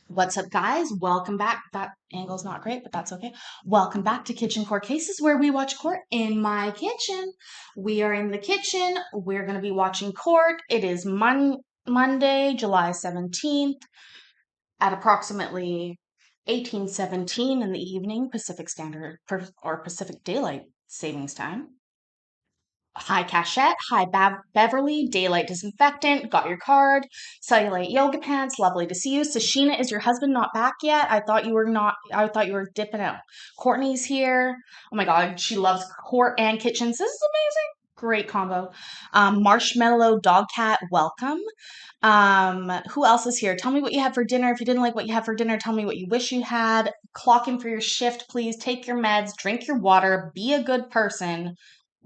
What's up, guys? Welcome back. That angle's not great, but that's okay. Welcome back to Kitchen Court Cases, where we watch court in my kitchen. We are in the kitchen. We're going to be watching court. It is Monday, July 17th at approximately 18:17 in the evening, Pacific Standard or Pacific Daylight Savings Time. Hi, Cachette. Hi, Beverly. Daylight Disinfectant. Got your card. Cellulite Yoga Pants. Lovely to see you. Sashina, is your husband not back yet? I thought you were not. I thought you were dipping out. Courtney's here. Oh my God, she loves court and kitchens. This is amazing. Great combo. Marshmallow Dog Cat, welcome. Who else is here? Tell me what you had for dinner. If you didn't like what you had for dinner, tell me what you wish you had. Clock in for your shift, please. Take your meds. Drink your water. Be a good person.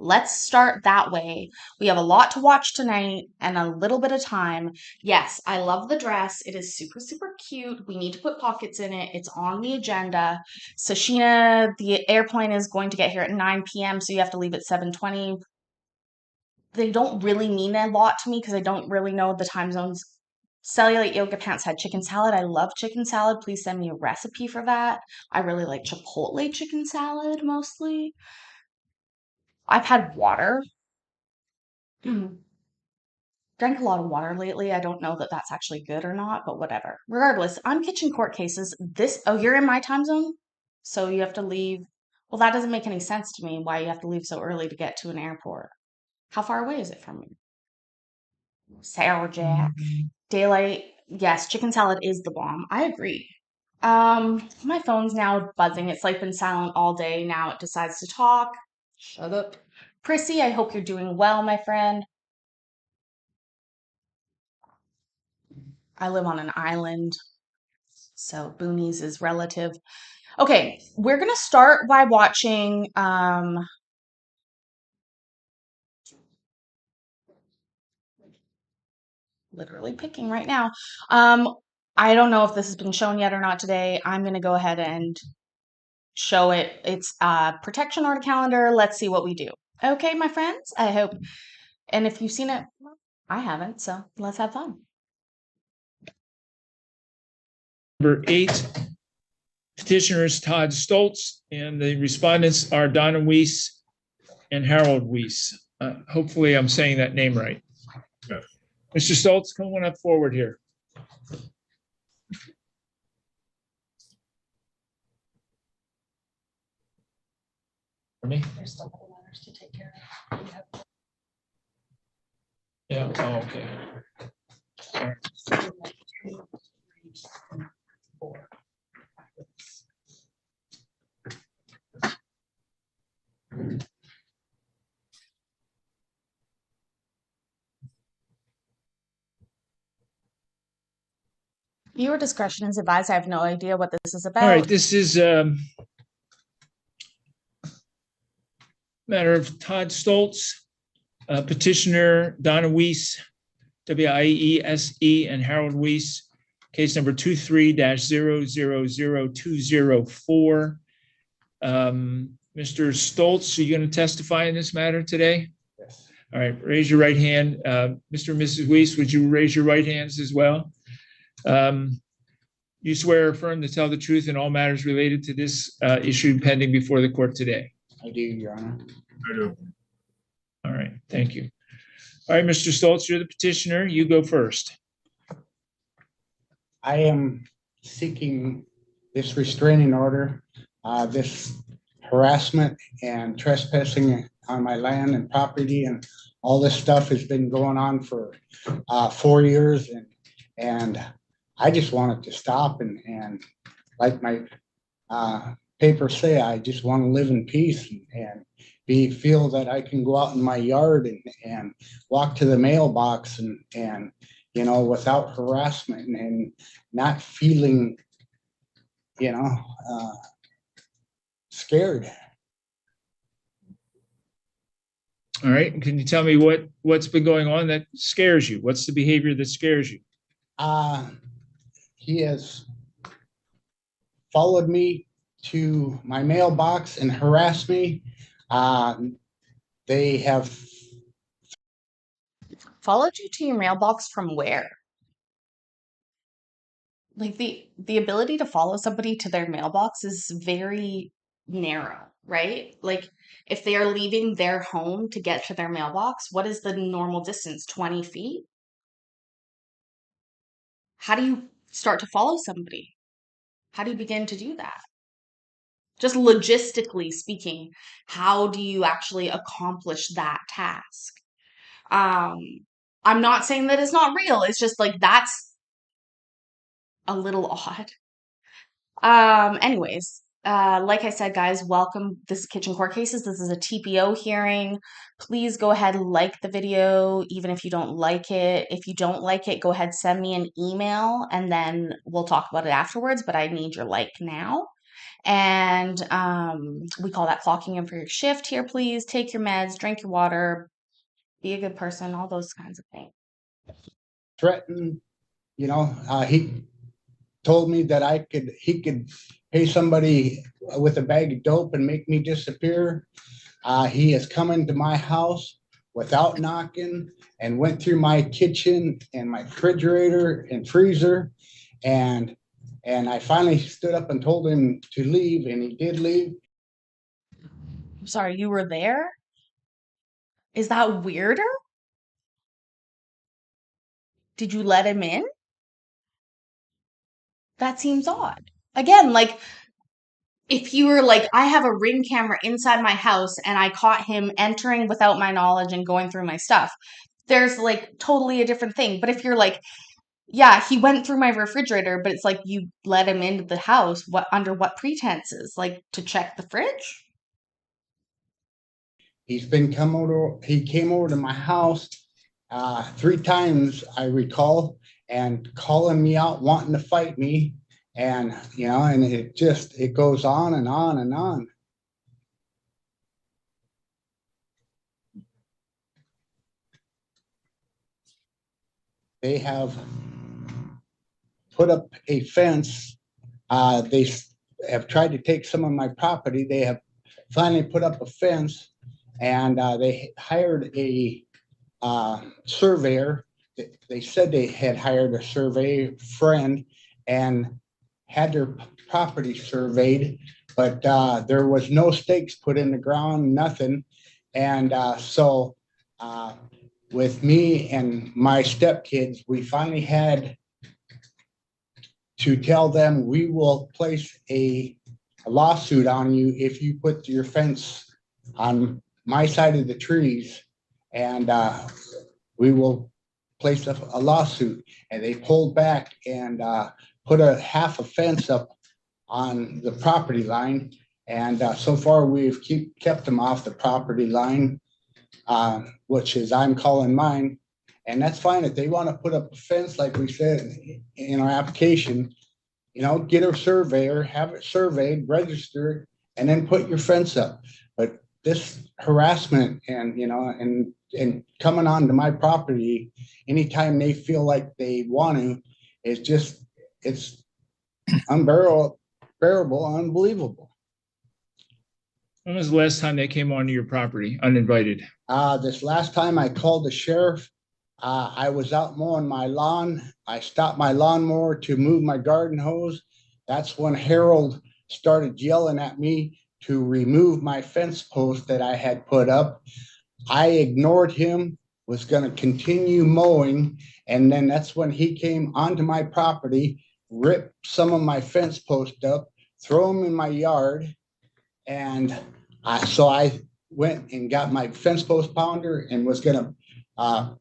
Let's start that way. We have a lot to watch tonight and a little bit of time. Yes, I love the dress. It is super, super cute. We need to put pockets in it. It's on the agenda. Sashina, the airplane is going to get here at 9 p.m., so you have to leave at 7:20. They don't really mean a lot to me because I don't really know the time zones. Cellulite Yoga Pants had chicken salad. I love chicken salad. Please send me a recipe for that. I really like Chipotle chicken salad mostly. I've had water. Drank a lot of water lately. I don't know that that's actually good or not, but whatever. Regardless, on Kitchen Court Cases, you're in my time zone? So you have to leave. Well, that doesn't make any sense to me why you have to leave so early to get to an airport. How far away is it from you? Sour Jack. Daylight. Yes, chicken salad is the bomb. I agree. My phone's now buzzing. It's like been silent all day. Now it decides to talk. Shut up. Prissy, I hope you're doing well, my friend. I live on an island, so boonies is relative. Okay, we're gonna start by watching literally picking right now. I don't know if this has been shown yet or not today. I'm gonna go ahead and show it. It's protection order calendar. Let's see what we do. Okay, my friends. I hope, and if you've seen it, I haven't, so let's have fun. Number 8, petitioners Todd Stoltz, and the respondents are Donna Weiss and Harold Weiss. Hopefully I'm saying that name right. Yeah. Mr. Stoltz, come on up forward here. For me? There's still letters to take care of. Yeah, oh, okay. Viewer discretion is advised. I have no idea what this is about. All right, this is matter of Todd Stoltz, petitioner Donna Weiss, W-I-E-S-E, and Harold Weiss, case number 23-000204. Mr. Stoltz, are you going to testify in this matter today? Yes. All right, raise your right hand. Mr. and Mrs. Weiss, would you raise your right hands as well? You swear or affirm to tell the truth in all matters related to this issue pending before the court today? I do, Your Honor. I do. All right, thank you. All right, Mr. Stoltz, you're the petitioner. You go first. I am seeking this restraining order, this harassment and trespassing on my land and property, and all this stuff has been going on for 4 years, and I just want it to stop. And like my papers say, I just want to live in peace and feel that I can go out in my yard and walk to the mailbox and you know, without harassment and not feeling, you know, scared. All right. Can you tell me what's been going on that scares you? What's the behavior that scares you? He has followed me to my mailbox and harassed me. They have followed you to your mailbox from where? Like the ability to follow somebody to their mailbox is very narrow, right? Like if they are leaving their home to get to their mailbox, what is the normal distance? 20 feet? How do you start to follow somebody? How do you begin to do that? Just logistically speaking, how do you actually accomplish that task? Um, I'm not saying that it's not real. It's just like that's a little odd. Anyways, like I said, guys, welcome. This is Kitchen Court Cases. This is a TPO hearing. Please go ahead and like the video, even if you don't like it. If you don't like it, go ahead, send me an email and then we'll talk about it afterwards. But I need your like now. And we call that clocking in for your shift here, please. Take your meds, drink your water, be a good person, all those kinds of things. Threatened, he told me that he could pay somebody with a bag of dope and make me disappear. He has come into my house without knocking and went through my kitchen and my refrigerator and freezer. And I finally stood up and told him to leave, and he did leave. I'm sorry, you were there? Is that weirder? Did you let him in? That seems odd. Again, like if you were like, I have a Ring camera inside my house and I caught him entering without my knowledge and going through my stuff, there's like totally a different thing. But if you're like, yeah, he went through my refrigerator, but it's like you let him into the house, what under what pretenses? Like to check the fridge? He came over to my house 3 times, I recall, and calling me out, wanting to fight me. And, and it goes on and on and on. They have put up a fence. They have tried to take some of my property. They have finally put up a fence, and they hired a surveyor. They said they had hired a survey friend and had their property surveyed, but there was no stakes put in the ground, nothing. And so with me and my stepkids, we finally had to tell them we will place a lawsuit on you if you put your fence on my side of the trees, and we will place a lawsuit. And they pulled back and put a half a fence up on the property line. And so far we've kept them off the property line, which is I'm calling mine. And that's fine. If they want to put up a fence, like we said in our application, get a surveyor, have it surveyed, register it, and then put your fence up. But this harassment and coming onto my property anytime they feel like they want to, it's unbearable, unbelievable. When was the last time they came onto your property uninvited? This last time I called the sheriff, I was out mowing my lawn. I stopped my lawnmower to move my garden hose. That's when Harold started yelling at me to remove my fence post that I had put up. I ignored him, was going to continue mowing, and then that's when he came onto my property, ripped some of my fence posts up, throw them in my yard, and so I went and got my fence post pounder and was going to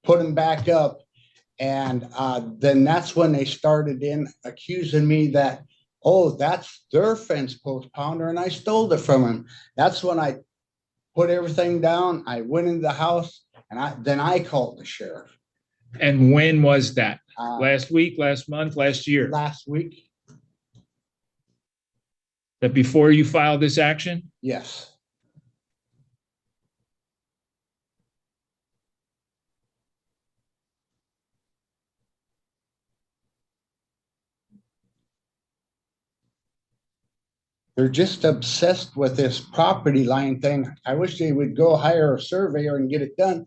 put them back up. And then that's when they started in accusing me that, oh, that's their fence post pounder and I stole it from him. That's when I put everything down. I went into the house and then I called the sheriff. And when was that? Last week, last month, last year? Last week. That before you filed this action? Yes. They're just obsessed with this property line thing. I wish they would go hire a surveyor and get it done.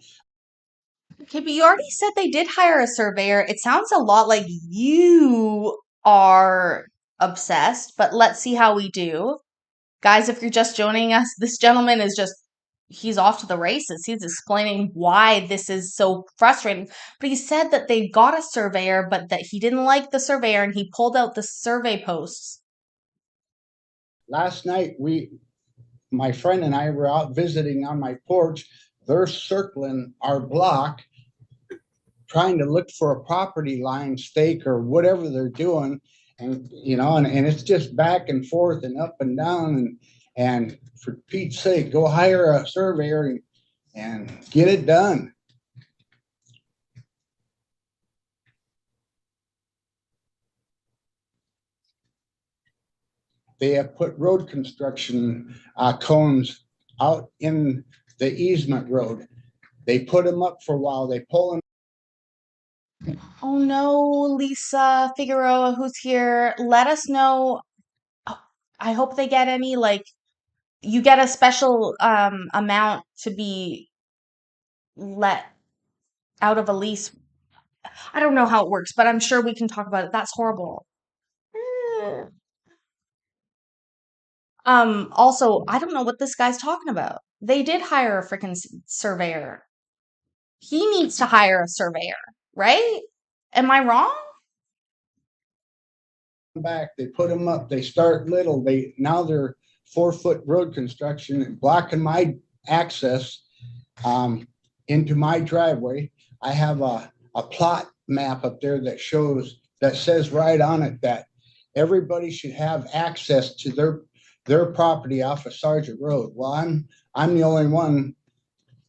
Okay, but you already said they did hire a surveyor. It sounds a lot like you are obsessed, but let's see how we do. Guys, if you're just joining us, this gentleman is just, he's off to the races. He's explaining why this is so frustrating. But he said that they got a surveyor, but that he didn't like the surveyor and he pulled out the survey posts. Last night, my friend and I were out visiting on my porch. They're circling our block, trying to look for a property line stake or whatever they're doing. And, and it's just back and forth and up and down. And for Pete's sake, go hire a surveyor and get it done. They have put road construction cones out in the easement road. They put them up for a while. They pull them. Oh no, Lisa Figueroa, who's here, let us know. I hope they get any, like, you get a special amount to be let out of a lease. I don't know how it works, but I'm sure we can talk about it. That's horrible. Also, I don't know what this guy's talking about. They did hire a freaking surveyor. He needs to hire a surveyor, right? Am I wrong? Back, they put them up. They start little. Now they're 4-foot road construction blocking my access into my driveway. I have a plot map up there that says right on it that everybody should have access to their property off of Sargent Road. Well, I'm the only one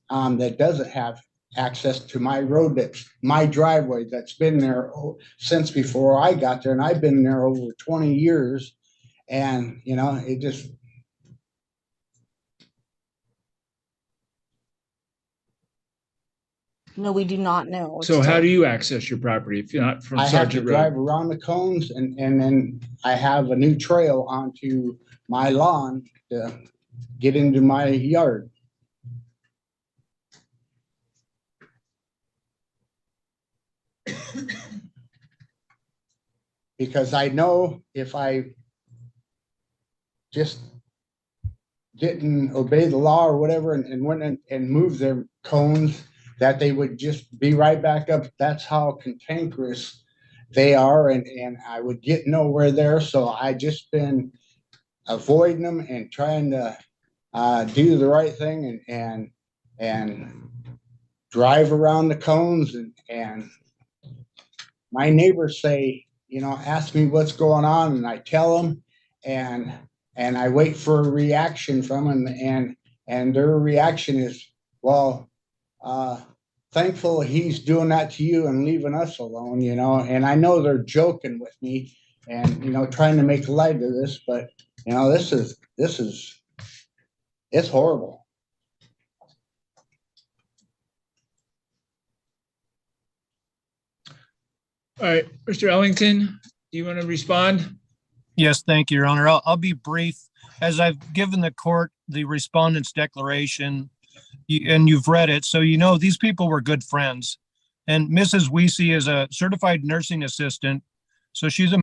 that doesn't have access to my road, that's my driveway, that's been there since before I got there, and I've been there over 20 years. And it just, No, we do not know. So how do you access your property if you're not from I have to Sargent drive Road? around the cones, and then I have a new trail onto my lawn to get into my yard. Because I know if I just didn't obey the law or whatever and went and moved their cones, that they would just be right back up. That's how cantankerous they are, and I would get nowhere there. So I just been avoiding them and trying to do the right thing and drive around the cones, and my neighbors say, ask me what's going on, and I tell them, and I wait for a reaction from them, and their reaction is, well, thankful he's doing that to you and leaving us alone, and I know they're joking with me and trying to make light of this, but this is it's horrible. All right, Mr. Ellington, do you want to respond? Yes, thank you, Your Honor. I'll be brief. As I've given the court the respondent's declaration, and you've read it, so these people were good friends. And Mrs. Weesey is a certified nursing assistant, so she's a...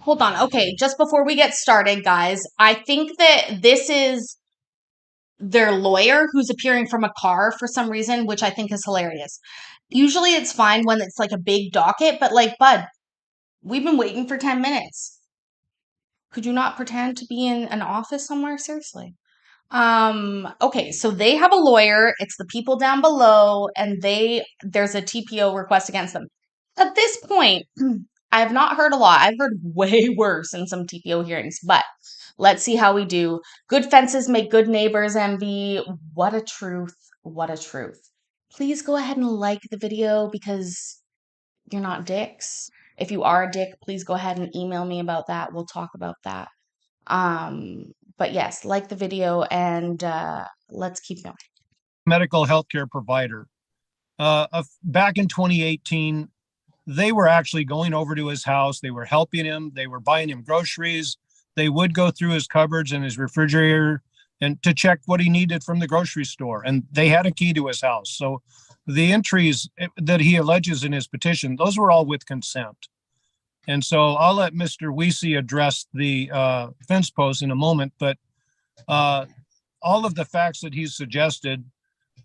Hold on. Okay, just before we get started, guys, I think that this is their lawyer who's appearing from a car for some reason, which I think is hilarious. Usually it's fine when it's like a big docket, but like, bud, we've been waiting for 10 minutes. Could you not pretend to be in an office somewhere? Seriously. Okay, so they have a lawyer. It's the people down below, and there's a TPO request against them. At this point, I have not heard a lot. I've heard way worse in some TPO hearings, but let's see how we do. Good fences make good neighbors, MV. What a truth. What a truth. Please go ahead and like the video because you're not dicks. If you are a dick, please go ahead and email me about that. We'll talk about that. But yes, like the video and let's keep going. medical healthcare provider. Back in 2018, they were actually going over to his house. They were helping him. They were buying him groceries. They would go through his cupboards and his refrigerator and to check what he needed from the grocery store. And they had a key to his house. So the entries that he alleges in his petition, those were all with consent. And so I'll let Mr. Weesey address the fence post in a moment, but all of the facts that he's suggested,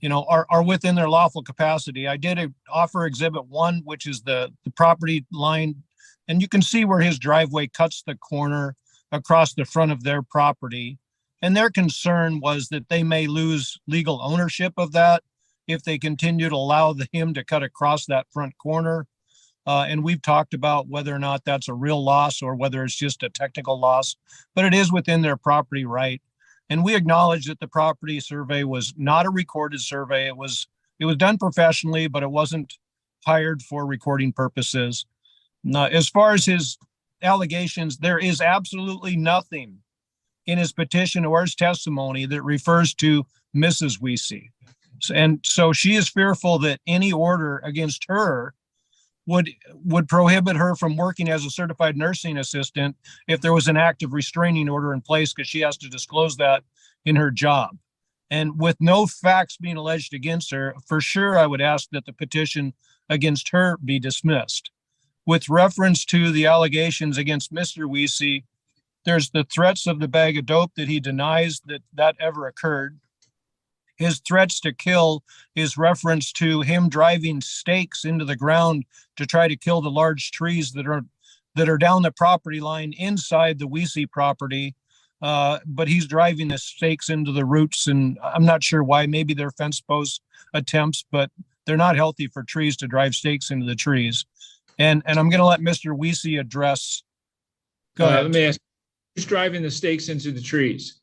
are within their lawful capacity. I did offer Exhibit 1, which is the property line, and you can see where his driveway cuts the corner across the front of their property. And their concern was that they may lose legal ownership of that if they continue to allow him to cut across that front corner. And we've talked about whether or not that's a real loss or whether it's just a technical loss, but it is within their property right. And we acknowledge that the property survey was not a recorded survey. It was done professionally, but it wasn't hired for recording purposes. Now, as far as his allegations, there is absolutely nothing in his petition or his testimony that refers to Mrs. Weesey. And so she is fearful that any order against her would prohibit her from working as a certified nursing assistant if there was an active restraining order in place, because she has to disclose that in her job. And with no facts being alleged against her, for sure, I would ask that the petition against her be dismissed. With reference to the allegations against Mr. Weesey, there's the threats of the bag of dope that he denies that ever occurred. His threats to kill is reference to him driving stakes into the ground to try to kill the large trees that are down the property line inside the Weesey property. But he's driving the stakes into the roots, and I'm not sure why. Maybe they're fence post attempts, but they're not healthy for trees to drive stakes into the trees. And I'm going to let Mr. Weesey address. Go ahead. Let me ask, who's driving the stakes into the trees?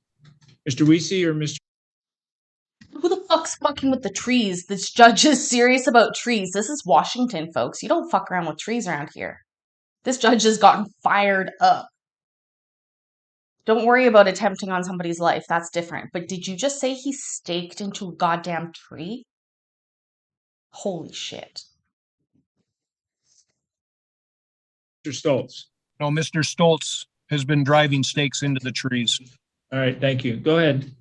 Mr. Weesey or Mr. Who the fuck's fucking with the trees? This judge is serious about trees. This is Washington, folks. You don't fuck around with trees around here. This judge has gotten fired up. Don't worry about attempting on somebody's life. That's different. But did you just say he staked into a goddamn tree? Holy shit. Mr. Stoltz? No, Mr. Stoltz has been driving stakes into the trees. All right, thank you. Go ahead.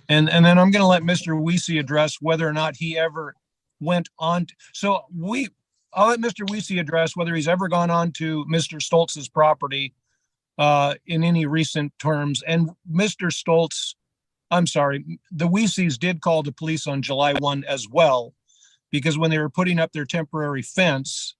And then I'm going to let Mr. Weesey address whether or not he ever went on. I'll let Mr. Weesey address whether he's ever gone on to Mr. Stoltz's property in any recent terms. And Mr. Stoltz, I'm sorry, the Weeseys did call the police on July 1 as well, because when they were putting up their temporary fence,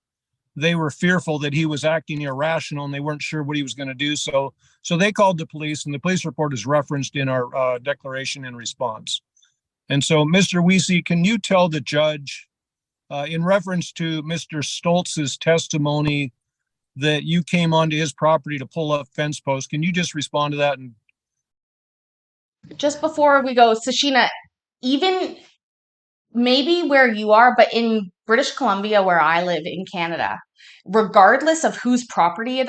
they were fearful that he was acting irrational and they weren't sure what he was going to do. So they called the police, and the police report is referenced in our declaration in response. And so, Mr. Weesey, can you tell the judge, in reference to Mr. Stoltz's testimony, that you came onto his property to pull up fence posts? Can you just respond to that? And just before we go, Sashina, even maybe where you are, but in British Columbia, where I live in Canada, regardless of whose property it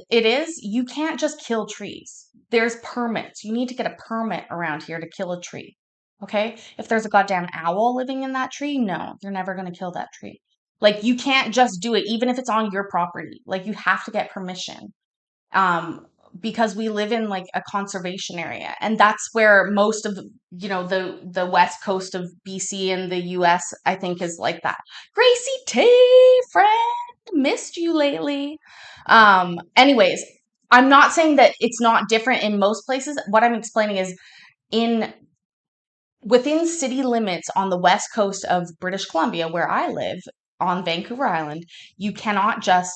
is, you can't just kill trees. There's permits. You need to get a permit around here to kill a tree. Okay? If there's a goddamn owl living in that tree, no, you're never going to kill that tree. Like, you can't just do it, even if it's on your property. Like, you have to get permission. Because we live in like a conservation area, and that's where most of the west coast of BC and the US, I think, is like that. Gracie T, friend, missed you lately. Anyways, I'm not saying that it's not different in most places. What I'm explaining is within city limits on the west coast of British Columbia, where I live on Vancouver Island, you cannot just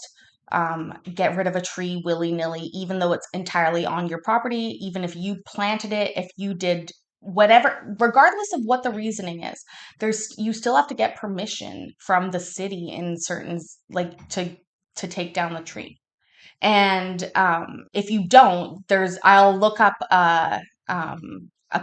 get rid of a tree willy-nilly, even though it's entirely on your property, even if you planted it, if you did whatever, regardless of what the reasoning is, you still have to get permission from the city in certain, like, to take down the tree. And if you don't, I'll look up a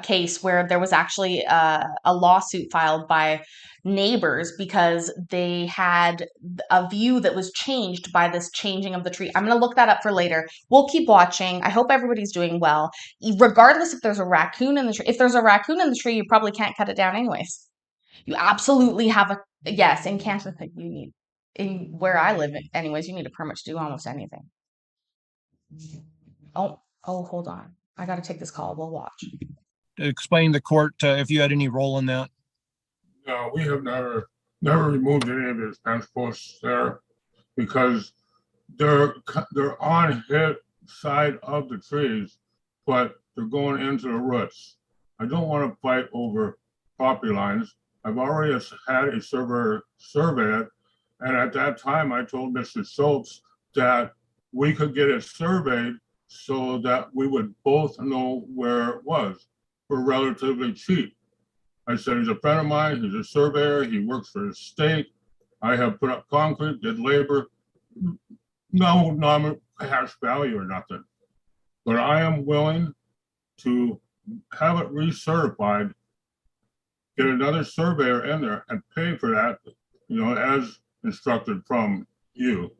case where there was actually a lawsuit filed by neighbors because they had a view that was changed by this changing of the tree. I'm going to look that up for later. We'll keep watching. I hope everybody's doing well. Regardless if there's a raccoon in the tree. If there's a raccoon in the tree, you probably can't cut it down anyways. You absolutely have yes, in Canada, in where I live anyways, you need a permit to do almost anything. Oh, hold on. I got to take this call. We'll watch. explain the court if you had any role in that. No, we have never removed any of his fence posts there because they're on his side of the trees, but they're going into the roots. I don't want to fight over property lines. I've already had a surveyor survey it, and at that time I told Mr. Schultz that we could get it surveyed so that we would both know where it was for relatively cheap. I said, he's a friend of mine, he's a surveyor, he works for the state. I have put up concrete, did labor, no non-cash value or nothing. But I am willing to have it recertified, get another surveyor in there and pay for that, as instructed from you.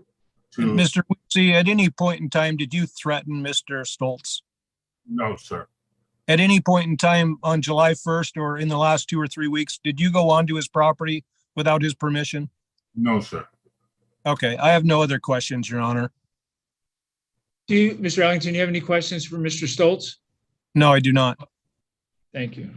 Mr. Weesey, at any point in time, did you threaten Mr. Stoltz? No, sir. At any point in time on July 1st or in the last 2 or 3 weeks, did you go onto his property without his permission? No, sir. Okay, I have no other questions, Your Honor. Do you, Mr. Ellington, you have any questions for Mr. Stoltz? No, I do not. Thank you.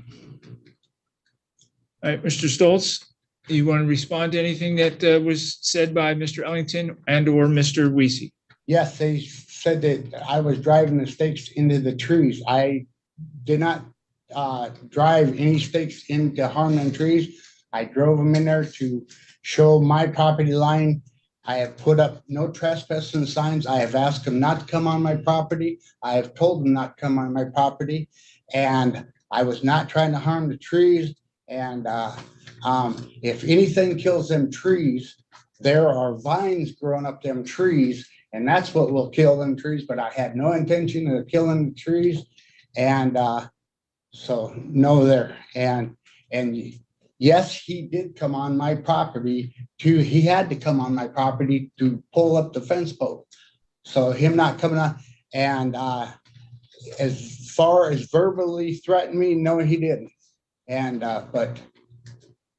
All right, Mr. Stoltz, you want to respond to anything that was said by Mr. Ellington and or Mr. Weesey? Yes, they said that I was driving the stakes into the trees. I did not drive any stakes into harm them trees. I drove them in there to show my property line. I have put up no trespassing signs. I have asked them not to come on my property. I have told them not to come on my property. And I was not trying to harm the trees. And if anything kills them trees, there are vines growing up them trees, and that's what will kill them trees. But I had no intention of killing the trees. And so no there. And yes, he did come on my property he had to come on my property to pull up the fence post. So him not coming on, and as far as verbally threaten me, no, he didn't. And but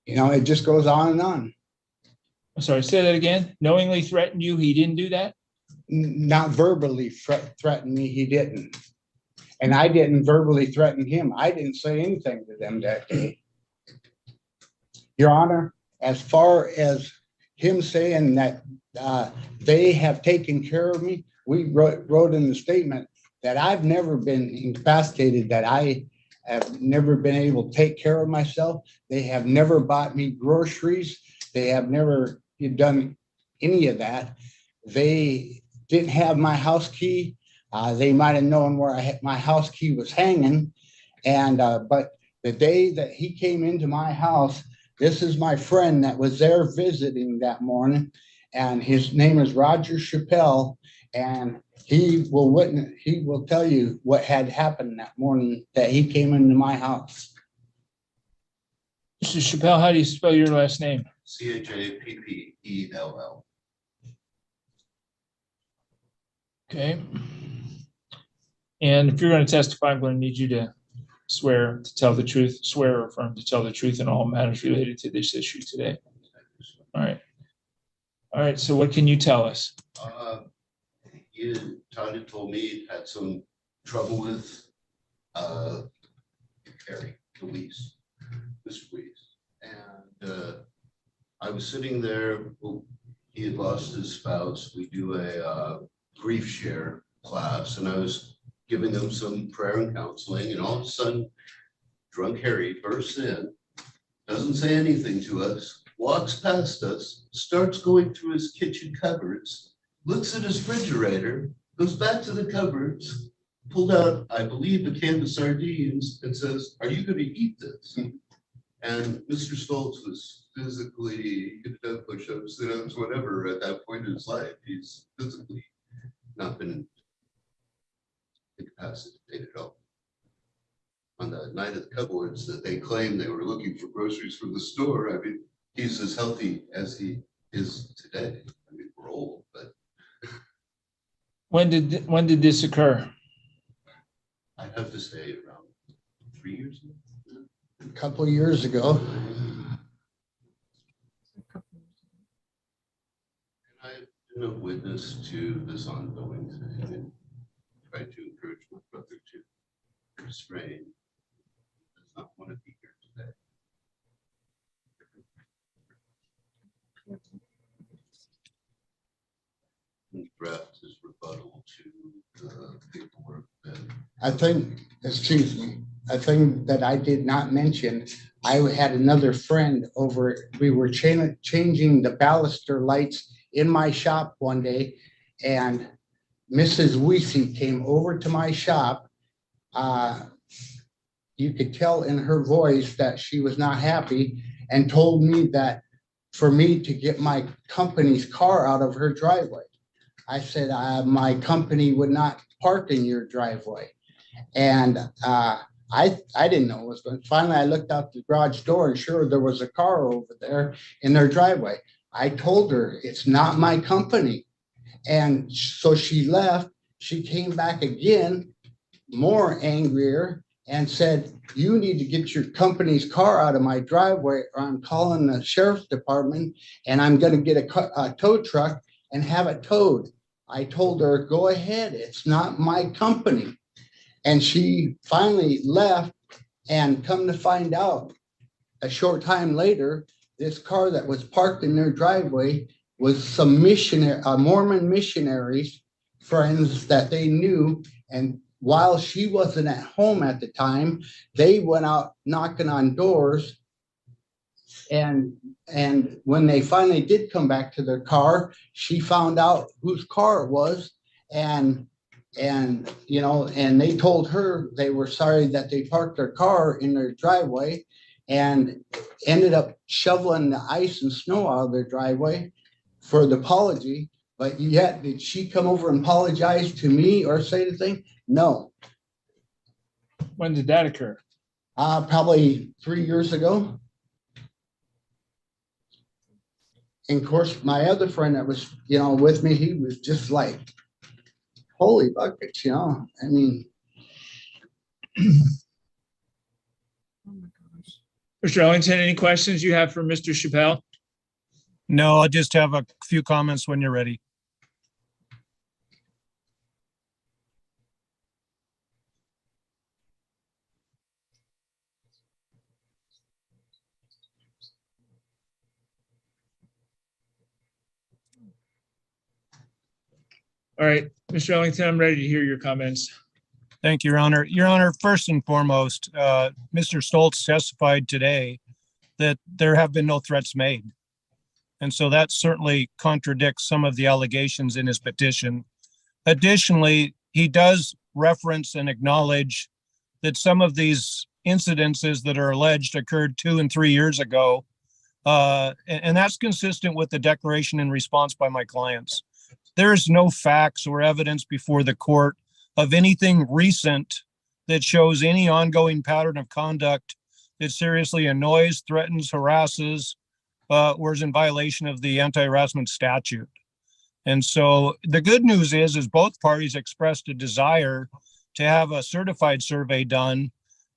it just goes on and on. I'm sorry, say that again. Knowingly threatened you, he didn't do that? Not verbally threaten me, he didn't. And I didn't verbally threaten him. I didn't say anything to them that day. Your Honor, as far as him saying that they have taken care of me, we wrote in the statement that I've never been incapacitated, that I have never been able to take care of myself. They have never bought me groceries. They have never done any of that. They didn't have my house key. They might have known where my house key was hanging. And but the day that he came into my house, this is my friend that was there visiting that morning, and his name is Roger Chappelle, and he will tell you what had happened that morning that he came into my house. Mr. Chappelle, how do you spell your last name? Chappell. Okay. And if you're going to testify, I'm going to need you to swear to tell the truth, swear or affirm to tell the truth in all matters related to this issue today. All right. All right. So what can you tell us? Tanya told me he had some trouble with Harry, Luis, Mr. Luis. And I was sitting there, he had lost his spouse. We do a grief share class, and I was giving them some prayer and counseling, and all of a sudden, drunk Harry bursts in, doesn't say anything to us, walks past us, starts going through his kitchen cupboards, looks at his refrigerator, goes back to the cupboards, pulled out, I believe, a can of sardines, and says, "Are you going to eat this?" And Mr. Stoltz was physically, he could have done push-ups, sit-ups, whatever at that point in his life. He's physically not been incapacitated at all. On the night of the cupboards that they claimed they were looking for groceries from the store, I mean, he's as healthy as he is today. I mean, we're old, but When did this occur? I have to say around 3 years ago. A couple of years ago. And I've been a witness to this ongoing thing and tried to encourage my brother to restrain. He does not want to be here today. draft his rebuttal to the paperwork that. I think, excuse me, a thing that I did not mention, I had another friend over, we were changing the baluster lights in my shop one day, and Mrs. Weesey came over to my shop. You could tell in her voice that she was not happy, and told me that for me to get my company's car out of her driveway. I said, my company would not park in your driveway. And I didn't know it was going. Finally, I looked out the garage door, and sure, there was a car over there in their driveway. I told her, it's not my company. And so she left. She came back again, more angrier, and said, you need to get your company's car out of my driveway, or I'm calling the sheriff's department, and I'm going to get a tow truck and have it towed. I told her, go ahead, it's not my company. And she finally left, and come to find out, a short time later, this car that was parked in their driveway was some Mormon missionaries, friends that they knew. And while she wasn't at home at the time, they went out knocking on doors. And when they finally did come back to their car, she found out whose car it was. And they told her they were sorry that they parked their car in their driveway, and ended up shoveling the ice and snow out of their driveway for the apology. But yet, did she come over and apologize to me or say anything? No. When did that occur? Probably 3 years ago. And of course, my other friend that was, with me, he was just like, holy buckets, I mean. Mr. Ellington, any questions you have for Mr. Chappelle? No, I'll just have a few comments when you're ready. All right, Mr. Ellington, I'm ready to hear your comments. Thank you, Your Honor. Your Honor, first and foremost, Mr. Stoltz testified today that there have been no threats made. And so that certainly contradicts some of the allegations in his petition. Additionally, he does reference and acknowledge that some of these incidences that are alleged occurred 2 and 3 years ago. And that's consistent with the declaration in response by my clients. There is no facts or evidence before the court of anything recent that shows any ongoing pattern of conduct that seriously annoys, threatens, harasses, or is in violation of the anti-harassment statute. And so the good news is both parties expressed a desire to have a certified survey done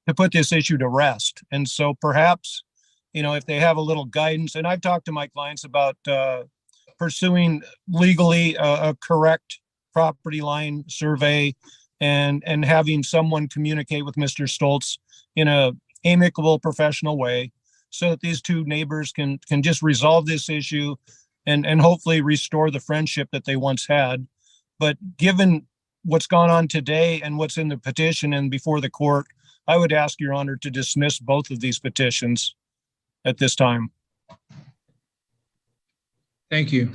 to put this issue to rest. And so perhaps, if they have a little guidance, and I've talked to my clients about pursuing legally a correct property line survey and having someone communicate with Mr. Stoltz in a amicable, professional way so that these two neighbors can just resolve this issue and hopefully restore the friendship that they once had. But given what's gone on today and what's in the petition and before the court, I would ask Your Honor to dismiss both of these petitions at this time. Thank you.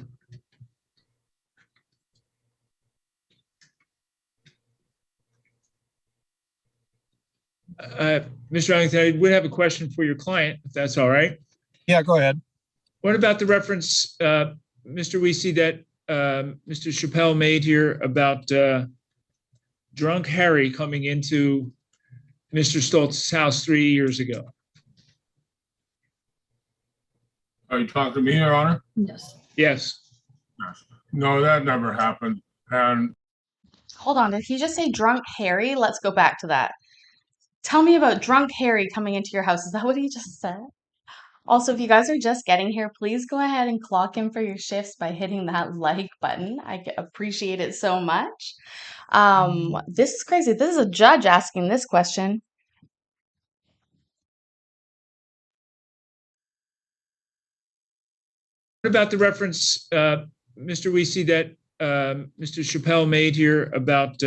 Mr. Ellington, I would have a question for your client, if that's all right. Yeah, go ahead. What about the reference, Mr. Weesey, that Mr. Chappelle made here about drunk Harry coming into Mr. Stoltz's house 3 years ago? Are you talking to me, Your Honor? Yes. Yes. Yes. No, that never happened. And Hold on. Did he just say drunk Harry? Let's go back to that. Tell me about drunk Harry coming into your house. Is that what he just said? Also, if you guys are just getting here, please go ahead and clock in for your shifts by hitting that like button. I appreciate it so much. This is crazy. This is a judge asking this question. What about the reference, Mr. Weesey, that Mr. Chappelle made here about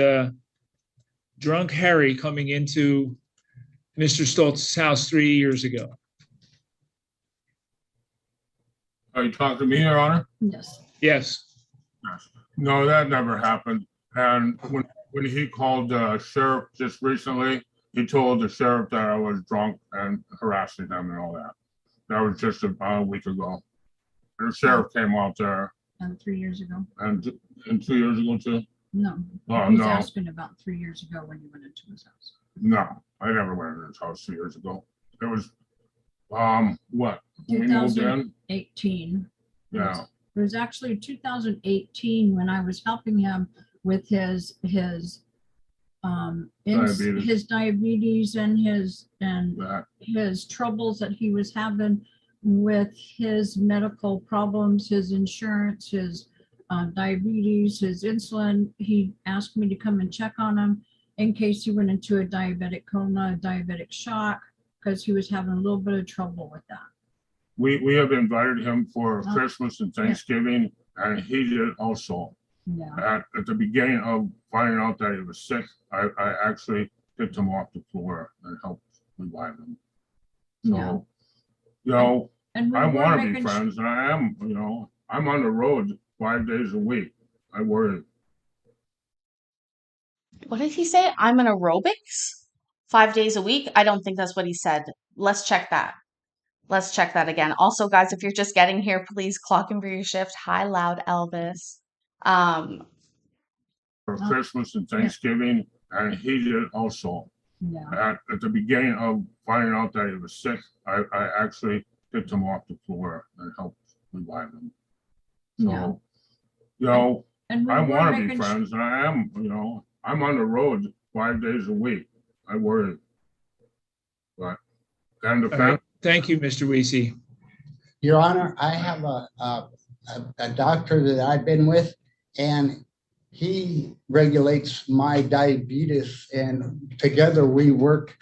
drunk Harry coming into Mr. Stoltz's house 3 years ago. Are you talking to me, Your Honor? Yes. Yes. Yes. No, that never happened. And when he called the sheriff just recently, he told the sheriff that I was drunk and harassing him and all that. That was just about a week ago. And the sheriff came out there And 3 years ago? and 2 years ago too. No. Oh, He's no. asking about 3 years ago when you went into his house. No, I never went in his house 2 years ago. It was, what? When we moved in? 18. Yeah, It was actually 2018 when I was helping him with his Diabetes. his diabetes and that, his troubles that he was having with his medical problems, his insurance, his diabetes, his insulin. He asked me to come and check on him in case he went into a diabetic coma, a diabetic shock, because he was having a little bit of trouble with that. we have invited him for Oh. Christmas and Thanksgiving, and he did also. Yeah. At the beginning of finding out that he was sick, I actually picked him off the floor and helped revive him. Yeah. So, you know, And we I were want to be making friends, and I am, you know, I'm on the road 5 days a week. I worry. What did he say? I'm an aerobics 5 days a week. I don't think that's what he said. Let's check that. Let's check that again. Also, guys, if you're just getting here, please clock in for your shift. Hi, loud Elvis. For Oh. Christmas and Thanksgiving, and he did also. Yeah. At the beginning of finding out that he was sick, I actually picked him off the floor and helped revive him. Yeah. So, you know, And we I were want to be making friends, and I am, you know, I'm on the road 5 days a week. I worry. But, and the All right. fact, Thank you, Mr. Weesey. Your Honor, I have a doctor that I've been with, and he regulates my diabetes, and together we work,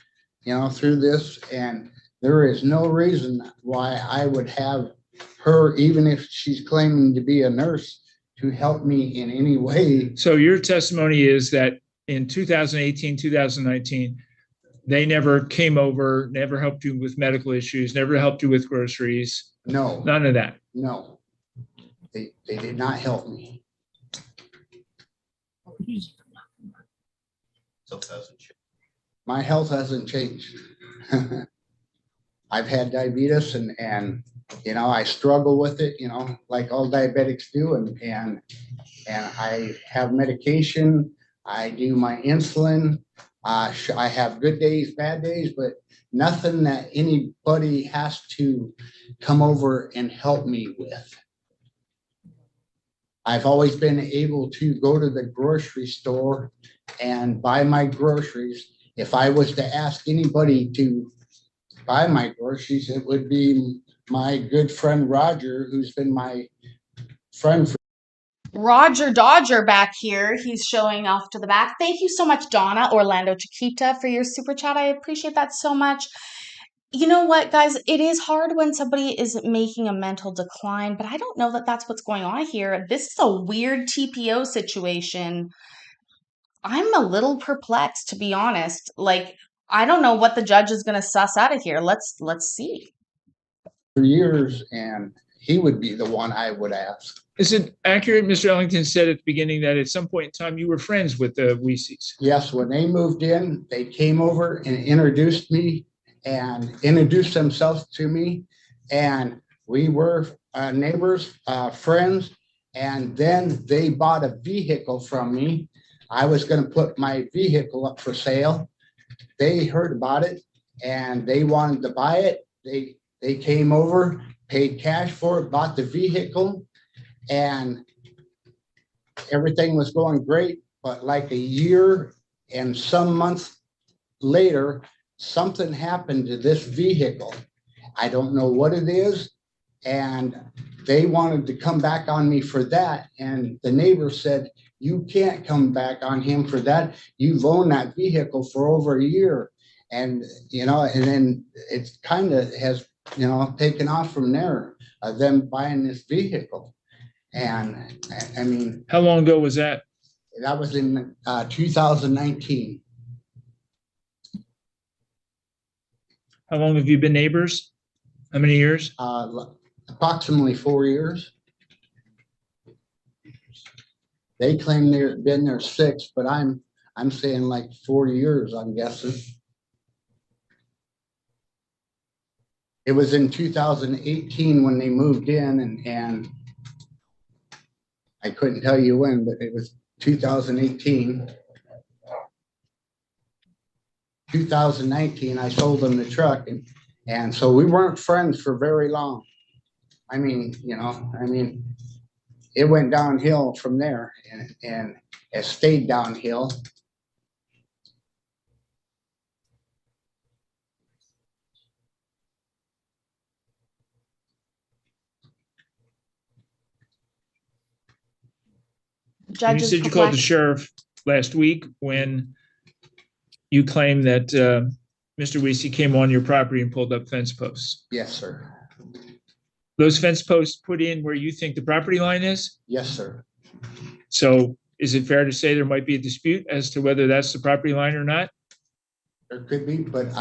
you know, through this, and there is no reason why I would have her, even if she's claiming to be a nurse, to help me in any way. So your testimony is that in 2018, 2019, they never came over, never helped you with medical issues, never helped you with groceries, No, none of that. no. They did not help me. he's- So it hasn't changed. My health hasn't changed. I've had diabetes and, you know, I struggle with it, you know, like all diabetics do. And I have medication. I do my insulin. I have good days, bad days, but nothing that anybody has to come over and help me with. I've always been able to go to the grocery store and buy my groceries. If I was to ask anybody to buy my groceries, it would be my good friend Roger, who's been my friend for Roger Dodger back here. He's showing off to the back. Thank you so much, Donna Orlando Chiquita, for your super chat. I appreciate that so much. You know what, guys? It is hard when somebody is making a mental decline, but I don't know that that's what's going on here. This is a weird TPO situation. I'm a little perplexed, to be honest. Like, I don't know what the judge is going to suss out of here. Let's see. years, and he would be the one I would ask. Is it accurate, Mr. Ellington said at the beginning that at some point in time you were friends with the Weeseys? Yes, when they moved in, they came over and introduced me and introduced themselves to me. And we were neighbors, friends. And then they bought a vehicle from me. I was going to put my vehicle up for sale. They heard about it and they wanted to buy it. They came over, paid cash for it, bought the vehicle, and everything was going great. But like a year and some months later, something happened to this vehicle. I don't know what it is. And they wanted to come back on me for that. And the neighbor said, you can't come back on him for that. You've owned that vehicle for over a year. And, you know, and then it kind of has, you know, taken off from there, them buying this vehicle. And I mean, How long ago was that? that was in 2019. How long have you been neighbors? How many years? Approximately 4 years. They claim they've been there 6, but I'm saying like 4 years, I'm guessing. It was in 2018 when they moved in, and I couldn't tell you when, but it was 2018. 2019, I sold them the truck, and so we weren't friends for very long. I mean, it went downhill from there, and it stayed downhill. You Judges said you called the perplexed. sheriff last week when you claimed that Mr. Weesey came on your property and pulled up fence posts. Yes, sir. Those fence posts put in where you think the property line is? Yes, sir. So is it fair to say there might be a dispute as to whether that's the property line or not? There could be, but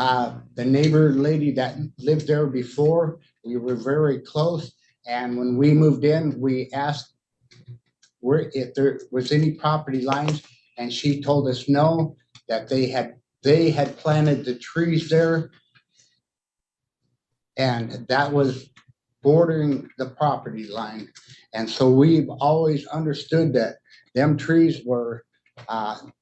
the neighbor lady that lived there before, we were very close. And when we moved in, we asked if there was any property lines, and she told us no, that they had planted the trees there, and that was bordering the property line. And so we've always understood that them trees were,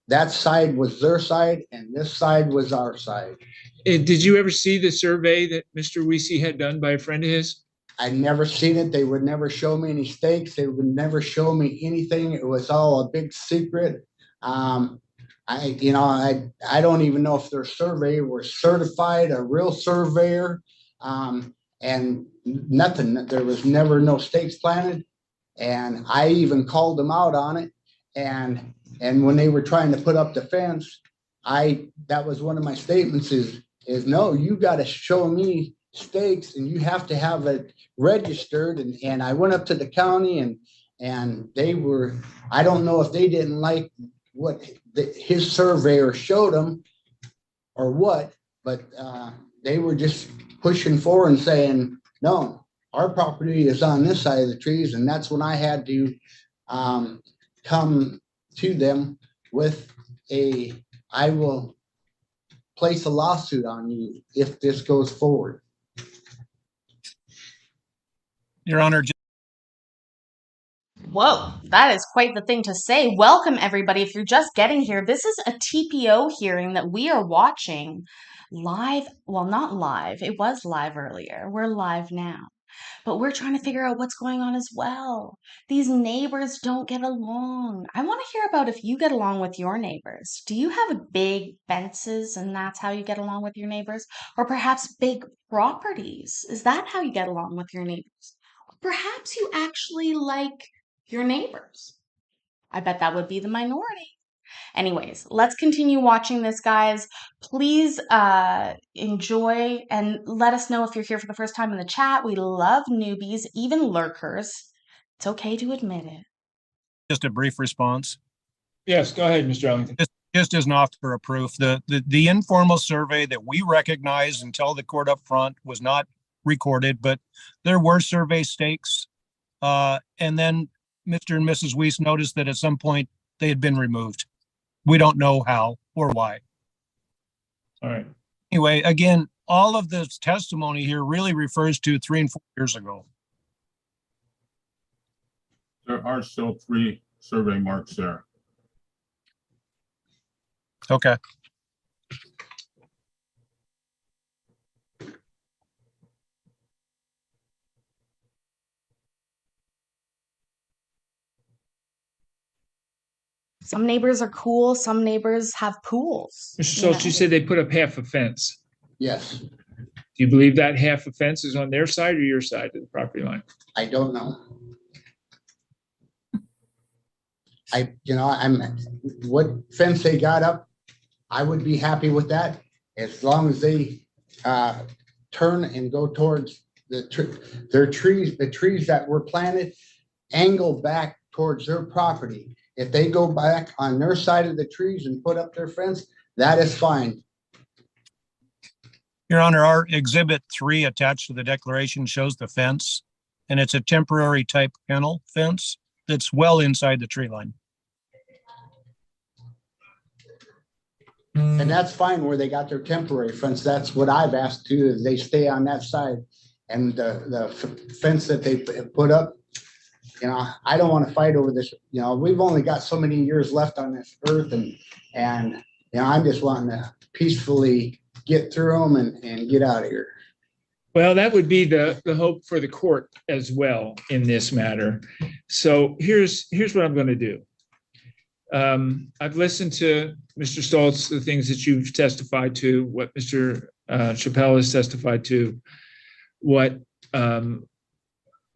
that side was their side and this side was our side. Did you ever see the survey that Mr. Weesey had done by a friend of his? I never seen it. They would never show me any stakes. They would never show me anything. It was all a big secret. I don't even know if their surveyor was certified, a real surveyor, and nothing. There was never no stakes planted, and I even called them out on it. And when they were trying to put up the fence, that was one of my statements is no, you got to show me stakes, and you have to have it registered. And I went up to the county, and they were, I don't know if they didn't like what his surveyor showed them or what, but they were just pushing forward and saying, no, our property is on this side of the trees. And that's when I had to come to them with I will place a lawsuit on you if this goes forward. Your Honor, Whoa, that is quite the thing to say. Welcome, everybody. If you're just getting here, this is a TPO hearing that we are watching live. Well, not live. It was live earlier. We're live now. But we're trying to figure out what's going on as well. These neighbors don't get along. I want to hear about if you get along with your neighbors. Do you have big fences and that's how you get along with your neighbors? Or perhaps big properties? Is that how you get along with your neighbors? Or perhaps you actually like your neighbors. I bet that would be the minority. Anyways, let's continue watching this, guys. Please enjoy and let us know if you're here for the first time in the chat. We love newbies, even lurkers. It's okay to admit it. just a brief response. Yes, go ahead, Mr. Ellington. Just as an offer of proof, the informal survey that we recognized and tell the court up front was not recorded, but there were survey stakes. And then Mr. and Mrs. Weiss noticed that at some point they had been removed. We don't know how or why. All right. Anyway, again, all of this testimony here really refers to 3 and 4 years ago. There are still 3 survey marks there. Okay. Some neighbors are cool. Some neighbors have pools. Mr. Schultz, you said they put up half a fence. Yes, Do you believe that half a fence is on their side or your side of the property line? I don't know. I'm what fence they got up, I would be happy with that as long as they turn and go towards their trees, the trees that were planted. angle back towards their property. If they go back on their side of the trees and put up their fence, that is fine. Your Honor, our Exhibit 3 attached to the declaration shows the fence, and it's a temporary type kennel fence that's well inside the tree line. And that's fine where they got their temporary fence. That's what I've asked too, is they stay on that side. And the fence that they put up, you know, I don't want to fight over this. You know, we've only got so many years left on this earth, and you know, I'm just wanting to peacefully get through them and get out of here. Well, that would be the hope for the court as well in this matter. So here's what I'm going to do. I've listened to Mr. Stoltz, the things that you've testified to, what Mr. Chappelle has testified to, what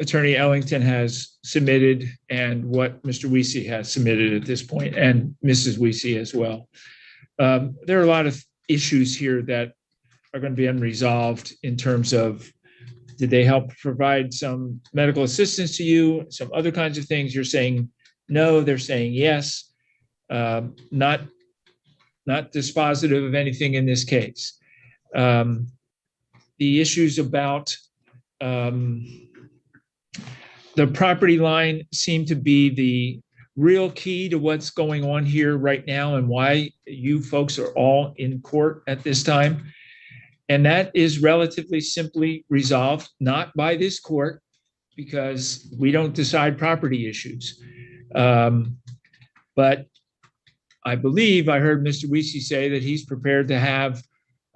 Attorney Ellington has submitted, and what Mr. Wiese has submitted at this point, and Mrs. Wiese as well. There are a lot of issues here that are going to be unresolved in terms of, did they help provide some medical assistance to you, some other kinds of things? You're saying no, they're saying yes. Not dispositive of anything in this case. The issues about the property line seem to be the real key to what's going on here right now and why you folks are all in court at this time. And that is relatively simply resolved, not by this court, because we don't decide property issues. But I believe I heard Mr. Wiese say that he's prepared to have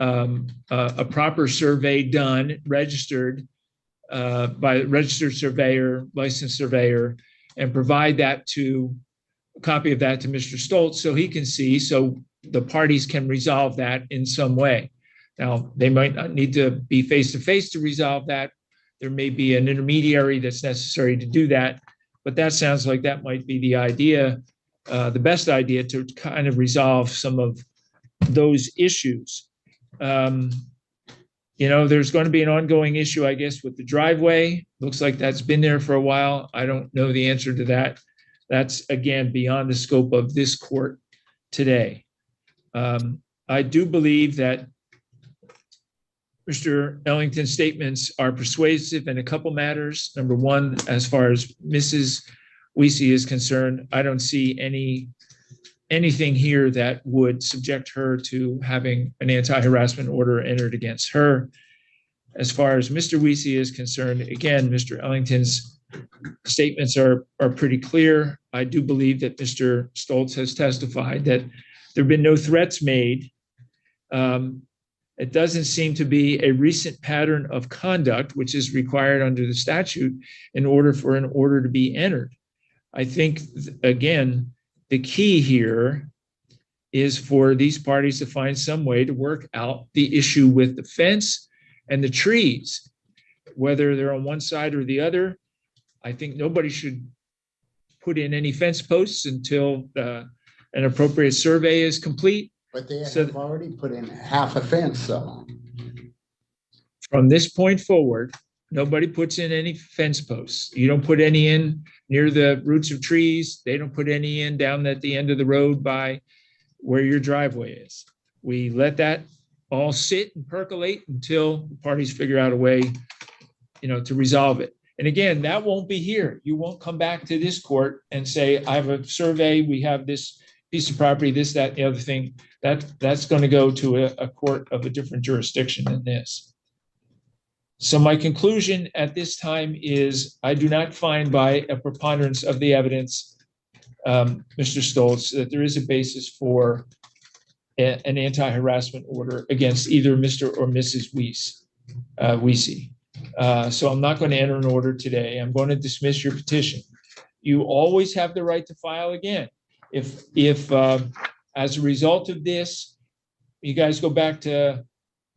a proper survey done, registered by a registered surveyor, licensed surveyor, and provide that to a copy of that to Mr. Stoltz so he can see, so the parties can resolve that in some way. Now, they might not need to be face-to-face to resolve that. There may be an intermediary that's necessary to do that, but that sounds like that might be the idea, the best idea to kind of resolve some of those issues. You know, there's going to be an ongoing issue, I guess, with the driveway. Looks like that's been there for a while. I don't know the answer to that. That's, again, beyond the scope of this court today. I do believe that Mr. Ellington's statements are persuasive in a couple matters. Number one, as far as Mrs. Wiese is concerned, I don't see anything here that would subject her to having an anti-harassment order entered against her. As far as Mr. Wiese is concerned, again, Mr. Ellington's statements are pretty clear. I do believe that Mr. Stoltz has testified that there have been no threats made. It doesn't seem to be a recent pattern of conduct, which is required under the statute in order for an order to be entered. I think, again, the key here is for these parties to find some way to work out the issue with the fence and the trees, whether they're on one side or the other. I think nobody should put in any fence posts until an appropriate survey is complete. But they have already put in half a fence, so. From this point forward, nobody puts in any fence posts. You don't put any in near the roots of trees. They don't put any in down at the end of the road by where your driveway is. We let that all sit and percolate until the parties figure out a way, you know, to resolve it. And again, that won't be here. You won't come back to this court and say, I have a survey, we have this piece of property, this, that, the other thing. That's going to go to a court of a different jurisdiction than this. So my conclusion at this time is I do not find by a preponderance of the evidence, Mr. Stoltz, that there is a basis for an anti-harassment order against either Mr. or Mrs. Wiese. So I'm not going to enter an order today. I'm going to dismiss your petition. You always have the right to file again. If as a result of this, you guys go back to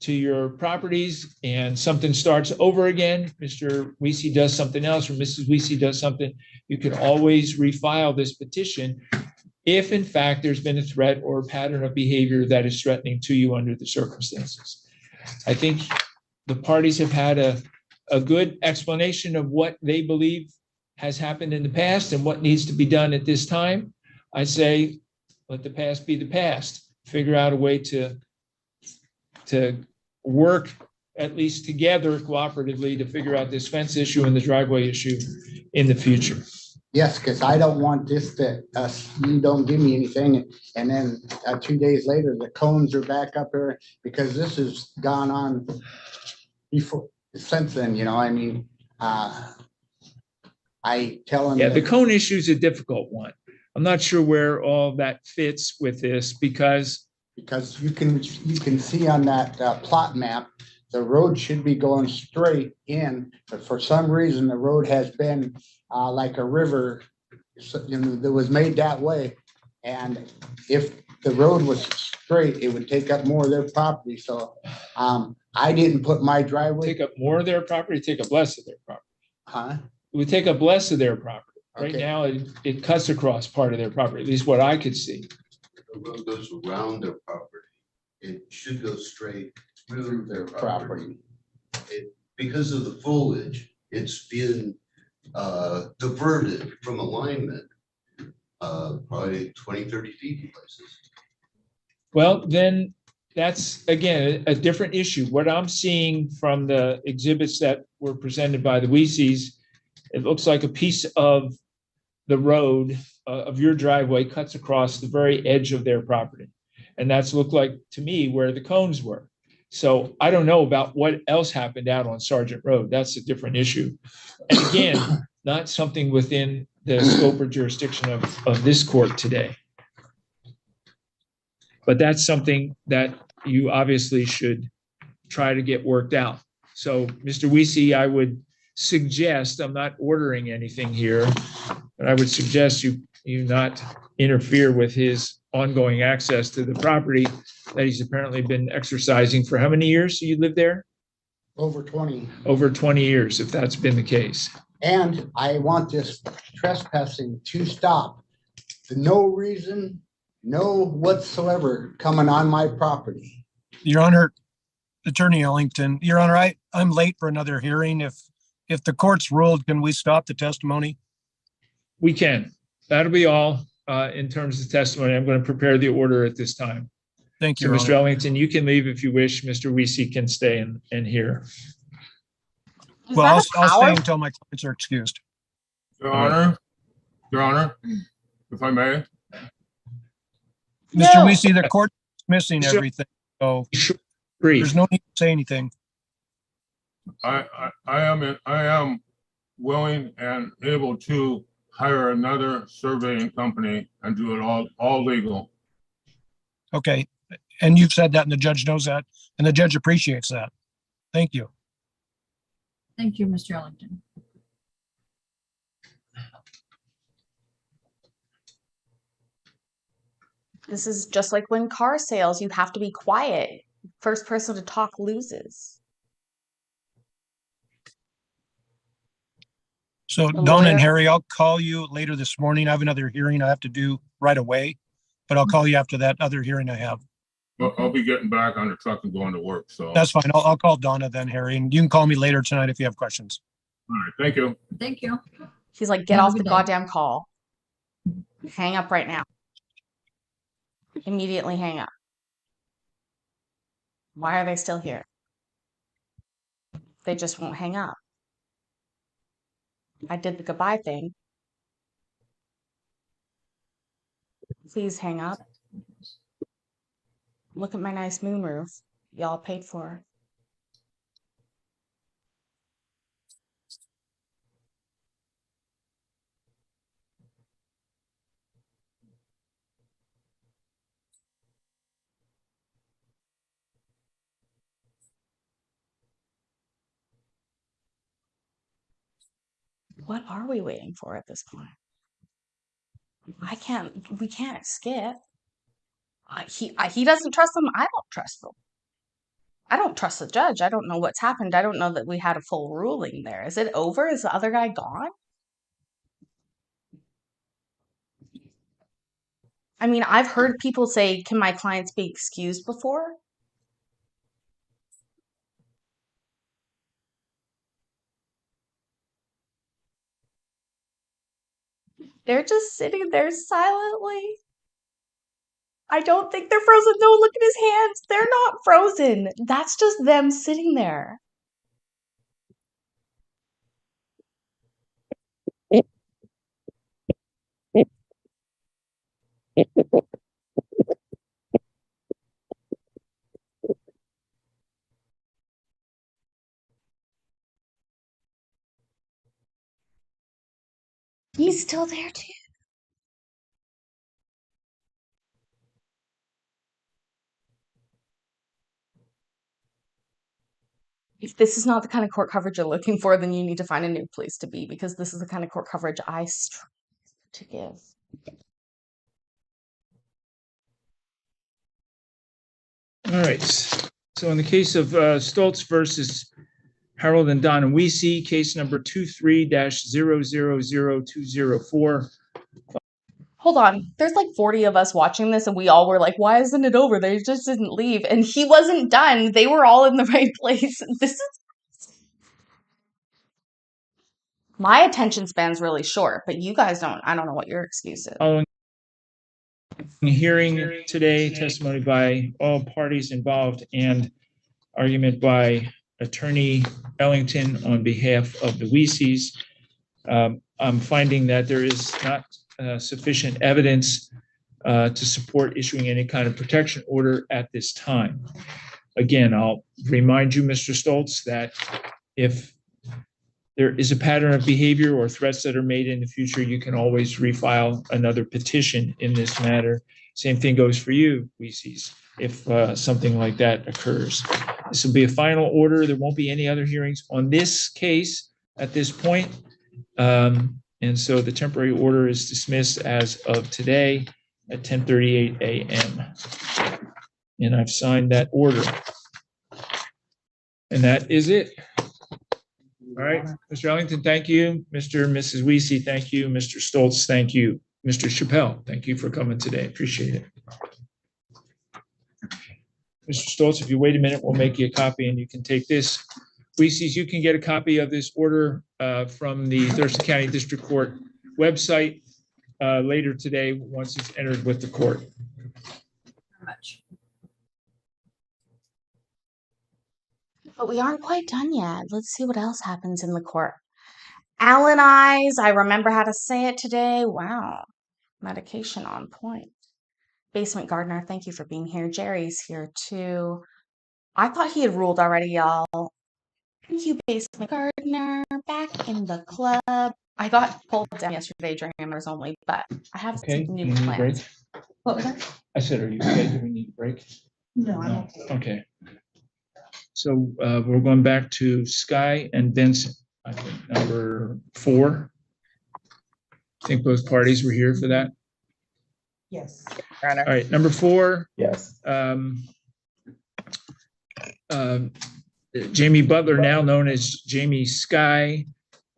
your properties and something starts over again, Mr. Wiese does something else or Mrs. Wiese does something, you can always refile this petition if in fact there's been a threat or a pattern of behavior that is threatening to you under the circumstances. I think the parties have had a good explanation of what they believe has happened in the past and what needs to be done at this time, I say, let the past be the past. Figure out a way to work at least together cooperatively to figure out this fence issue and the driveway issue in the future. Yes, because I don't want this to, you don't give me anything, and then 2 days later, the cones are back up there, because this has gone on before, since then, you know, I mean, I tell them. Yeah, the cone issue is a difficult one. I'm not sure where all that fits with this because you can see on that plot map, the road should be going straight in, but for some reason, the road has been like a river, you know, that was made that way. And if the road was straight, it would take up more of their property. So I didn't put my driveway. take up more of their property, take up less of their property. Huh? It would take up less of their property. Right Okay. now, it cuts across part of their property, at least what I could see. The road goes around their property. It should go straight through their property. Because of the foliage, it's been diverted from alignment, probably 20, 30 feet in places. Well, then that's, again, a different issue. What I'm seeing from the exhibits that were presented by the Weese's, it looks like a piece of the road of your driveway cuts across the very edge of their property. And that's looked like to me where the cones were. So I don't know about what else happened out on Sargent Road. That's a different issue. And again, not something within the scope or jurisdiction of this court today. But that's something that you obviously should try to get worked out. So, Mr. Weese, I would suggest, I'm not ordering anything here, but I would suggest you not interfere with his ongoing access to the property that he's apparently been exercising for how many years you lived there? Over 20. Over 20 years, if that's been the case. And I want this trespassing to stop. For no reason, no whatsoever coming on my property. Your Honor, Attorney Ellington, Your Honor, I'm late for another hearing. If the court's ruled, can we stop the testimony? We can. That'll be all in terms of testimony. I'm going to prepare the order at this time. Thank So, you, Your Mr. Honor. Ellington, you can leave if you wish. Mr. Weese can stay and hear. Is Well, that a I'll stay power? until my clients are excused. Your Honor, if I may, Mr. No. Weese, the court's missing Sure. everything, so Brief. there's no need to say anything. I am willing and able to hire another surveying company and do it all legal. Okay, and you've said that and the judge knows that, and the judge appreciates that. Thank you. Thank you, Mr. Ellington. This is just like when car sales, you have to be quiet. First person to talk loses. So The Donna and lawyer- Harry, I'll call you later this morning. I have another hearing I have to do right away, but I'll call you after that other hearing I have. But I'll be getting back on the truck and going to work, so. That's fine. I'll call Donna then, Harry, and you can call me later tonight if you have questions. All right, thank you. Thank you. He's like, get Have a off the good day. goddamn call. Hang up right now. Immediately hang up. Why are they still here? They just won't hang up. I did the goodbye thing. Please hang up. Look at my nice moon roof. Y'all paid for. What are we waiting for at this point? We can't skip. He doesn't trust them. I don't trust them. I don't trust the judge. I don't know what's happened. I don't know that we had a full ruling there. Is it over? Is the other guy gone? I mean, I've heard people say, can my clients be excused before? They're just sitting there silently. I don't think they're frozen. No, look at his hands. They're not frozen. That's just them sitting there. He's still there too. If this is not the kind of court coverage you're looking for, then you need to find a new place to be because this is the kind of court coverage I strive to give. All right. So in the case of Stoltz versus Harold and Donna Weese, case number 23-000204. Hold on. There's like 40 of us watching this, and we all were like, why isn't it over? They just didn't leave. And he wasn't done. They were all in the right place. This is. My attention span's really short, but you guys don't. I don't know what your excuse is. Following hearing today, testimony by all parties involved and argument by Attorney Ellington on behalf of the Weese's. I'm finding that there is not sufficient evidence to support issuing any kind of protection order at this time. Again, I'll remind you, Mr. Stoltz, that if there is a pattern of behavior or threats that are made in the future, you can always refile another petition in this matter. Same thing goes for you, Weese's, if something like that occurs. This will be a final order. There won't be any other hearings on this case at this point. And so the temporary order is dismissed as of today at 10:38 a.m. And I've signed that order. And that is it. All right, Mr. Ellington, thank you. Mr. and Mrs. Weese, thank you. Mr. Stoltz, thank you. Mr. Chappelle, thank you for coming today. Appreciate it. Mr. Stoltz, if you wait a minute, we'll make you a copy and you can take this. Weese's, you can get a copy of this order from the Thurston County District Court website later today once it's entered with the court. Very much. But we aren't quite done yet. Let's see what else happens in the court. Allen eyes. I remember how to say it today. Wow. Medication on point. Basement gardener, thank you for being here. Jerry's here too. I thought he had ruled already, y'all. Thank you, basement gardener. Back in the club. I got pulled down yesterday during members only, but I have Okay, some you new need a break? plans. What was that? I said, are you okay? Do we need a break? No, No, okay. So we're going back to Sky and Benson, I think, number 4. I think both parties were here for that. Yes. All right, number 4. Yes. Jamie Butler, now known as Jamie Sky,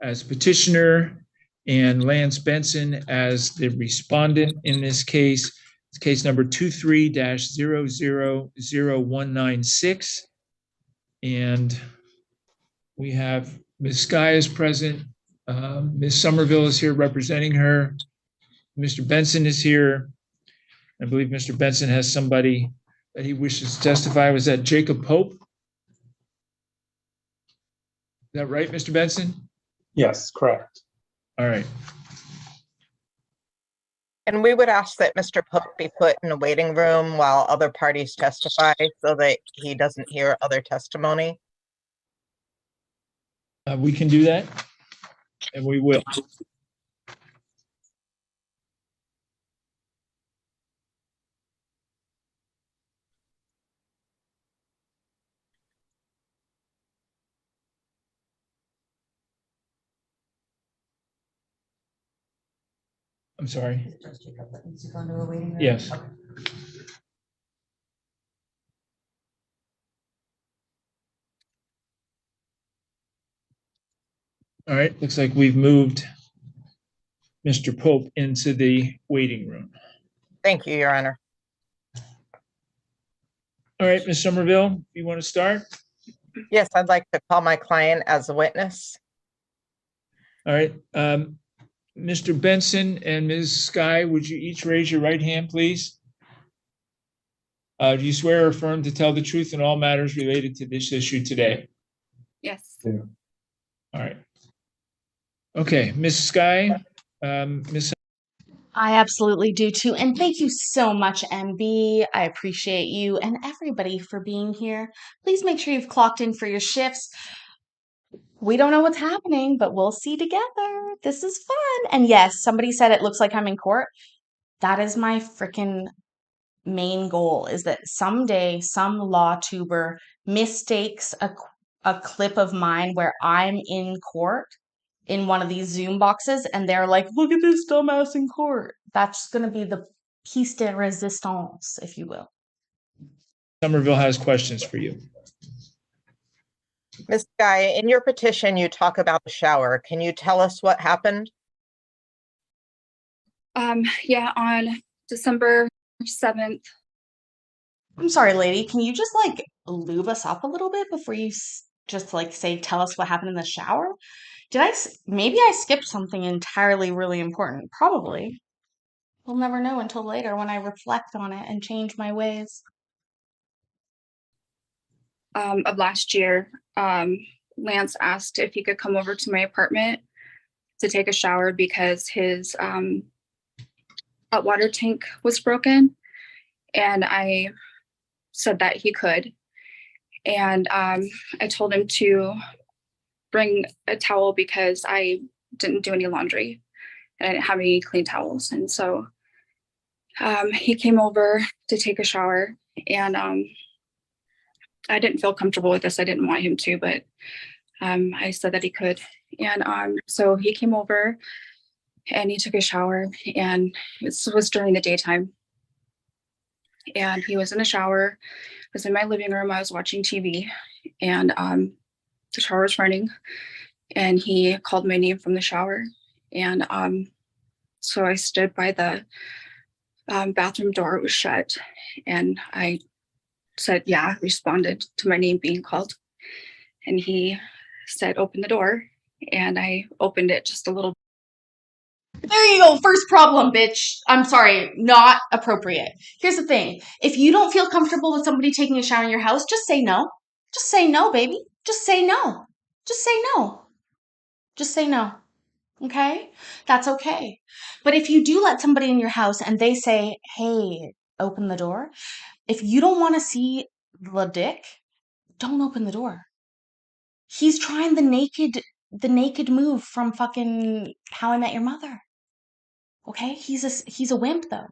as petitioner, and Lance Benson as the respondent in this case. It's case number 23-000196. And we have Ms. Sky is present. Ms. Somerville is here representing her. Mr. Benson is here. I believe Mr. Benson has somebody that he wishes to testify. Was that Jacob Pope? Is that right, Mr. Benson? Yes, correct. All right. And we would ask that Mr. Pope be put in a waiting room while other parties testify so that he doesn't hear other testimony. We can do that, and we will. I'm sorry. Yes. All right, looks like we've moved Mr. Pope into the waiting room. Thank you, Your Honor. All right, Ms. Somerville, you want to start? Yes, I'd like to call my client as a witness. All right. Mr. Benson and Ms. Sky, would you each raise your right hand, please? Do you swear or affirm to tell the truth in all matters related to this issue today? Yes. All right. Okay, Ms. Sky, Ms. I absolutely do too. And thank you so much, MB. I appreciate you and everybody for being here. Please make sure you've clocked in for your shifts. We don't know what's happening, but we'll see together. This is fun. And yes, somebody said it looks like I'm in court. That is my freaking main goal, is that someday some law tuber mistakes a clip of mine where I'm in court in one of these Zoom boxes and they're like, look at this dumbass in court. That's going to be the piece de resistance, if you will. Somerville has questions for you. Ms. Guy, in your petition, you talk about the shower. Can you tell us what happened? Yeah, on December 7th. I'm sorry, lady. Can you just like lube us up a little bit before you just like say, tell us what happened in the shower? Maybe I skipped something entirely really important. Probably. We'll never know until later when I reflect on it and change my ways. Of last year, Lance asked if he could come over to my apartment to take a shower because his hot water tank was broken, and I said that he could. And I told him to bring a towel because I didn't do any laundry and I didn't have any clean towels. And so he came over to take a shower, and I didn't feel comfortable with this. I didn't want him to, but I said that he could. And so he came over and he took a shower, and this was during the daytime. And he was in the shower. I was in my living room. I was watching TV, and the shower was running, and he called my name from the shower. And so I stood by the bathroom door. It was shut, and I said, yeah, responded to my name being called. And he said, open the door. And I opened it just a little. There you go. First problem, bitch. I'm sorry. Not appropriate. Here's the thing. If you don't feel comfortable with somebody taking a shower in your house, just say no. Just say no, baby. Just say no. Just say no. Just say no. Okay? That's okay. But if you do let somebody in your house and they say, hey, open the door, if you don't want to see the dick, don't open the door. He's trying the naked move from fucking How I Met Your Mother. Okay? He's a wimp though.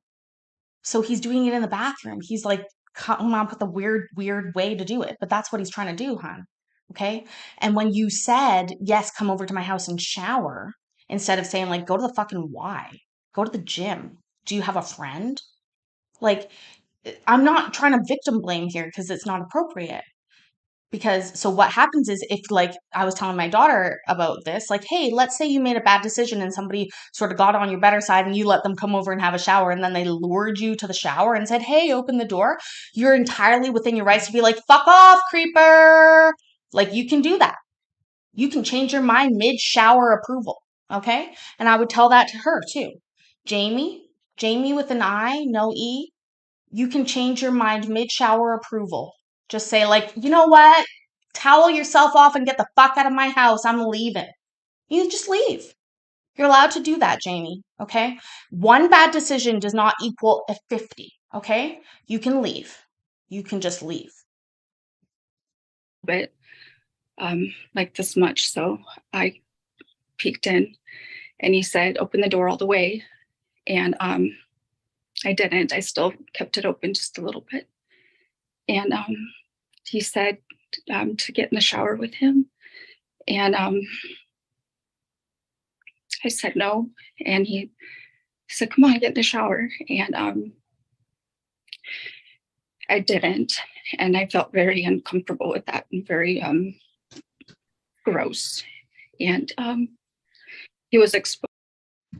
So he's doing it in the bathroom. He's like coming up with a weird way to do it, but that's what he's trying to do, hon. Okay? And when you said, yes, come over to my house and shower, instead of saying like, go to the fucking Y, go to the gym. Do you have a friend? Like, I'm not trying to victim blame here because it's not appropriate. Because so what happens is, if like I was telling my daughter about this, like, hey, let's say you made a bad decision and somebody sort of got on your better side and you let them come over and have a shower, and then they lured you to the shower and said, hey, open the door. You're entirely within your rights to be like, fuck off, creeper. Like, you can do that. You can change your mind mid-shower approval. Okay? And I would tell that to her too. Jamie with an I, no E, you can change your mind mid-shower approval. Just say like, you know what? Towel yourself off and get the fuck out of my house. I'm leaving. You just leave. You're allowed to do that, Jamie. Okay? One bad decision does not equal a 50. Okay? You can leave. You can just leave. But like this much. So I peeked in, and he said, open the door all the way. And I didn't. I still kept it open just a little bit. And he said to get in the shower with him. And I said no. And he said, come on, get in the shower. And I didn't. And I felt very uncomfortable with that and very gross. And he was exposed.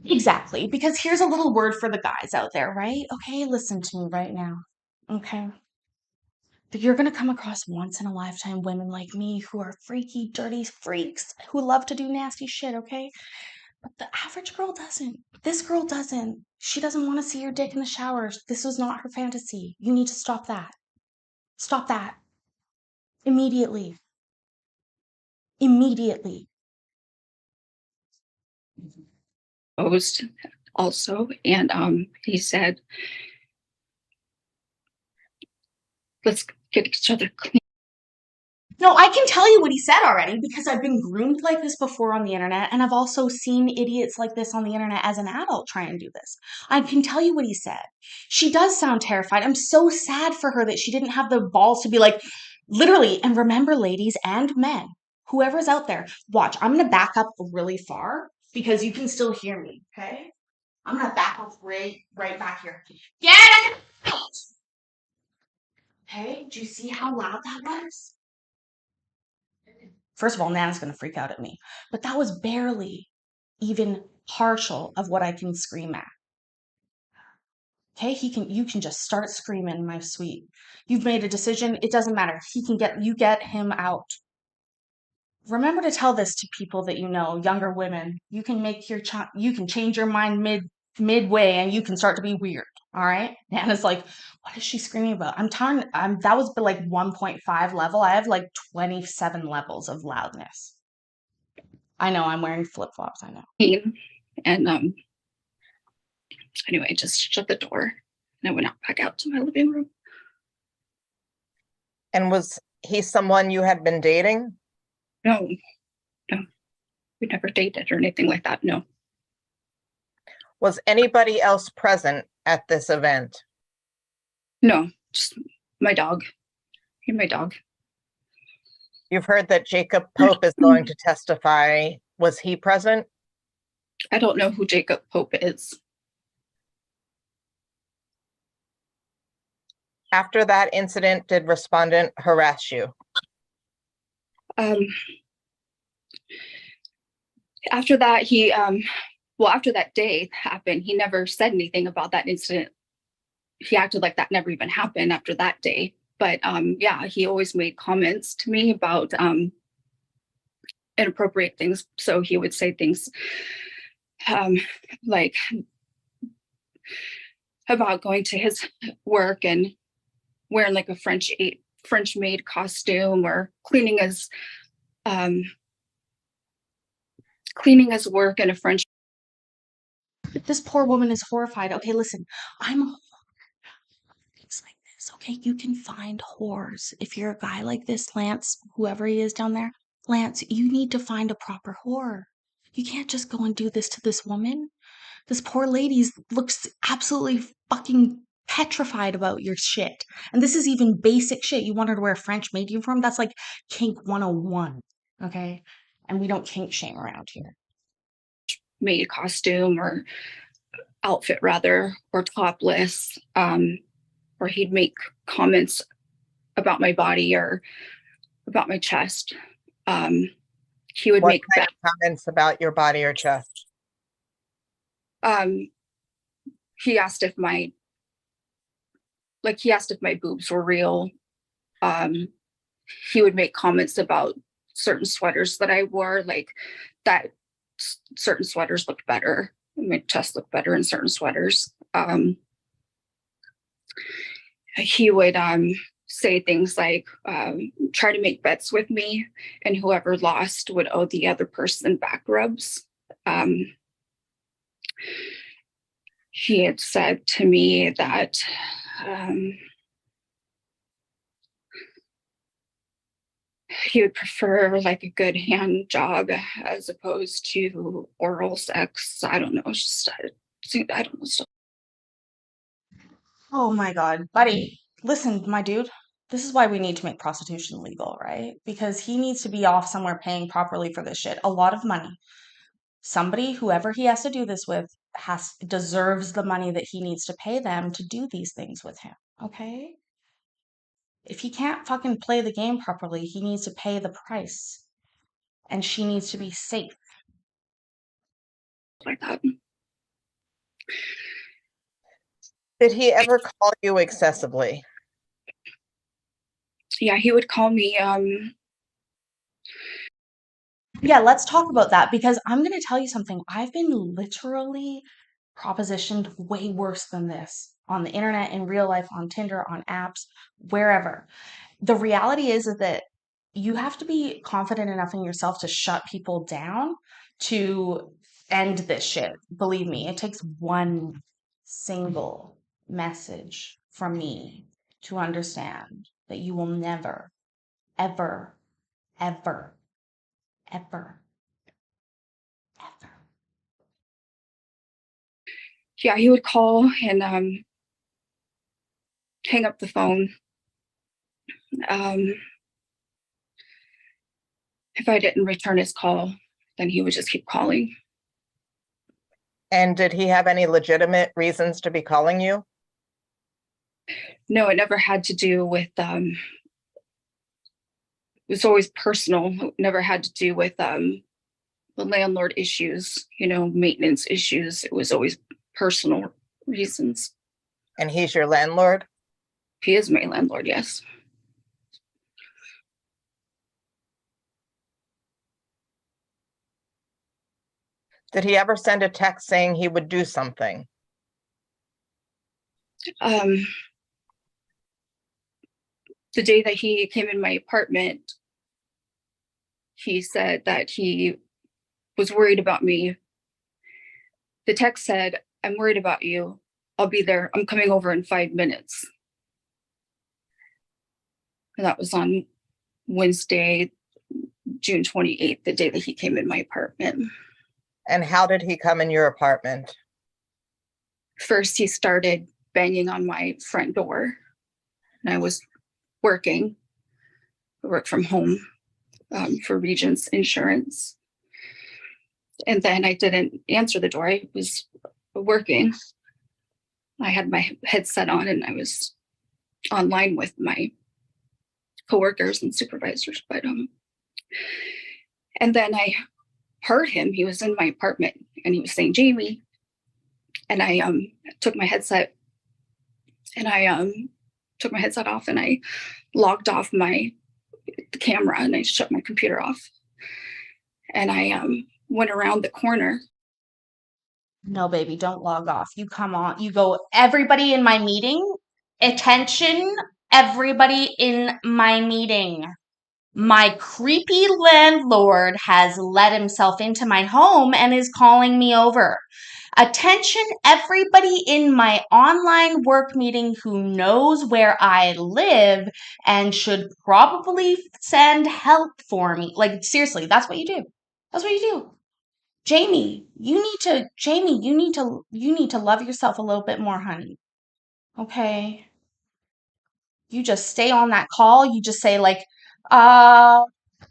Exactly. Because here's a little word for the guys out there, right? Okay, listen to me right now. Okay. You're going to come across once in a lifetime women like me who are freaky, dirty freaks who love to do nasty shit, okay? But the average girl doesn't. This girl doesn't. She doesn't want to see your dick in the shower. This was not her fantasy. You need to stop that. Stop that. Immediately. Immediately. Posed also, and he said, let's get each other clean. No, I can tell you what he said already because I've been groomed like this before on the internet, and I've also seen idiots like this on the internet as an adult try and do this. I can tell you what he said. She does sound terrified. I'm so sad for her that she didn't have the balls to be like, literally, and remember, ladies and men, whoever's out there, watch. I'm going to back up really far because you can still hear me, okay? I'm going to back up right back here. Get out! Okay, do you see how loud that was? First of all, Nana's going to freak out at me, but that was barely even partial of what I can scream at. Okay, you can just start screaming, my sweet. You've made a decision. It doesn't matter. You get him out. Remember to tell this to people that you know, younger women. You can you can change your mind midway and you can start to be weird. All right. Nana's like, what is she screaming about? That was like 1.5 level. I have like 27 levels of loudness. I know I'm wearing flip-flops. I know. And anyway, just shut the door and I went back out to my living room. And was he someone you had been dating? No, we never dated or anything like that. No. Was anybody else present at this event? No, just my dog. He and my dog. You've heard that Jacob Pope is going to testify. Was he present? I don't know who Jacob Pope is. After that incident, did respondent harass you? After that, after that day happened, he never said anything about that incident. He acted like that never even happened after that day. But yeah, he always made comments to me about inappropriate things. So he would say things like about going to his work and wearing like a French maid costume, or cleaning his work in a French. This poor woman is horrified. Okay, listen, I'm things like this. Okay, you can find whores. If you're a guy like this, Lance, whoever he is down there, Lance, you need to find a proper whore. You can't just go and do this to this woman. This poor lady looks absolutely fucking petrified about your shit. And this is even basic shit. You want her to wear a French maid uniform? That's like kink 101. Okay? And we don't kink shame around here. Maid costume or outfit rather, or topless, or he'd make comments about my body or about my chest. He would make kind of comments about your body or chest? He asked if my boobs were real. He would make comments about certain sweaters that I wore, like that certain sweaters looked better. My chest looked better in certain sweaters. He would say things like, try to make bets with me, and whoever lost would owe the other person back rubs. He had said to me that he would prefer like a good hand job as opposed to oral sex. I don't know. It's just, I don't know. Oh my God, buddy. Listen, my dude, this is why we need to make prostitution legal, right? Because he needs to be off somewhere paying properly for this shit. A lot of money. Somebody, whoever he has to do this with, deserves the money that he needs to pay them to do these things with him, okay? If he can't fucking play the game properly, he needs to pay the price. And she needs to be safe. Like that. Did he ever call you excessively? Yeah, he would call me Yeah, let's talk about that because I'm going to tell you something. I've been literally propositioned way worse than this on the internet, in real life, on Tinder, on apps, wherever. The reality is that you have to be confident enough in yourself to shut people down to end this shit. Believe me, it takes one single message from me to understand that you will never, ever, ever, ever, ever. Yeah, he would call and hang up the phone. If I didn't return his call, then he would just keep calling. And did he have any legitimate reasons to be calling you? No, it never had to do with it was always personal. It never had to do with the landlord issues, maintenance issues. It was always personal reasons. And he's your landlord? He is my landlord, yes. Did he ever send a text saying he would do something? The day that he came in my apartment, he said that he was worried about me. The text said, "I'm worried about you. I'll be there. I'm coming over in 5 minutes." And that was on Wednesday, June 28th, the day that he came in my apartment. And how did he come in your apartment? First, he started banging on my front door, and I was working. I work from home for Regents Insurance. And then I didn't answer the door. I was working. I had my headset on and I was online with my coworkers and supervisors. But and then I heard him. He was in my apartment and he was saying, "Jamie." And I took my headset off and I logged off the camera and I shut my computer off. And I went around the corner. No, baby, don't log off. You come on. You go, everybody in my meeting, attention, everybody in my meeting. My creepy landlord has let himself into my home and is calling me over. Attention, everybody in my online work meeting who knows where I live and should probably send help for me. Like, seriously, that's what you do. That's what you do. Jamie, you need to love yourself a little bit more, honey. Okay? You just stay on that call. You just say like,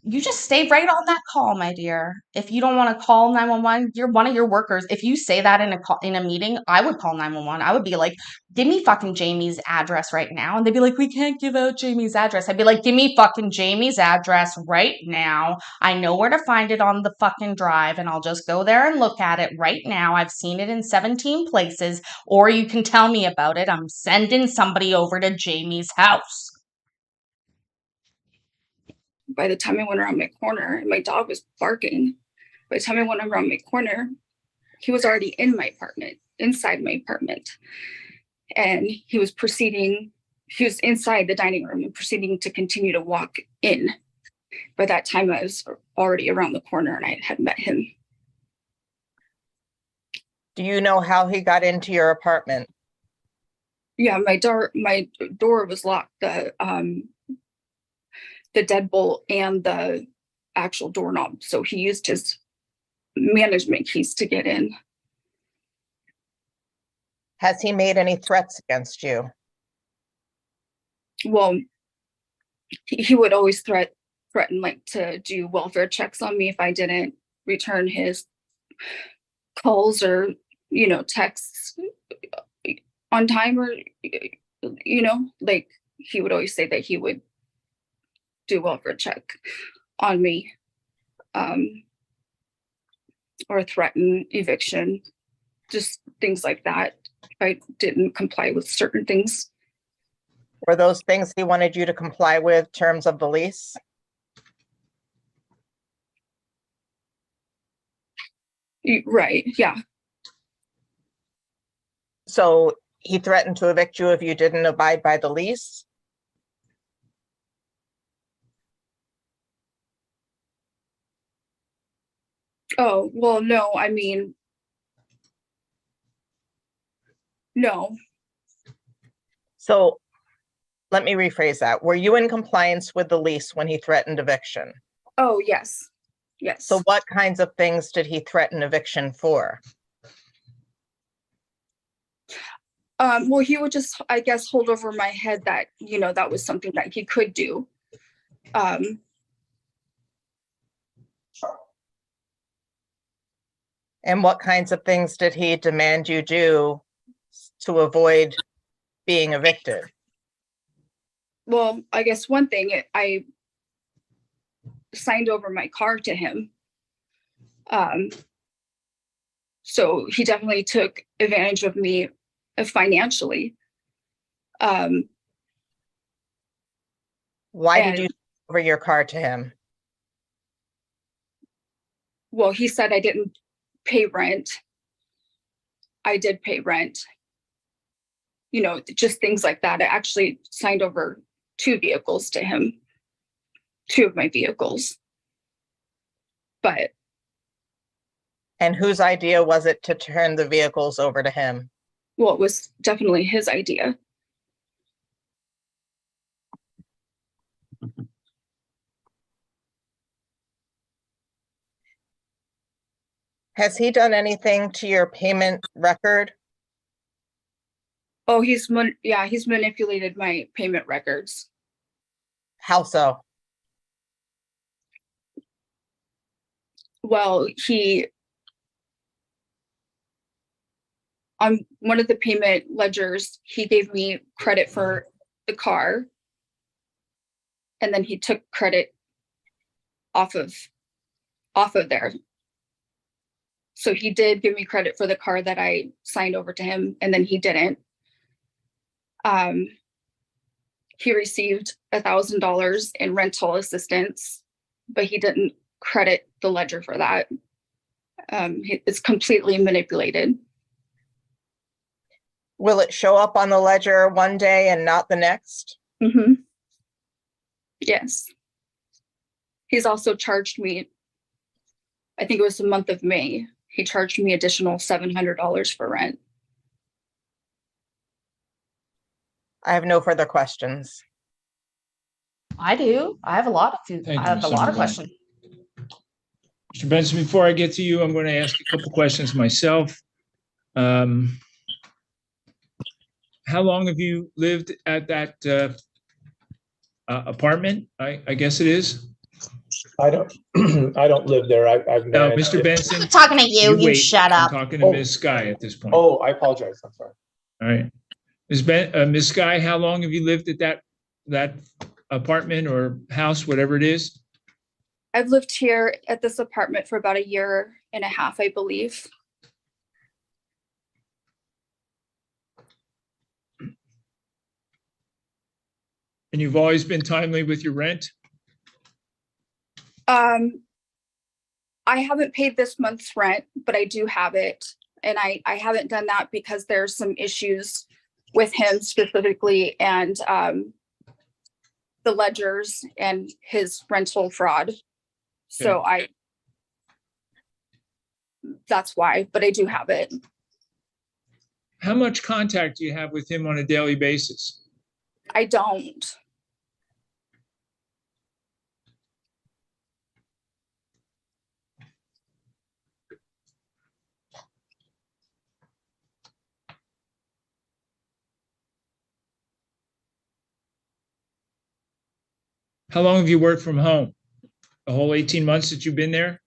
you just stay right on that call, my dear. If you don't want to call 911, you're one of your workers. If you say that in a meeting, I would call 911. I would be like, "Give me fucking Jamie's address right now." And they'd be like, "We can't give out Jamie's address." I'd be like, "Give me fucking Jamie's address right now. I know where to find it on the fucking drive and I'll just go there and look at it right now. I've seen it in 17 places, or you can tell me about it. I'm sending somebody over to Jamie's house." By the time I went around my corner, my dog was barking. By the time I went around my corner, he was already in my apartment, inside my apartment. And he was inside the dining room and proceeding to continue to walk in. By that time, I was already around the corner and I had met him. Do you know how he got into your apartment? Yeah, my door was locked. The deadbolt and the actual doorknob. So he used his management keys to get in. Has he made any threats against you? Well, he would always threaten like to do welfare checks on me if I didn't return his calls or texts on time, or like he would always say that he would do welfare check on me, or threaten eviction, just things like that if I didn't comply with certain things. Were those things he wanted you to comply with, terms of the lease? Right, yeah. So he threatened to evict you if you didn't abide by the lease? Oh, well, no, I mean, no. So let me rephrase that. Were you in compliance with the lease when he threatened eviction? Oh, yes. Yes. So what kinds of things did he threaten eviction for? Well, he would just, I guess, hold over my head that, you know, that was something that he could do. And what kinds of things did he demand you do to avoid being evicted? Well, I guess one thing, I signed over my car to him. So he definitely took advantage of me financially. Why did you sign over your car to him? Well, he said I didn't pay rent. I did pay rent. You know, just things like that. I actually signed over 2 vehicles to him, 2 of my vehicles. But. And whose idea was it to turn the vehicles over to him? Well, it was definitely his idea. Has he done anything to your payment record? Oh, he's manipulated my payment records. How so? Well, on one of the payment ledgers, he gave me credit for the car. And then he took credit off of there. So he did give me credit for the car that I signed over to him, and then he didn't. He received $1,000 in rental assistance, but he didn't credit the ledger for that. It's completely manipulated. Will it show up on the ledger one day and not the next? Mm-hmm. Yes. He's also charged me, I think it was the month of May, he charged me additional $700 for rent. I have no further questions. I do. I have a lot Thank I you, have a Ms. lot of Underwood. questions. Mr. Benson, before I get to you, I'm going to ask a couple questions myself. How long have you lived at that apartment? I guess it is. I don't, I don't live there. I've No, managed Mr. it. Benson. I'm talking to you. You wait. shut I'm up. talking to Oh. Ms. Sky at this point. Oh, I apologize. I'm sorry. All right. Ms. Sky, how long have you lived at that apartment or house, whatever it is? I've lived here at this apartment for about 1.5 years, I believe. And you've always been timely with your rent? I haven't paid this month's rent, but I do have it. And I haven't done that because there's some issues with him specifically, and the ledgers and his rental fraud. So that's why, but I do have it. How much contact do you have with him on a daily basis? I don't. How long have you worked from home? The whole 18 months that you've been there?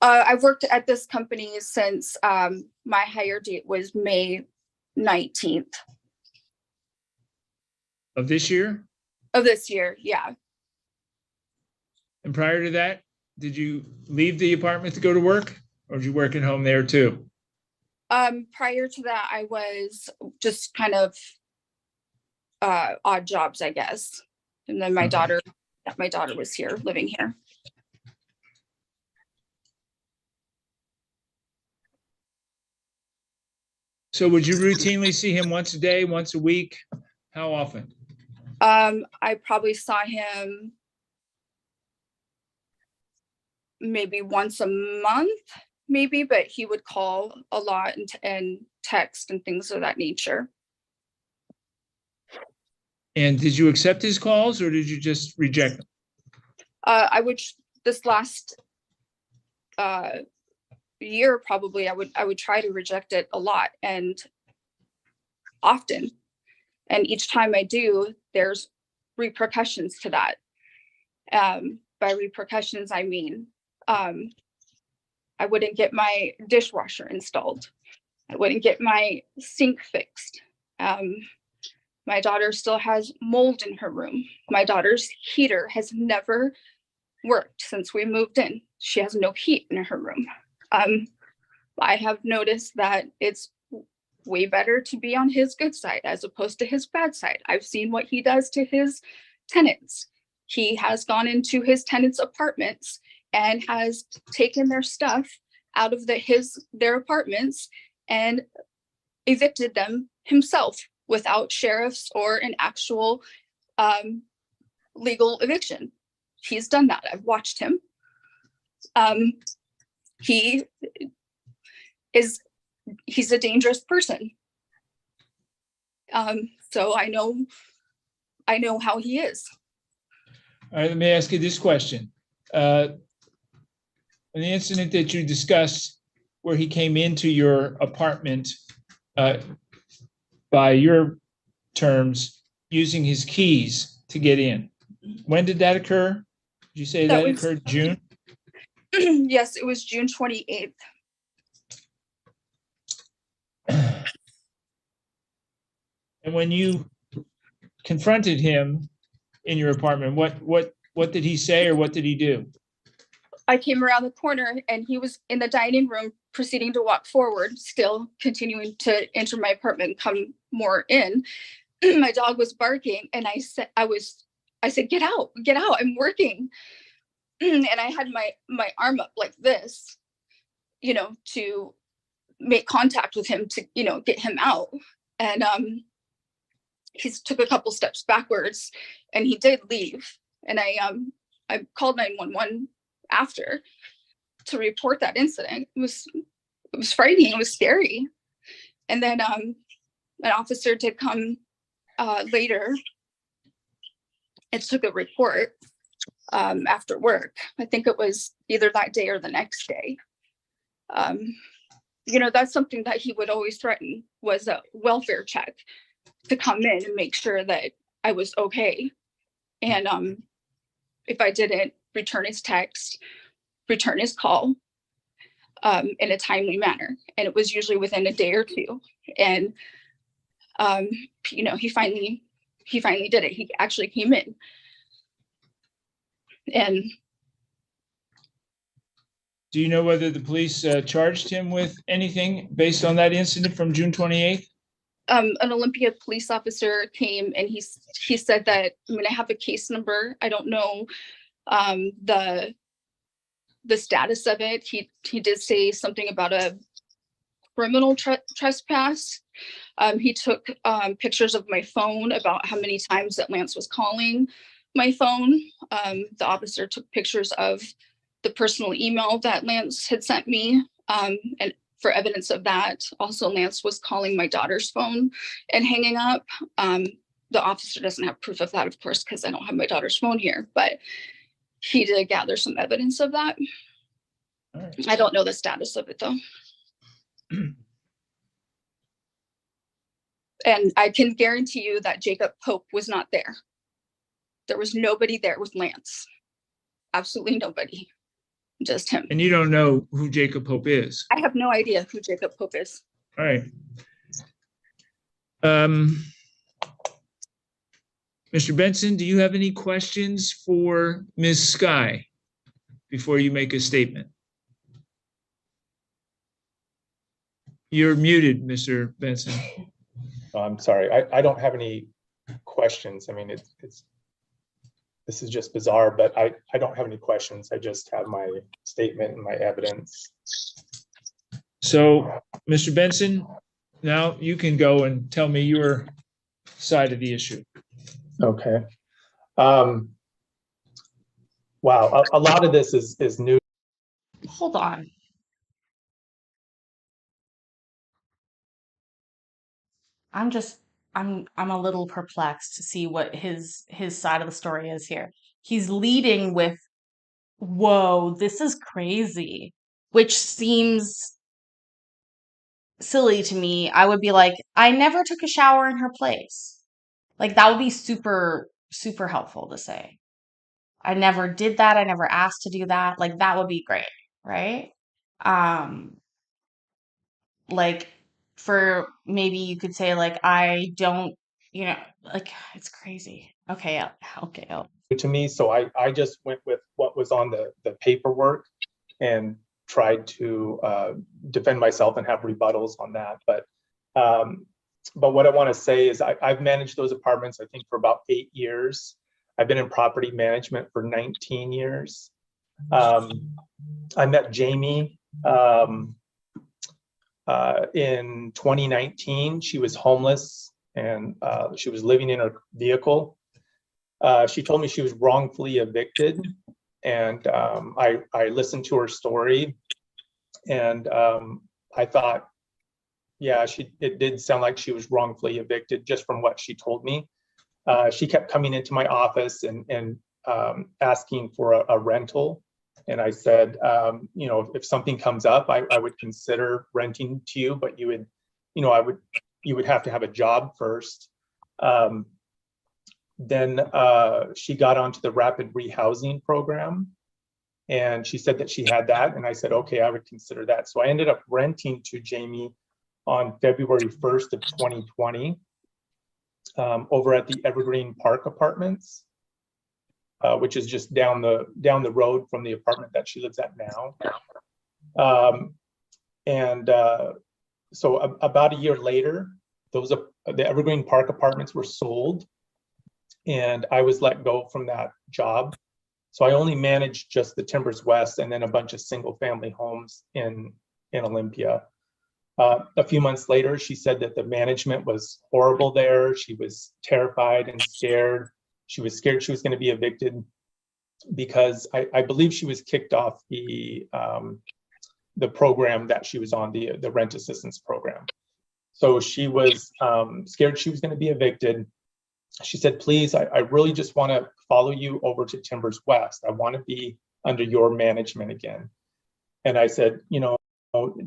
I've worked at this company since my hire date was May 19th Of this year? of this year. Yeah. And prior to that, did you leave the apartment to go to work, or did you work at home there too? Prior to that, I was just kind of odd jobs, I guess. And then my daughter was here, living here. So would you routinely see him once a day, once a week? How often? I probably saw him maybe once a month, maybe, but he would call a lot and text and things of that nature. And did you accept his calls or did you just reject them? This last year, probably, I would try to reject it a lot and often. And each time I do, there's repercussions to that. By repercussions, I mean, I wouldn't get my dishwasher installed. I wouldn't get my sink fixed. My daughter still has mold in her room. My daughter's heater has never worked since we moved in. She has no heat in her room. I have noticed that it's way better to be on his good side as opposed to his bad side. I've seen what he does to his tenants. He has gone into his tenants' apartments and has taken their stuff out of their apartments and evicted them himself without sheriffs or an actual legal eviction. He's done that. I've watched him. He's a dangerous person. So I know how he is. All right, let me ask you this question. In the incident that you discussed where he came into your apartment, by your terms, using his keys to get in, when did that occur? Did you say that occurred June? Yes, it was June 28th. And when you confronted him in your apartment, what did he say or what did he do? I came around the corner and he was in the dining room proceeding to walk forward, still continuing to enter my apartment and come more in. My dog was barking and I said, get out, I'm working. And I had my arm up like this, to make contact with him to, get him out. And he took a couple steps backwards and he did leave. And I called 911 after to report that incident. It was frightening. It was scary. And then an officer did come later and took a report after work. I think it was either that day or the next day. That's something that he would always threaten, was a welfare check to come in and make sure that I was okay. And if I didn't return his text, return his call in a timely manner. And it was usually within a day or two. And, he finally did it. He actually came in. And do you know whether the police charged him with anything based on that incident from June 28th? An Olympia police officer came and he said that, I have a case number. I don't know the status of it. He did say something about a criminal trespass. He took pictures of my phone about how many times that Lance was calling my phone. The officer took pictures of the personal email that Lance had sent me, and for evidence of that. Also, Lance was calling my daughter's phone and hanging up. The officer doesn't have proof of that, of course, because I don't have my daughter's phone here, but he did gather some evidence of that. All right. I don't know the status of it, though. And I can guarantee you that Jacob Pope was not there. There was nobody there with Lance. Absolutely nobody. Just him. And you don't know who Jacob Pope is? I have no idea who Jacob Pope is. All right. Mr. Benson, do you have any questions for Ms. Sky before you make a statement? You're muted, Mr. Benson. I'm sorry. I don't have any questions. I mean, this is just bizarre, but I don't have any questions. I just have my statement and my evidence. So, Mr. Benson, now you can go and tell me your side of the issue. Okay. Wow, a lot of this is new. Hold on. I'm a little perplexed to see what his side of the story is here. He's leading with, "Whoa, this is crazy," which seems silly to me. I would be like, "I never took a shower in her place." Like that would be super super helpful to say. I never did that. I never asked to do that. Like that would be great, right? Um like for maybe you could say like I don't, like it's crazy. Okay, okay. To me, so I just went with what was on the paperwork and tried to defend myself and have rebuttals on that. But what I want to say is I've managed those apartments, I think, for about 8 years. I've been in property management for 19 years. I met Jamie in 2019. She was homeless and she was living in her vehicle. She told me she was wrongfully evicted, and I listened to her story, and I thought, yeah, it did sound like she was wrongfully evicted just from what she told me. She kept coming into my office and asking for a rental, and I said, if something comes up, I would consider renting to you, but you would have to have a job first. Then she got onto the rapid rehousing program, and she said that she had that, and I said, okay, I would consider that. So I ended up renting to Jamie on February 1st of 2020 over at the Evergreen Park Apartments, which is just down the road from the apartment that she lives at now. So about a year later, the Evergreen Park Apartments were sold, and I was let go from that job. So I only managed just the Timbers West and then a bunch of single family homes in Olympia. A few months later, she said that the management was horrible there. She was terrified and scared. She was scared she was going to be evicted because I believe she was kicked off the program that she was on, the rent assistance program. So she was scared she was going to be evicted. She said, please, I really just want to follow you over to Timbers West. I want to be under your management again. And I said,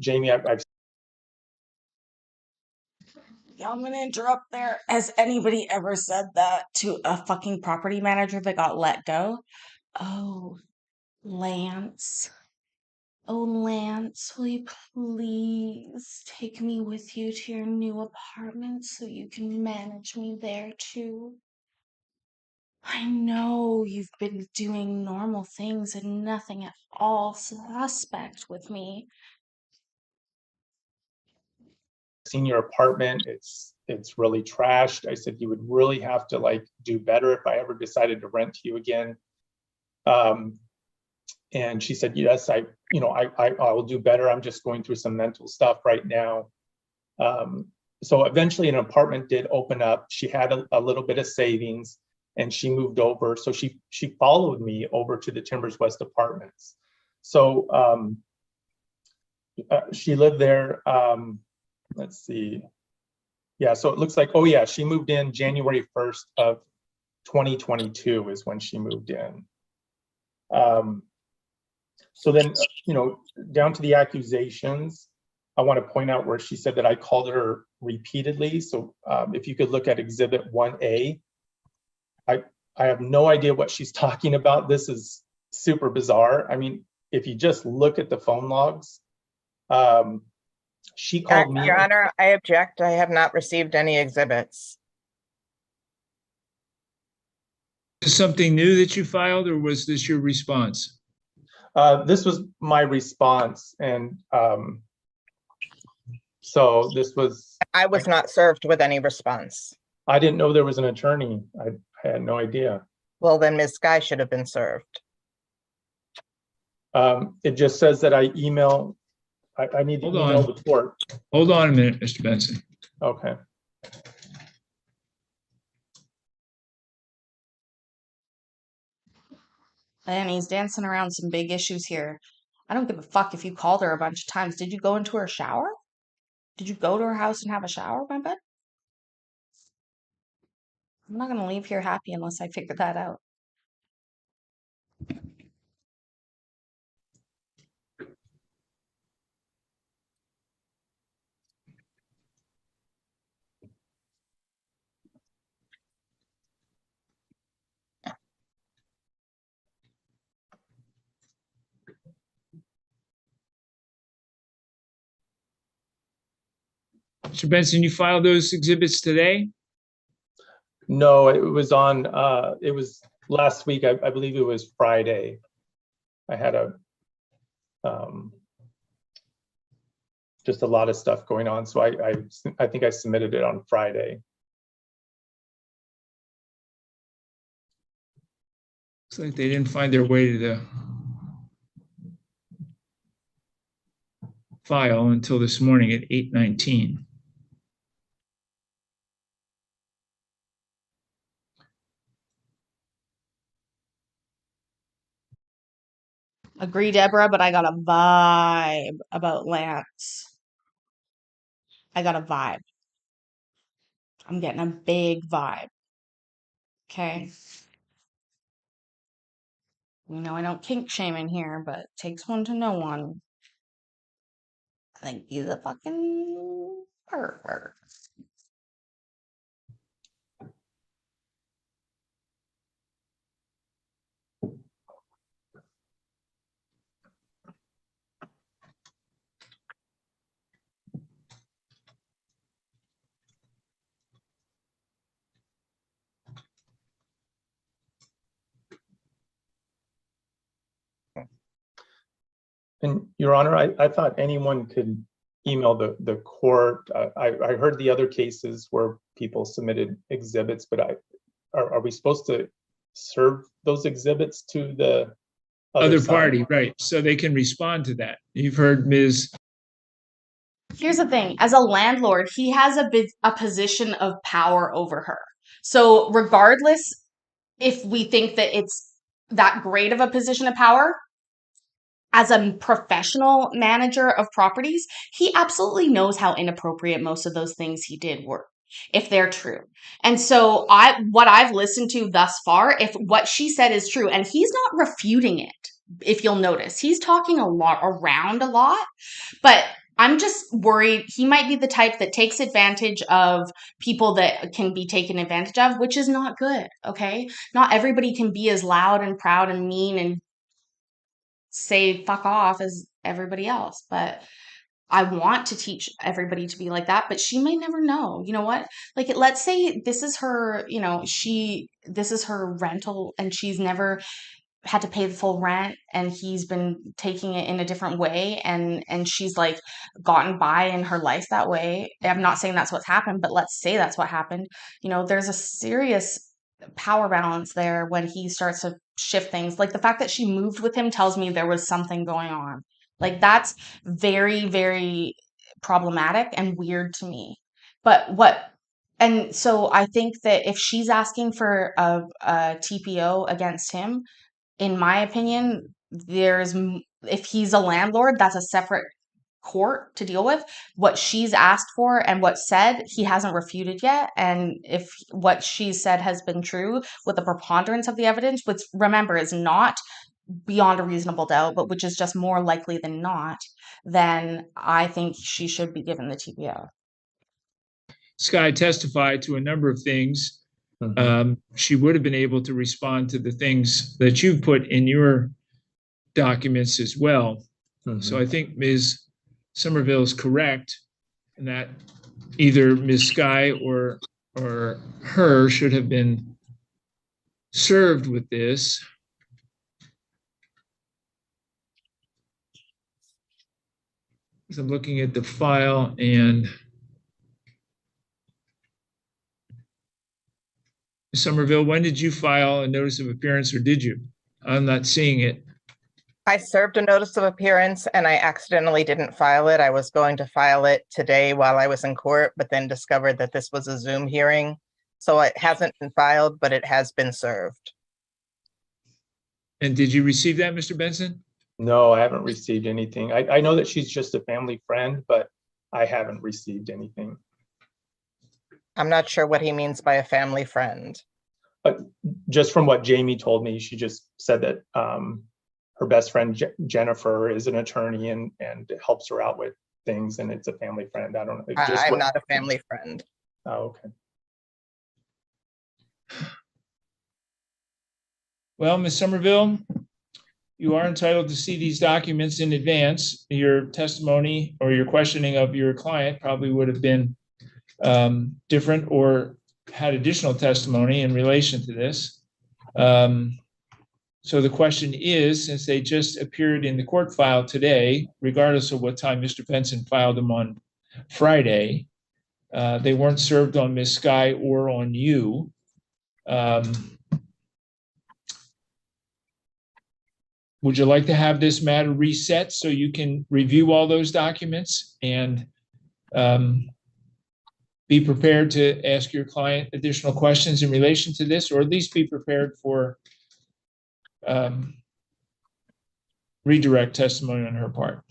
Jamie, I've I'm gonna interrupt there. Has anybody ever said that to a fucking property manager that got let go? Oh, Lance. Oh, Lance, will you please take me with you to your new apartment so you can manage me there too? I know you've been doing normal things and nothing at all suspect with me. seen your apartment. It's really trashed. I said, you would really have to do better if I ever decided to rent to you again. And she said, yes, I will do better. I'm just going through some mental stuff right now. So eventually an apartment did open up. She had a little bit of savings and she moved over. So she followed me over to the Timbers West Apartments. So she lived there. Let's see. Yeah, so it looks like, oh yeah, she moved in January 1st of 2022 is when she moved in. So then, down to the accusations, I want to point out where she said that I called her repeatedly. So if you could look at Exhibit 1A, I have no idea what she's talking about. This is super bizarre. I mean, if you just look at the phone logs, she called me. Your Honor, I object. I have not received any exhibits. Is something new that you filed, or was this your response? This was my response, and so this was. I was not served with any response. I didn't know there was an attorney. I had no idea. Well, then Ms. Guy should have been served. It just says that I email I need to Hold email on. the court. Hold on a minute, Mr. Benson. Okay. And he's dancing around some big issues here. I don't give a fuck if you called her a bunch of times. Did you go into her shower? Did you go to her house and have a shower, my bud? I'm not going to leave here happy unless I figure that out. Mr. Benson, you filed those exhibits today? No, it was on, it was last week. I believe it was Friday. I had just a lot of stuff going on. So I think I submitted it on Friday. Looks like they didn't find their way to the file until this morning at 8:19. Agree, Deborah, but I got a vibe about Lance. I got a vibe. I'm getting a big vibe. Okay. You know, I don't kink shame in here, but it takes one to know one. I think he's a fucking pervert. And Your Honor, I thought anyone could email the court. I heard the other cases where people submitted exhibits, but are we supposed to serve those exhibits to the Other side? party, right? So they can respond to that. You've heard Ms. Here's the thing. As a landlord, he has a position of power over her. So regardless if we think that it's that great of a position of power, as a professional manager of properties, he absolutely knows how inappropriate most of those things he did were, if they're true. And so what I've listened to thus far, if what she said is true, and he's not refuting it, if you'll notice, he's talking around a lot, but I'm just worried he might be the type that takes advantage of people that can be taken advantage of, which is not good, okay? Not everybody can be as loud and proud and mean and say fuck off as everybody else, but I want to teach everybody to be like that, but she may never know. You know what? Like, let's say this is her, this is her rental and she's never had to pay the full rent and he's been taking it in a different way and she's like gotten by in her life that way. I'm not saying that's what's happened, but let's say that's what happened. There's a serious power balance there when he starts to shift things. Like the fact that she moved with him tells me there was something going on. Like that's very, very problematic and weird to me. And so I think that if she's asking for a TPO against him, in my opinion, if he's a landlord, that's a separate court to deal with. What she's asked for and what's said, he hasn't refuted yet. And if what she said has been true with the preponderance of the evidence, which remember is not beyond a reasonable doubt, but which is just more likely than not, then I think she should be given the TPO. Sky testified to a number of things. She would have been able to respond to the things that you put in your documents as well. So I think Ms. Somerville is correct in that either Ms. Sky or her should have been served with this. So I'm looking at the file and Somerville, when did you file a notice of appearance or did you? I'm not seeing it. I served a notice of appearance and I accidentally didn't file it. I was going to file it today while I was in court, but then discovered that this was a Zoom hearing. So it hasn't been filed, but it has been served. And did you receive that, Mr. Benson? No, I haven't received anything. I know that she's just a family friend, but I haven't received anything. I'm not sure what he means by a family friend. Just from what Jamie told me, she just said that her best friend Jennifer is an attorney and helps her out with things, and it's a family friend. I don't know. I'm not a family friend. Oh, okay. Well, Ms. Somerville, you are entitled to see these documents in advance. Your testimony or your questioning of your client probably would have been different or had additional testimony in relation to this. So the question is, since they just appeared in the court file today, regardless of what time Mr. Benson filed them on Friday, they weren't served on Ms. Sky or on you. Would you like to have this matter reset so you can review all those documents and be prepared to ask your client additional questions in relation to this, or at least be prepared for redirect testimony on her part?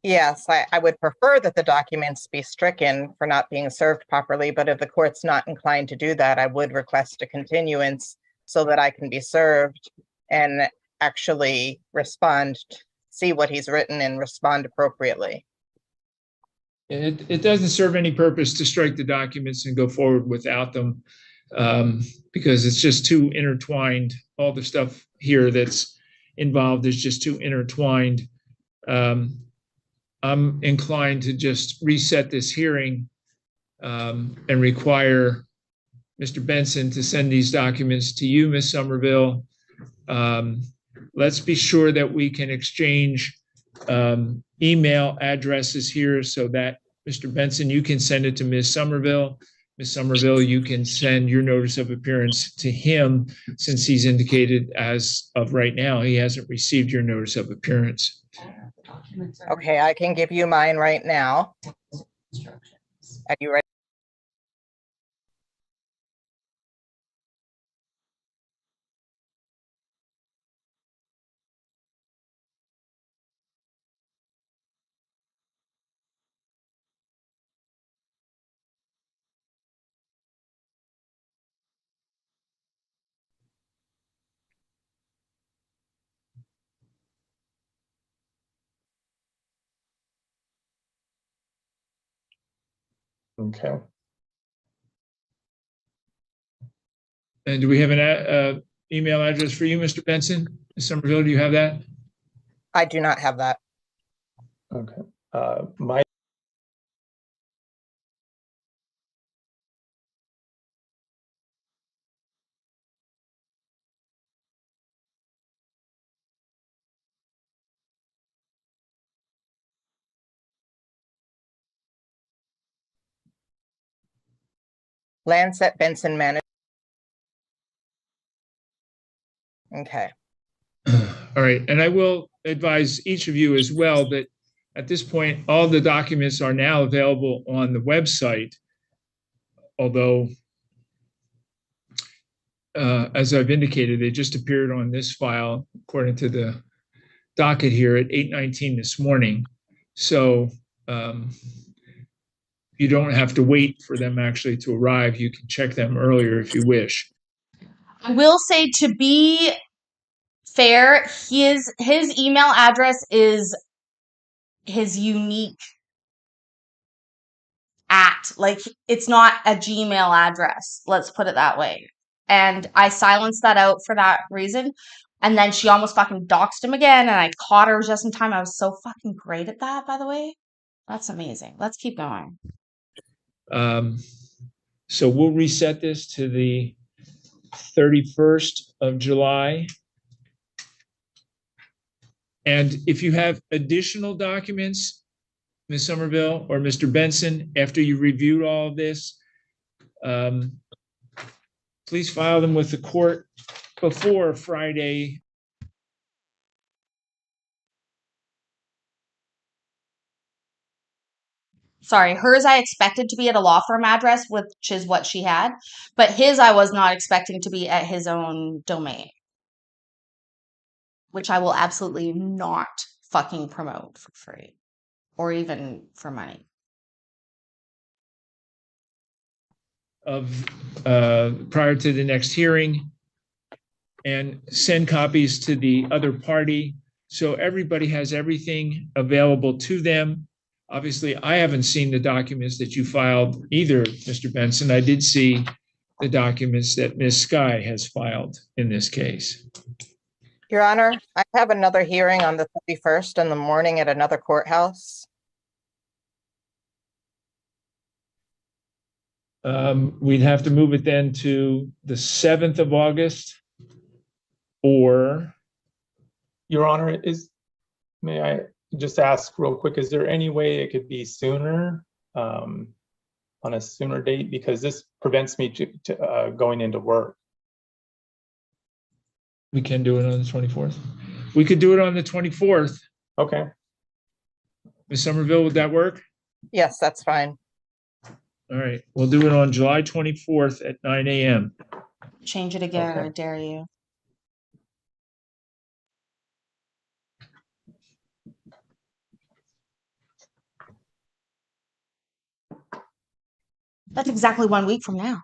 Yes, I would prefer that the documents be stricken for not being served properly, but if the court's not inclined to do that, I would request a continuance so that I can be served and actually respond, see what he's written and respond appropriately. It doesn't serve any purpose to strike the documents and go forward without them, because it's just too intertwined. All the stuff here that's involved is just too intertwined. I'm inclined to just reset this hearing and require Mr. Benson to send these documents to you, Ms. Somerville. Let's be sure that we can exchange email addresses here so that Mr. Benson, you can send it to Ms. Somerville. Ms. Somerville, you can send your notice of appearance to him, since he's indicated as of right now, he hasn't received your notice of appearance. Okay, I can give you mine right now. Are you ready? Okay. And do we have an email address for you, Mr. Benson? Ms. Somerville, do you have that? I do not have that. Okay. My Lancet Benson Management. Okay. All right, and I will advise each of you as well that at this point, all the documents are now available on the website, although, as I've indicated, they just appeared on this file, according to the docket here at 8:19 this morning. So you don't have to wait for them actually to arrive. You can check them earlier if you wish. I will say, to be fair, his email address is his unique like, it's not a Gmail address, let's put it that way. And I silenced that out for that reason. And then she almost fucking doxed him again, and I caught her just in time. I was so fucking great at that, by the way. That's amazing. Let's keep going. So we'll reset this to the 31st of July. And if you have additional documents, Ms. Somerville or Mr. Benson, after you reviewed all of this, please file them with the court before Friday, Sorry, hers I expected to be at a law firm address, which is what she had, but his I was not expecting to be at his own domain, which I will absolutely not fucking promote for free or even for money. Of prior to the next hearing, and send copies to the other party so everybody has everything available to them. Obviously, I haven't seen the documents that you filed either, Mr. Benson. I did see the documents that Ms. Sky has filed in this case. Your Honor, I have another hearing on the 31st in the morning at another courthouse. We'd have to move it then to the 7th of August, or Your Honor, may I just ask real quick, is there any way it could be sooner, on a sooner date? Because this prevents me to going into work. we can do it on the 24th. We could do it on the 24th. Okay, Ms. Somerville, would that work? Yes, that's fine. All right, we'll do it on July 24th at 9 a.m. Change it again, Okay. I dare you. That's exactly 1 week from now.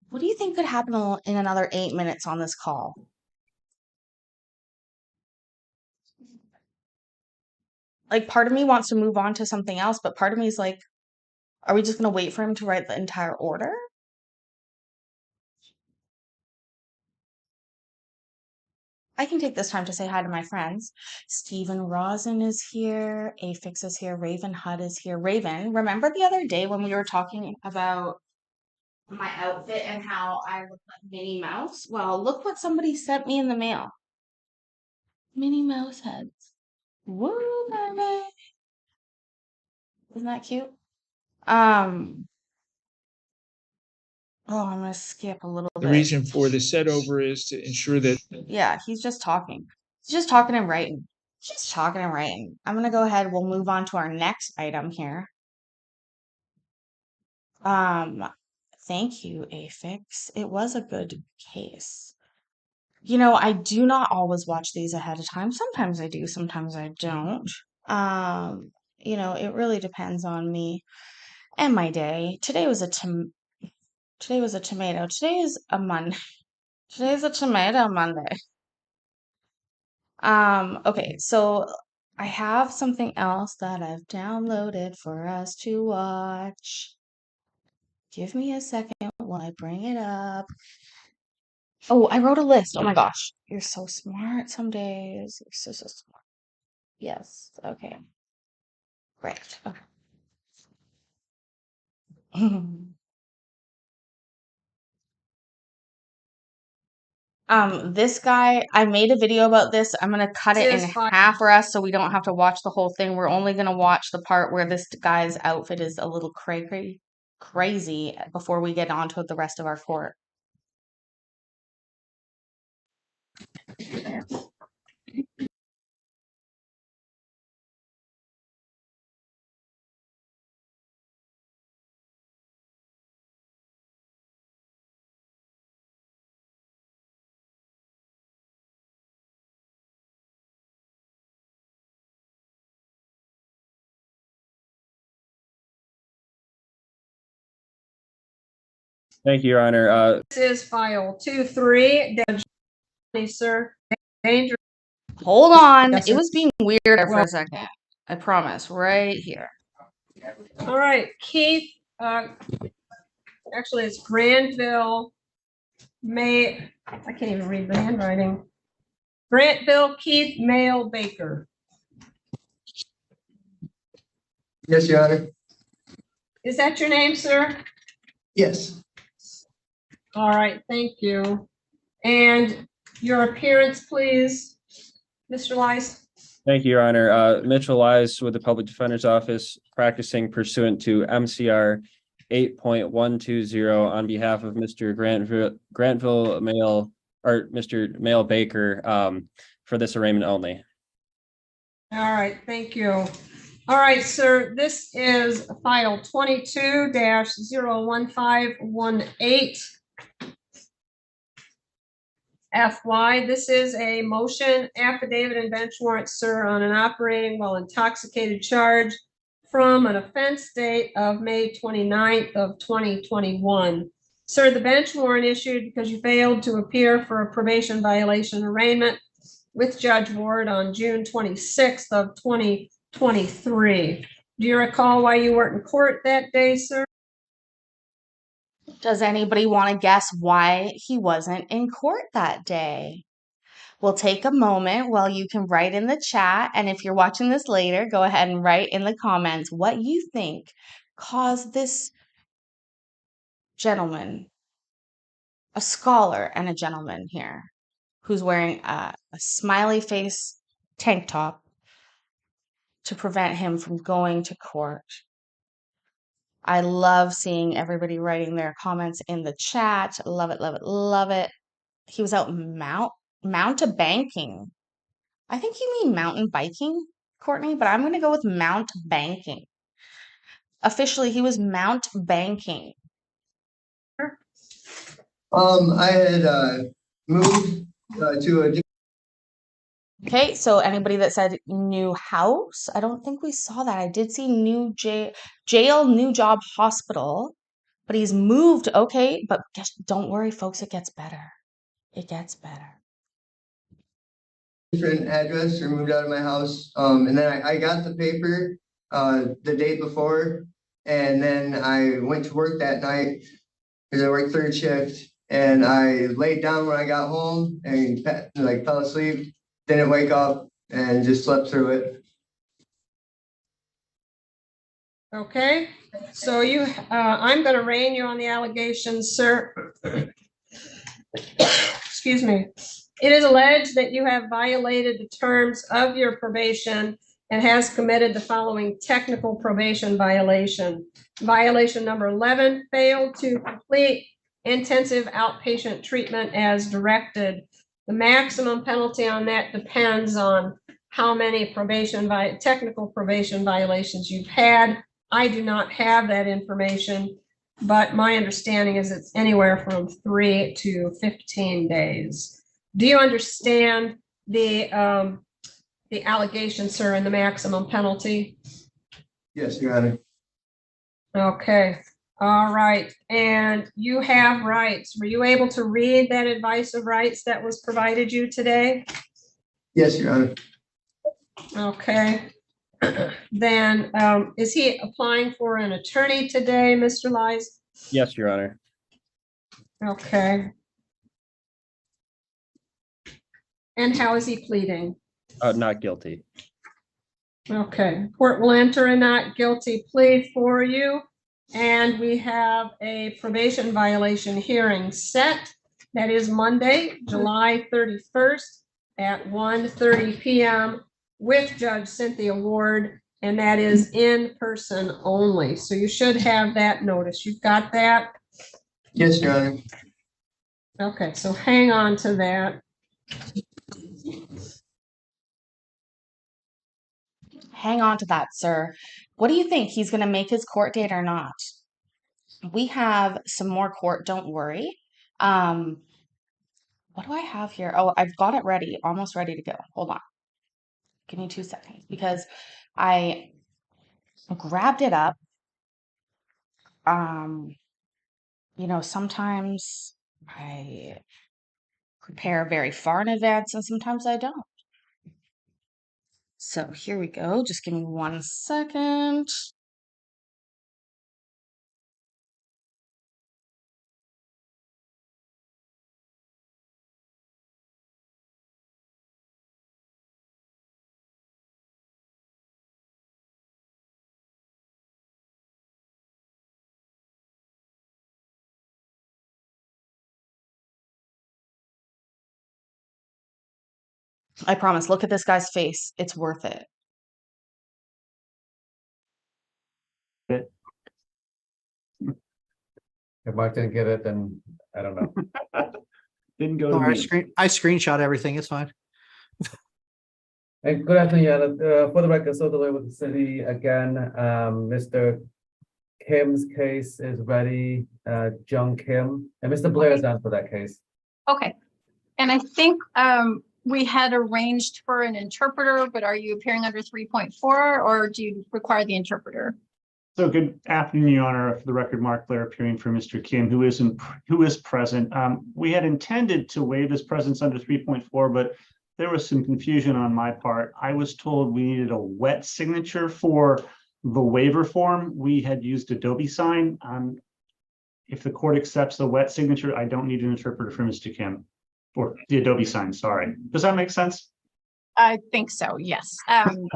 What do you think could happen in another 8 minutes on this call? Like, part of me wants to move on to something else, but part of me is like, are we just going to wait for him to write the entire order? I can take this time to say hi to my friends. Stephen Rosen is here. Afix is here. Raven Hutt is here. Raven, remember the other day when we were talking about my outfit and how I look like Minnie Mouse? Well, look what somebody sent me in the mail. Minnie Mouse heads. Woo, baby. Isn't that cute? Oh, I'm gonna skip a little The bit. reason for the set over is to ensure that Yeah, he's just talking. He's just talking and writing. Just talking and writing. I'm gonna go ahead. We'll move on to our next item here. Thank you, Afix. It was a good case. You know, I do not always watch these ahead of time. Sometimes I do, sometimes I don't. It really depends on me and my day. Today was a tomato. Today is a Monday. Today is a tomato Monday. Okay, so I have something else that I've downloaded for us to watch. Give me a second while I bring it up. Oh, I wrote a list. Oh my gosh. You're so smart some days. You're so smart. Yes. Okay. Great. Okay. This guy, I made a video about this. I'm gonna cut it in half for us so we don't have to watch the whole thing. We're only gonna watch the part where this guy's outfit is a little crazy before we get on to the rest of our court. Thank you, Your Honor. This is file 23, sir. Danger. Hold on. Yes, It sir. was being weird there for a second. I promise. Right here. All right, Keith, actually it's Granville, I can't even read the handwriting. Grantville Keith Mail Baker. Yes, Your Honor. Is that your name, sir? Yes. All right, thank you. And your appearance, please, Mr. Weiss. Thank you, Your Honor. Mitchell Wise with the Public Defender's Office, practicing pursuant to MCR 8.120 on behalf of Mr. Grantville Mail or Mr. Mail Baker, for this arraignment only. All right, thank you. All right, sir, this is file 22-01518. FY, this is a motion affidavit and bench warrant, sir, on an operating while intoxicated charge from an offense date of May 29th of 2021. Sir, the bench warrant issued because you failed to appear for a probation violation arraignment with Judge Ward on June 26th of 2023. Do you recall why you weren't in court that day, sir? Does anybody want to guess why he wasn't in court that day? We'll take a moment while you can write in the chat. And if you're watching this later, go ahead and write in the comments what you think caused this gentleman, a scholar and a gentleman here, who's wearing a smiley face tank top, to prevent him from going to court. I love seeing everybody writing their comments in the chat. Love it, love it, love it. He was out mountebanking. I think you mean mountain biking, Courtney, but I'm going to go with mountebanking. Officially, he was mountebanking. I had moved to a Okay, so anybody that said new house, I don't think we saw that. I did see new jail, new job, hospital, but he's moved. Okay, but don't worry, folks, it gets better. It gets better. different address or moved out of my house. And then I got the paper the day before, and then I went to work that night because I worked third shift, and I laid down when I got home and like fell asleep, didn't wake up, and just slept through it. Okay, so I'm going to arraign you on the allegations, sir. Excuse me. It is alleged that you have violated the terms of your probation and has committed the following technical probation violation. Violation number 11, failed to complete intensive outpatient treatment as directed. The maximum penalty on that depends on how many technical probation violations you've had. I do not have that information, but my understanding is it's anywhere from 3 to 15 days. Do you understand the allegation, sir, and the maximum penalty? Yes, Your Honor. Okay, all right. And you have rights. Were you able to read that advice of rights that was provided you today? Yes, Your Honor. Okay. Then is he applying for an attorney today, Mr. Lies? Yes, Your Honor. Okay. And how is he pleading? Not guilty. Okay, court will enter a not guilty plea for you. And we have a probation violation hearing set. That is Monday, July 31st at 1:30 p.m. with Judge Cynthia Ward, and that is in person only. So you should have that notice. You've got that? Yes, Your Honor. Okay, so hang on to that. Hang on to that, sir. What do you think? He's going to make his court date or not? We have some more court, don't worry. What do I have here? Oh, I've got it ready, almost ready to go. Hold on. Give me 2 seconds because I grabbed it up. Sometimes I prepare very far in advance and sometimes I don't. So here we go. Just give me 1 second. I promise, look at this guy's face. It's worth it. If Mike didn't get it, then I don't know. Didn't go to I me. screenshot everything. It's fine. And good afternoon, Yana. For the record, so the way with the city again, Mr. Kim's case is ready, John Kim, and Mr. Blair is on for that case. Okay. And I think we had arranged for an interpreter, but are you appearing under 3.4 or do you require the interpreter? So good afternoon, Your Honor. For the record, Mark Blair appearing for Mr. Kim, who is present. We had intended to waive his presence under 3.4, but there was some confusion on my part. I was told we needed a wet signature for the waiver form. We had used Adobe Sign. If the court accepts the wet signature, I don't need an interpreter for Mr. Kim, or the Adobe Sign, sorry. Does that make sense? I think so, yes. I'm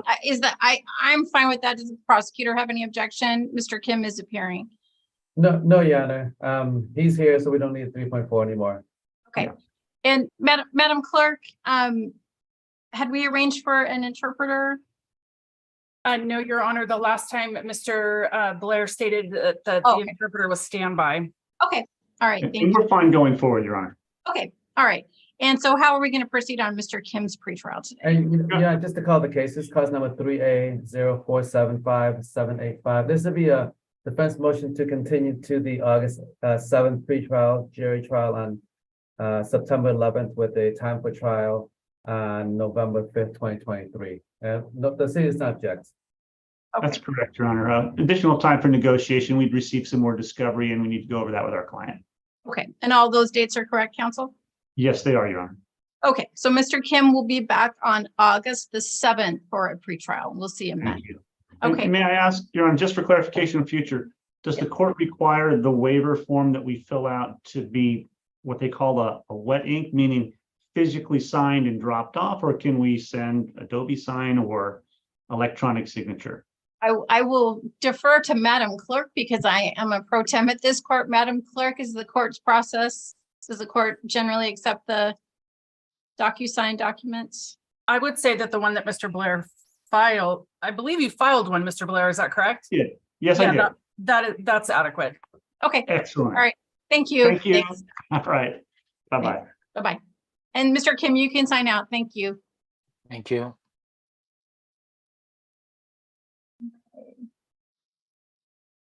fine with that. Does the prosecutor have any objection? Mr. Kim is appearing. No, Your Honor. He's here, so we don't need 3.4 anymore. Okay. And Madam Clerk, had we arranged for an interpreter? No, Your Honor, the last time Mr. Blair stated that the interpreter was standby. Okay, all right. Thank And we're you. fine going forward, Your Honor. Okay, all right. And so how are we going to proceed on Mr. Kim's pretrial today? And yeah, just to call the case, this is cause number 3A0475785. This would be a defense motion to continue to the August 7th pretrial jury trial on September 11th with a time for trial on November 5th, 2023. The city does not object. That's correct, Your Honor. Additional time for negotiation. We'd receive some more discovery and we need to go over that with our client. Okay, and all those dates are correct, counsel? Yes, they are, Your Honor. Okay, so Mr. Kim will be back on August the 7th for a pretrial. We'll see him then. Thank you. And Okay. may I ask, Your Honor, just for clarification in future, does the court require the waiver form that we fill out to be what they call a wet ink, meaning physically signed and dropped off, or can we send Adobe Sign or electronic signature? I will defer to Madam Clerk because I am a pro tem at this court. Madam Clerk, is the court's process. Does the court generally accept the DocuSign documents? I would say that the one that Mr. Blair filed, I believe you filed one, Mr. Blair, is that correct? Yeah. Yes, I did. That's adequate. Okay. Excellent. All right. Thank you. Thank you. Thanks. All right. Bye-bye. Bye-bye. And Mr. Kim, you can sign out. Thank you. Thank you.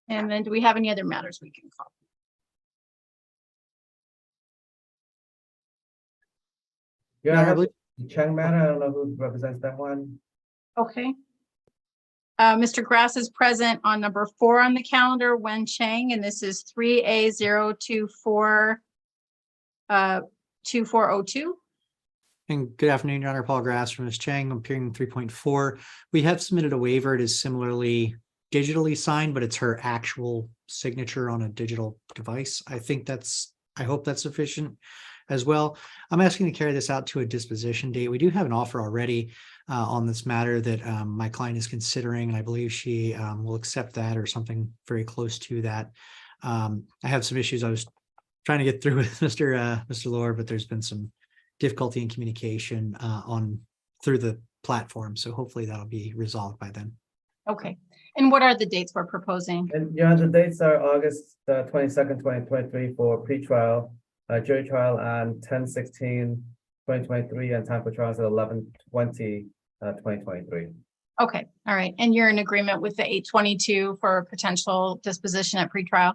And then do we have any other matters we can call? Yeah, I believe Chang matter. I don't know who represents that one. Okay. Mr. Grass is present on number 4 on the calendar, Wen Chang, and this is 3A024 2402. And good afternoon, Your Honor. Paul Grass from Ms. Chang. I'm appearing in 3.4. We have submitted a waiver. It is similarly digitally signed, but it's her actual signature on a digital device. I hope that's sufficient as well. I'm asking to carry this out to a disposition date. We do have an offer already on this matter that my client is considering, and I believe she will accept that or something very close to that. I have some issues I was trying to get through with Mr. Lord, but there's been some difficulty in communication through the platform. So hopefully that'll be resolved by then. Okay. And what are the dates we're proposing? And yeah, the dates are August 22nd, 2023 for pretrial, jury trial on 10/16/2023, and time for trials at 11/20/2023. Okay. All right. And you're in agreement with the 822 for potential disposition at pretrial?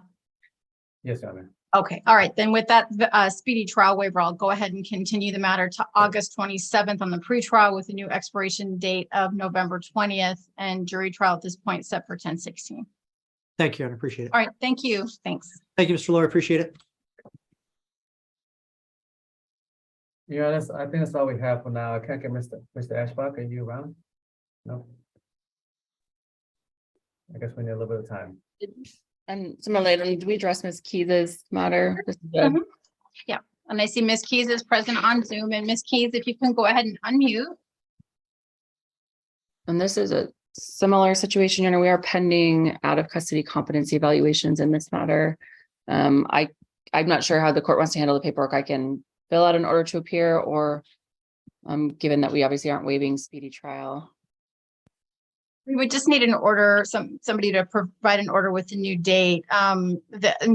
Yes, Your Honor. Okay. All right. Then with that speedy trial waiver, I'll go ahead and continue the matter to August 27th on the pretrial with a new expiration date of November 20th and jury trial at this point set for 10/16. Thank you, Your Honor. Appreciate it. All right. Thank you. Thanks. Thank you, Mr. Lord. Appreciate it. Yeah, I think that's all we have for now. I can't get Mr. Ashbach. Are you around? No. I guess we need a little bit of time. And similarly, do we address Ms. Keys's matter? This is good. Yeah. And I see Ms. Keys is present on Zoom, and Ms. Keys, if you can go ahead and unmute. And this is a similar situation. You know, we are pending out of custody competency evaluations in this matter. I'm not sure how the court wants to handle the paperwork. I can fill out an order to appear, or given that we obviously aren't waiving speedy trial. We would just need an order, somebody to provide an order with a new date. And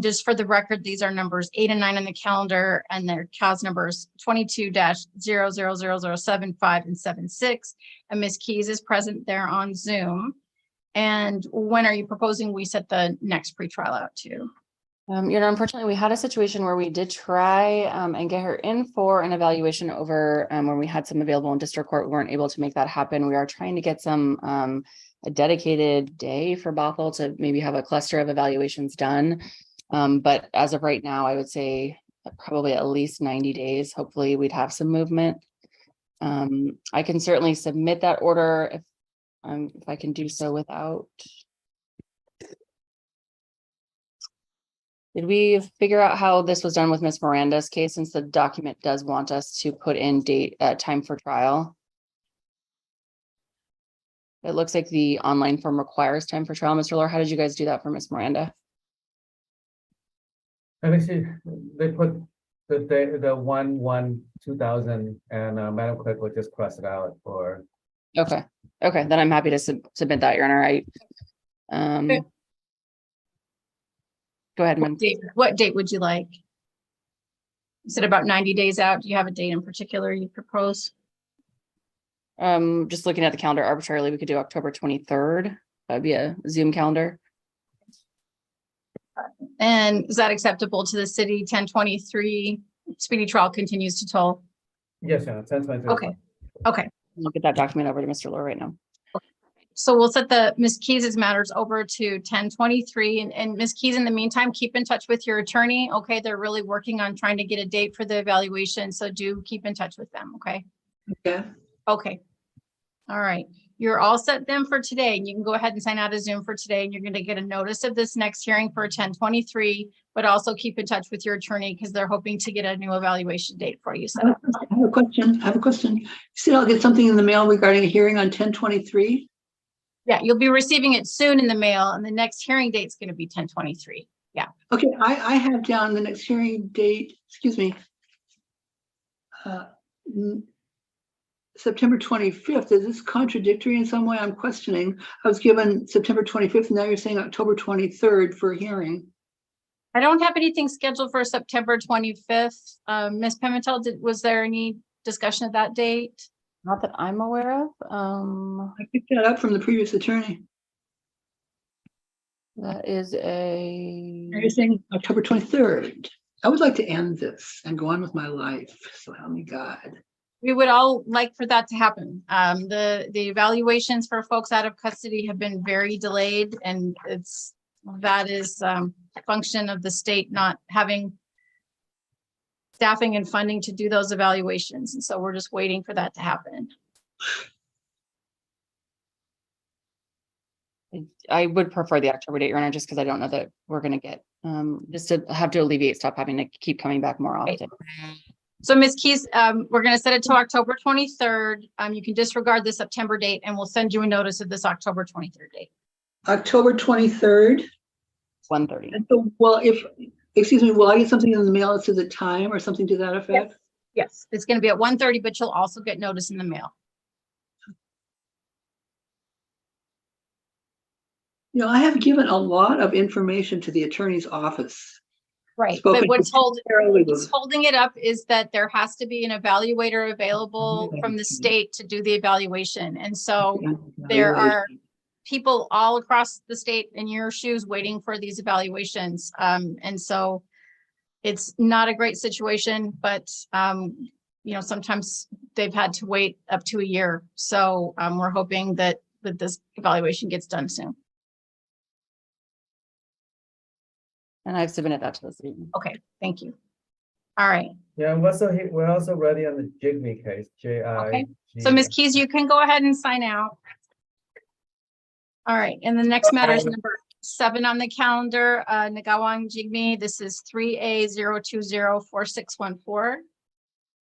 just for the record, these are numbers 8 and 9 on the calendar, and their CAS numbers 22-000075 and 76. And Ms. Keys is present there on Zoom. And when are you proposing we set the next pretrial out to? Unfortunately, we had a situation where we did try and get her in for an evaluation over when we had some available in district court. We weren't able to make that happen. We are trying to get some a dedicated day for Bothell to maybe have a cluster of evaluations done. But as of right now, I would say probably at least 90 days. Hopefully we'd have some movement. I can certainly submit that order if I can do so without. Did we figure out how this was done with Miss Miranda's case, since the document does want us to put in date, time for trial? It looks like the online form requires time for trial. Mr. Lohr, how did you guys do that for Miss Miranda? I think they put the date, the 1/1/2000, and Madam Clerk will just cross it out or. Okay, then I'm happy to submit that, Your Honor. Go ahead, ma'am. What date would you like? You said about 90 days out. Do you have a date in particular you propose? Just looking at the calendar arbitrarily, we could do October 23rd. That'd be a Zoom calendar. And is that acceptable to the city? 1023 speedy trial continues to toll. Yes, Your Honor, 10/23. Okay. I'll get that document over to Mr. Lohr right now. So we'll set the Ms. Keys's matters over to 1023, and Ms. Keys, in the meantime, keep in touch with your attorney. Okay, they're really working on trying to get a date for the evaluation, so do keep in touch with them. Okay. Okay. All right. You're all set then for today, and you can go ahead and sign out of Zoom for today, and you're going to get a notice of this next hearing for 1023, but also keep in touch with your attorney because they're hoping to get a new evaluation date for you. I have a question. You said I'll get something in the mail regarding a hearing on 1023? Yeah, you'll be receiving it soon in the mail, and the next hearing date is going to be 1023. Yeah. Okay, I have down the next hearing date, excuse me, September 25th. Is this contradictory in some way? I'm questioning. I was given September 25th, and now you're saying October 23rd for a hearing. I don't have anything scheduled for September 25th. Ms. Pimentel, was there any discussion of that date? Not that I'm aware of. I picked that up from the previous attorney. That is You're saying October 23rd. I would like to end this and go on with my life. So help me God. We would all like for that to happen. The evaluations for folks out of custody have been very delayed, and that is a function of the state not having staffing and funding to do those evaluations. And so we're just waiting for that to happen. I would prefer the October date, Your Honor, just because I don't know that we're going to get, just to have to alleviate, stop having to keep coming back more often. So Ms. Keys, we're going to set it to October 23rd. You can disregard the September date, and we'll send you a notice of this October 23rd date. October 23rd? 1:30. So, well, excuse me, will I get something in the mail that says a time or something to that effect? Yes, it's going to be at 1:30, but you'll also get notice in the mail. You know, I have given a lot of information to the attorney's office. Right, but what's holding it up is that there has to be an evaluator available from the state to do the evaluation. And so there are people all across the state in your shoes waiting for these evaluations. And so it's not a great situation, but sometimes they've had to wait up to a year. So we're hoping that this evaluation gets done soon. And I've submitted that to the city. Okay, thank you. All right. Yeah, we're also ready on the Jigme case. Okay. So Ms. Keys, you can go ahead and sign out. All right, and the next matter is number 7 on the calendar, Nagawang Jigme. This is 3A0204614.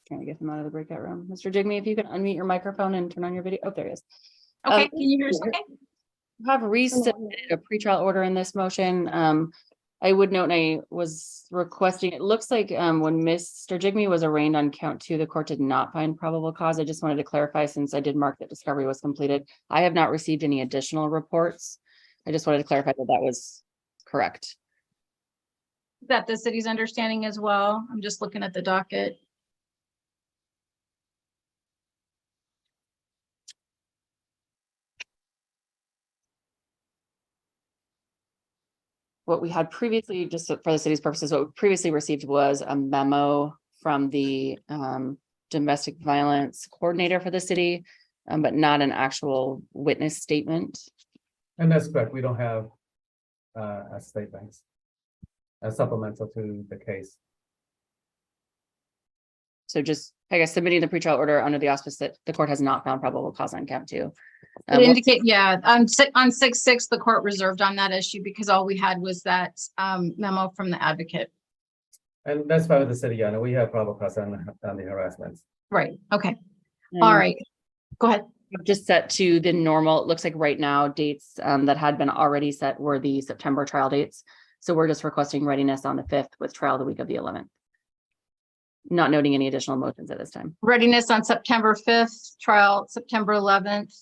Trying to get them out of the breakout room. Mr. Jigme, if you can unmute your microphone and turn on your video. Oh, there he is. Okay, can you hear us okay? We have resubmitted a pretrial order in this motion. I would note, and I was requesting, it looks like when Mr. Jigme was arraigned on count 2, the court did not find probable cause. I just wanted to clarify, since I did mark that discovery was completed. I have not received any additional reports. I just wanted to clarify that that was correct. Is that the city's understanding as well? I'm just looking at the docket. What we had previously, just for the city's purposes, what we previously received was a memo from the domestic violence coordinator for the city, but not an actual witness statement. And that's correct. We don't have a statement, a supplemental to the case. So just, I guess, submitting the pretrial order under the auspice that the court has not found probable cause on count 2. It indicate, yeah, on 6-6, the court reserved on that issue because all we had was that memo from the advocate. And that's fine with the city, Yana. We have probable cause on the harassment. Right, okay. All right, go ahead. Just set to the normal, it looks like right now, dates that had been already set were the September trial dates. So we're just requesting readiness on the 5th with trial the week of the 11th. Not noting any additional motions at this time. Readiness on September 5th, trial September 11th.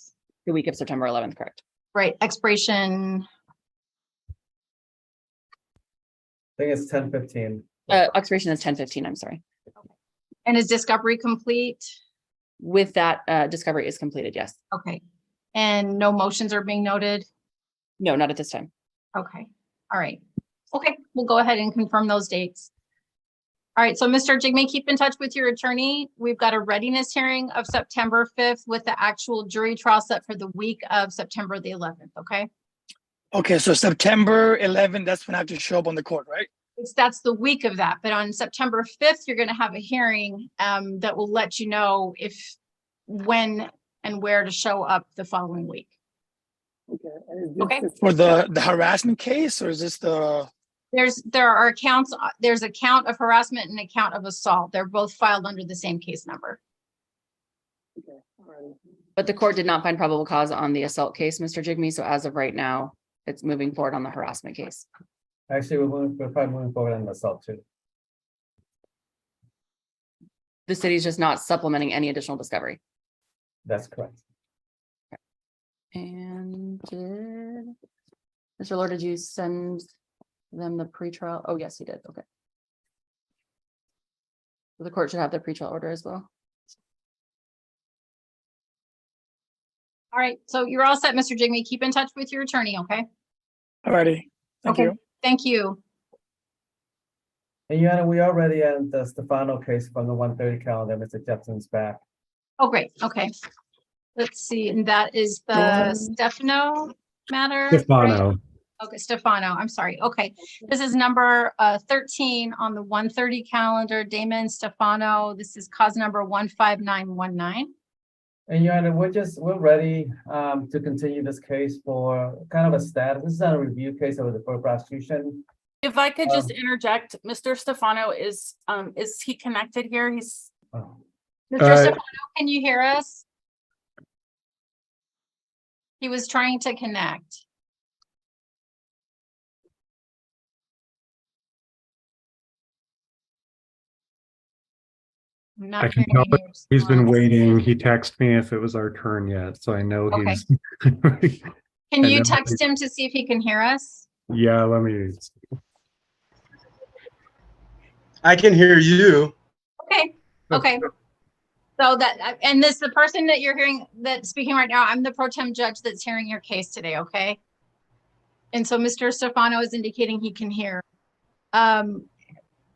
The week of September 11th, correct? Right, expiration. I think it's 10:15. Expiration is 10:15, I'm sorry. And is discovery complete? With that, discovery is completed, yes. Okay. And no motions are being noted? No, not at this time. Okay, all right. Okay, we'll go ahead and confirm those dates. All right, so Mr. Jigme, keep in touch with your attorney. We've got a readiness hearing of September 5th with the actual jury trial set for the week of September the 11th, okay? Okay, so September 11th, that's when I have to show up on the court, right? That's the week of that, but on September 5th, you're gonna have a hearing that will let you know when and where to show up the following week. Okay. For the harassment case, or is this the? There are accounts, there's a count of harassment and a count of assault. They're both filed under the same case number. But the court did not find probable cause on the assault case, Mr. Jigme. So as of right now, it's moving forward on the harassment case. Actually, we're probably moving forward on the assault too. The city's just not supplementing any additional discovery. That's correct. And Mr. Lord, did you send them the pretrial? Oh, yes, you did. Okay. So the court should have the pretrial order as well. All right, so you're all set, Mr. Jigme. Keep in touch with your attorney, okay? Alrighty, thank you. Thank you. And Yana, we are ready on the Stefano case from the 1:30 calendar. Mr. Jepson's back. Oh, great, okay. Let's see, and that is the Stefano matter? Stefano. Right? Okay, Stefano, I'm sorry. Okay, this is number 13 on the 1:30 calendar. Damon Stefano, this is cause number 15919. And Your Honor, we're ready to continue this case for kind of a status. This is not a review case of the prosecution. If I could just interject, Mr. Stefano is he connected here? He's. Mr. Stefano, can you hear us? He was trying to connect. I can tell he's been waiting. He texted me if it was our turn yet, so I know he's. Can you text him to see if he can hear us? Yeah, let me. I can hear you. Okay, okay. So and the person that you're hearing that's speaking right now, I'm the pro tem judge that's hearing your case today, okay? And so Mr. Stefano is indicating he can hear.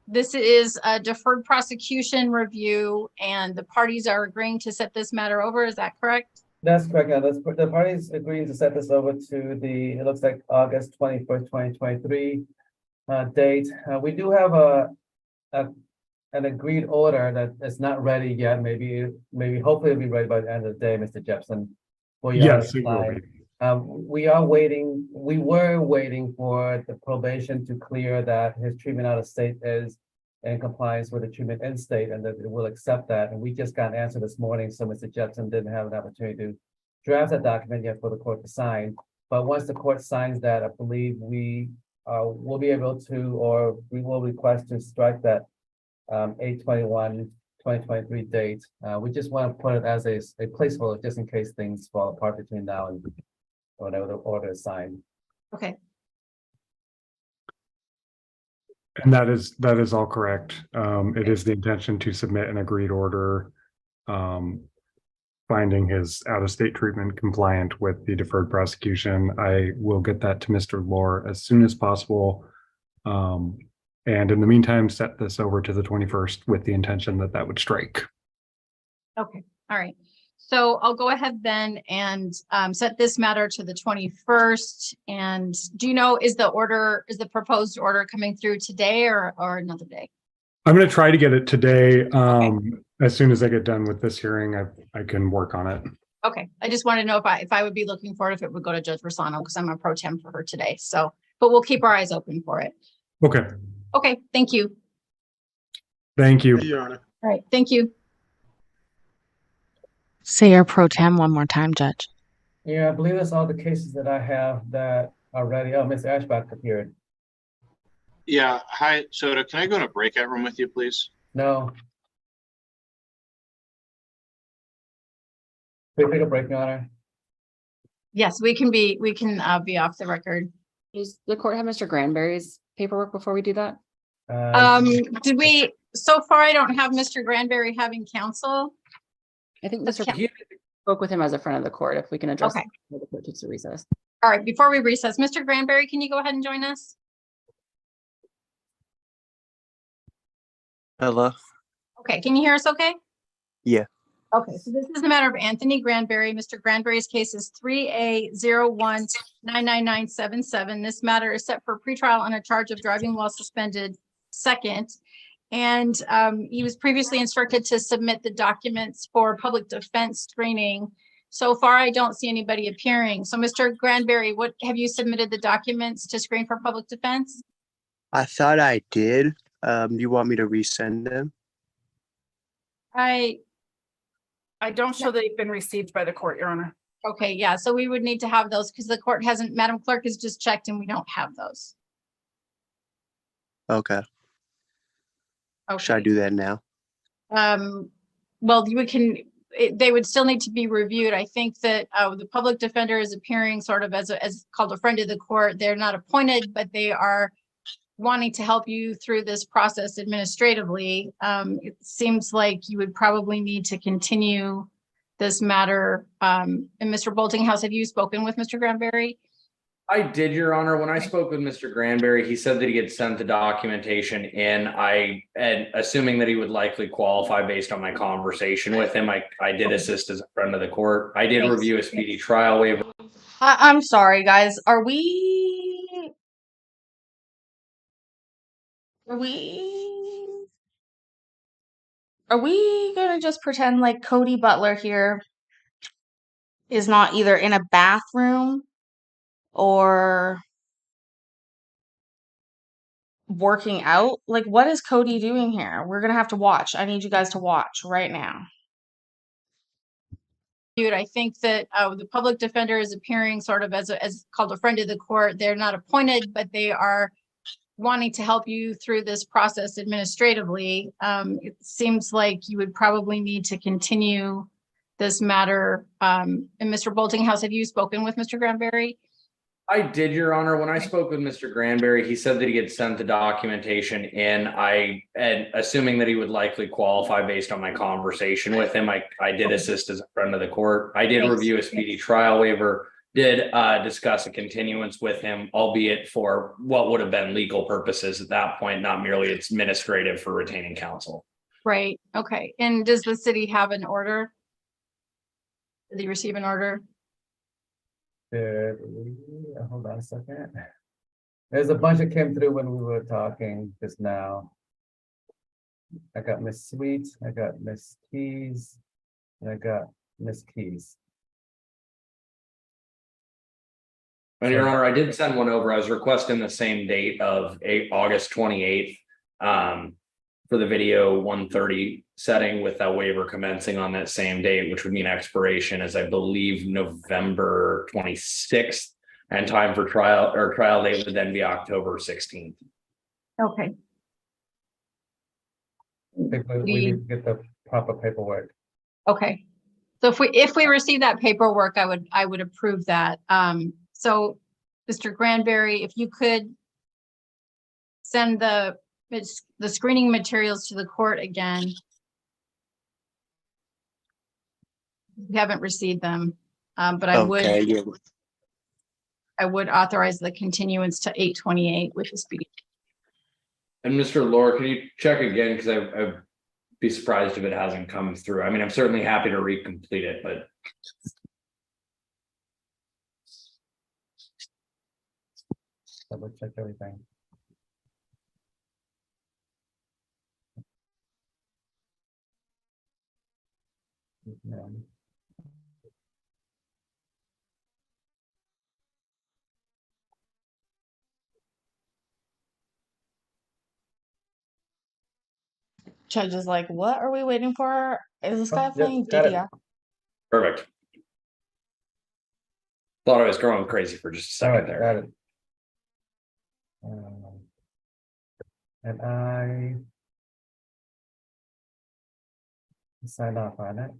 This is a deferred prosecution review and the parties are agreeing to set this matter over, is that correct? That's correct. The parties agreeing to set this over to it looks like August 21st, 2023 date. We do have an agreed order that is not ready yet. Maybe hopefully it'll be ready by the end of the day, Mr. Jepson. Yes, it will be. We were waiting for the probation to clear that his treatment out of state is in compliance with the treatment in state and that it will accept that. And we just got an answer this morning, so Mr. Jepson didn't have an opportunity to draft that document yet for the court to sign. But once the court signs that, I believe we we'll be able to, or we will request to strike that 8/21/2023 date. We just want to put it as a placeholder just in case things fall apart between now and whenever the order is signed. Okay, And that is all correct. It is the intention to submit an agreed order finding his out-of-state treatment compliant with the deferred prosecution. I will get that to Mr. Lohr as soon as possible. And in the meantime, set this over to the 21st with the intention that that would strike. okay, all right. So I'll go ahead then and set this matter to the 21st. And do you know, is the proposed order coming through today or another day? I'm going to try to get it today. As soon as I get done with this hearing, I can work on it. Okay, I just wanted to know if I would be looking for it, if it would go to Judge Rosano, because I'm a pro tem for her today. So, but we'll keep our eyes open for it. Okay. Okay, thank you. Thank you. Your Honor. All right, thank you. Say your pro tem one more time, Judge. Yeah, I believe that's all the cases that I have that are ready. Oh, Mr. Ashback appeared. Yeah, hi, Soda, can I go in a breakout room with you, please? No. Can we take a break, Your Honor? Yes, we can be off the record. Does the court have Mr. Granberry's paperwork before we do that? Did we, so far I don't have Mr. Granberry having counsel. I think Mr. spoke with him as a friend of the court. If we can address Okay. before the court takes a recess. All right, before we recess, Mr. Granberry, can you go ahead and join us? Hello. Okay, can you hear us okay? Yeah. Okay, so this is the matter of Anthony Granberry. Mr. Granberry's case is 3A01-99977. This matter is set for pretrial on a charge of driving while suspended second. And he was previously instructed to submit the documents for public defense screening. So far, I don't see anybody appearing. So Mr. Granberry, what have you submitted the documents to screen for public defense? I thought I did. Do you want me to resend them? I don't show that they've been received by the court, Your Honor. Okay, yeah, so we would need to have those because the court hasn't, Madam Clerk has just checked and we don't have those. Okay. Should I do that now? Well, they would still need to be reviewed. I think that the public defender is appearing sort of as called a friend of the court. They're not appointed, but they are wanting to help you through this process administratively. It seems like you would probably need to continue this matter. And Mr. Boltinghouse, have you spoken with Mr. Granberry? I did, Your Honor. When I spoke with Mr. Granberry, he said that he had sent the documentation in. And assuming that he would likely qualify based on my conversation with him, I did assist as a friend of the court. I did review a speedy trial waiver. I'm sorry, guys. Are we gonna just pretend like Cody Butler here is not either in a bathroom or working out? Like, what is Cody doing here? We're gonna have to watch. I need you guys to watch right now. I think that the public defender is appearing sort of as called a friend of the court. They're not appointed, but they are wanting to help you through this process administratively. It seems like you would probably need to continue this matter. And Mr. Boltinghouse, have you spoken with Mr. Granberry? I did, Your Honor. When I spoke with Mr. Granberry, he said that he had sent the documentation in. And assuming that he would likely qualify based on my conversation with him, I did assist as a friend of the court. I did review a speedy trial waiver, did discuss a continuance with him, albeit for what would have been legal purposes at that point, not merely administrative for retaining counsel. Right. Okay. And does the city have an order? Did he receive an order? Hold on a second. There's a bunch that came through when we were talking just now. I got Miss Sweet, I got Miss Keys, and I got Miss Keys. And Your Honor, I did send one over. I was requesting the same date of August 28th for the video 130 setting with that waiver commencing on that same date, which would mean expiration as I believe November 26th. And time for trial date would then be October 16th. Okay. I think we need to get the proper paperwork. Okay. So if we receive that paperwork, I would approve that. So Mr. Granberry, if you could send the screening materials to the court again. We haven't received them, but I would authorize the continuance to 8/28 with the speedy. And Mr. Lohr, can you check again? Because I'd be surprised if it hasn't come through. I mean, I'm certainly happy to recomplete it, but. Double check everything. Yeah. Judge is like, what are we waiting for? Is this guy playing got it. DDR? Perfect. Thought I was going crazy for just a second there. Got it. And I sign off on it.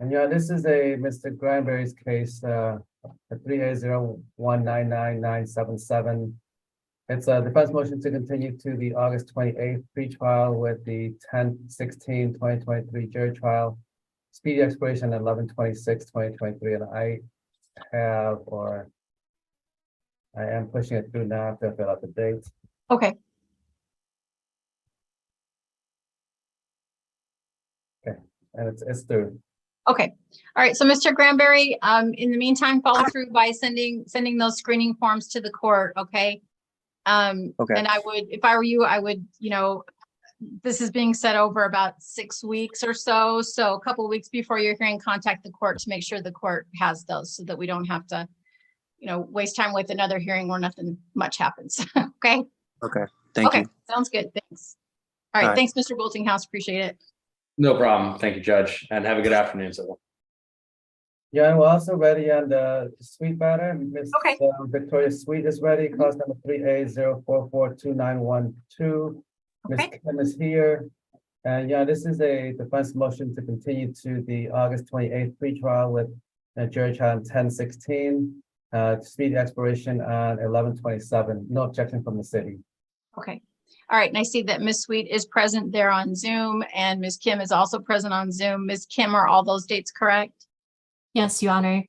And yeah, this is a Mr. Granberry's case, 380199977. It's a defense motion to continue to the August 28th pre-trial with the 10/16/2023 jury trial, speedy expiration at 11/26/2023. And I am pushing it through now to fill out the date. Okay. Okay, and it's through. Okay. All right. So Mr. Granberry, in the meantime, follow through by sending those screening forms to the court. Okay. Okay. And I would, if I were you, I would, this is being set over about 6 weeks or so. So a couple of weeks before your hearing, contact the court to make sure the court has those so that we don't have to, waste time with another hearing where nothing much happens. Okay. Okay. Thank you. Sounds good. Thanks. All right. All right. Thanks, Mr. Boltinghouse. Appreciate it. No problem. Thank you, Judge, and have a good afternoon, sir. Yeah, and we're also ready on the suite matter. Miss Okay. Victoria Sweet is ready, cause number 3A04429112. Miss Kim is here. And yeah, this is a defense motion to continue to the August 28th pretrial with a jury trial on 10/16. Speedy expiration on 11/27. No objection from the city. Okay. All right. And I see that Ms. Sweet is present there on Zoom and Ms. Kim is also present on Zoom. Ms. Kim, are all those dates correct? Yes, Your Honor.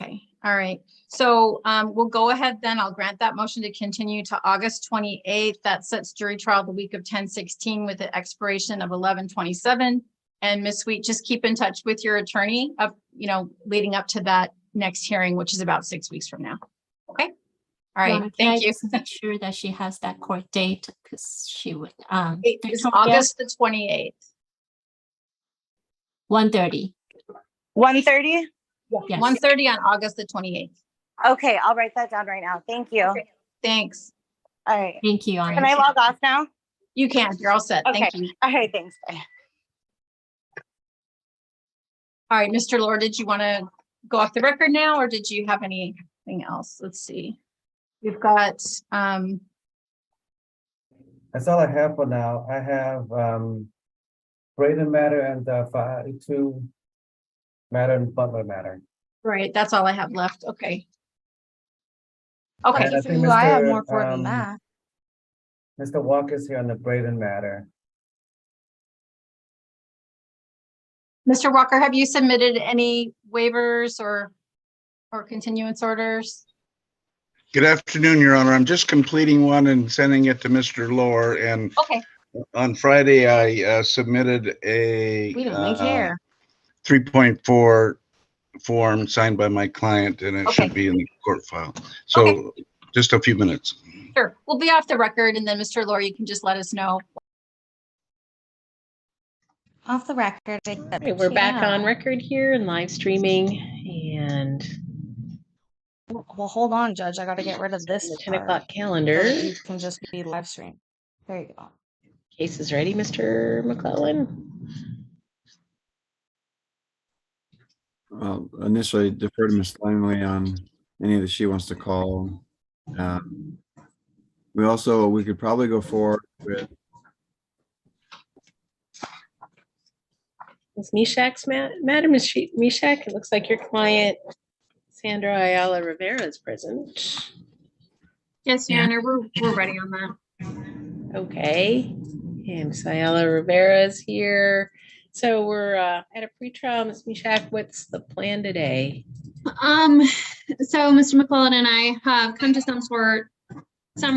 Okay. All right. So we'll go ahead then. I'll grant that motion to continue to August 28th. That sets jury trial the week of 10/16 with the expiration of 11/27. And Ms. Sweet, just keep in touch with your attorney of, leading up to that next hearing, which is about 6 weeks from now. Okay. All Your right. Honor, Thank can I you. just make sure that she has that court date because she would, It's August the 28th. 1:30. 1:30? Yes. 1:30 on August the 28th. Okay, I'll write that down right now. Thank you. Okay. Thanks. All right. Thank you, Your Honor. Can I log off now? You can. You're all set. Okay. Thank you. All right, thanks. Bye. All right, Mr. Lohr, did you want to go off the record now, or did you have anything else? Let's see. We've got, That's all I have for now. I have Braden matter and 582 matter and Butler matter. right, that's all I have left. Okay. Okay. And I think I have Mr., more for than that. Mr. Walker's here on the Braden matter. Mr. Walker, have you submitted any waivers or continuance orders? Good afternoon, Your Honor. I'm just completing one and sending it to Mr. Lohr. And Okay. on Friday, I submitted a We don't care. 3.4 form signed by my client, and it Okay. should be in the court file. So just a few minutes. Sure. We'll be off the record, and then Mr. Lohr, you can just let us know. Off the record. Okay, we're back on record here and live streaming, and Well, hold on, Judge. I got to get rid of this. 10 o'clock calendar. So you can just be live stream. There you go. Case is ready, Mr. McClellan. Well, initially defer to Ms. Langley on any that she wants to call. We could probably go forward with Ms. Mishak's Madam Mishak, it looks like your client Sandra Ayala Rivera is present. Yes, Your Honor, we're ready on that. Okay, and Ms. Ayala Rivera is here. So we're at a pretrial. Ms. Mishak, what's the plan today? So Mr. McClellan and I have come to some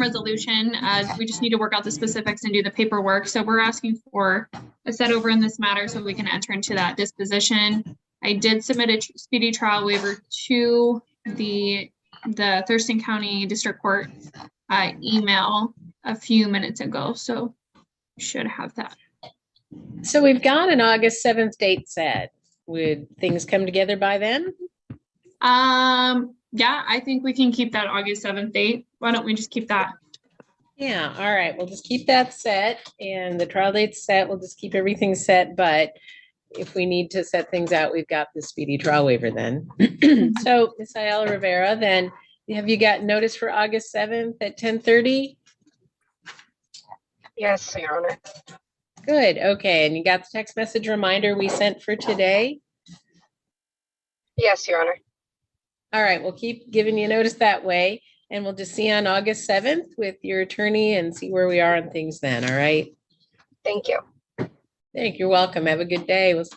resolution. We just need to work out the specifics and do the paperwork. So we're asking for a set over in this matter so we can enter into that disposition. I did submit a speedy trial waiver to the Thurston County District Court email a few minutes ago. So you should have that. So we've got an August 7th date set. Would things come together by then? Yeah, I think we can keep that August 7th date. Why don't we just keep that? Yeah, all right. We'll just keep that set and the trial date's set. We'll just keep everything set. But if we need to set things out, we've got the speedy trial waiver then. So Ms. Ayala Rivera, then have you got notice for August 7th at 10:30? Yes, Your Honor. Good. Okay. And you got the text message reminder we sent for today? Yes, Your Honor. All right. We'll keep giving you notice that way. And we'll just see you on August 7th with your attorney and see where we are on things then. All right. Thank you. You're welcome. Have a good day. Ms.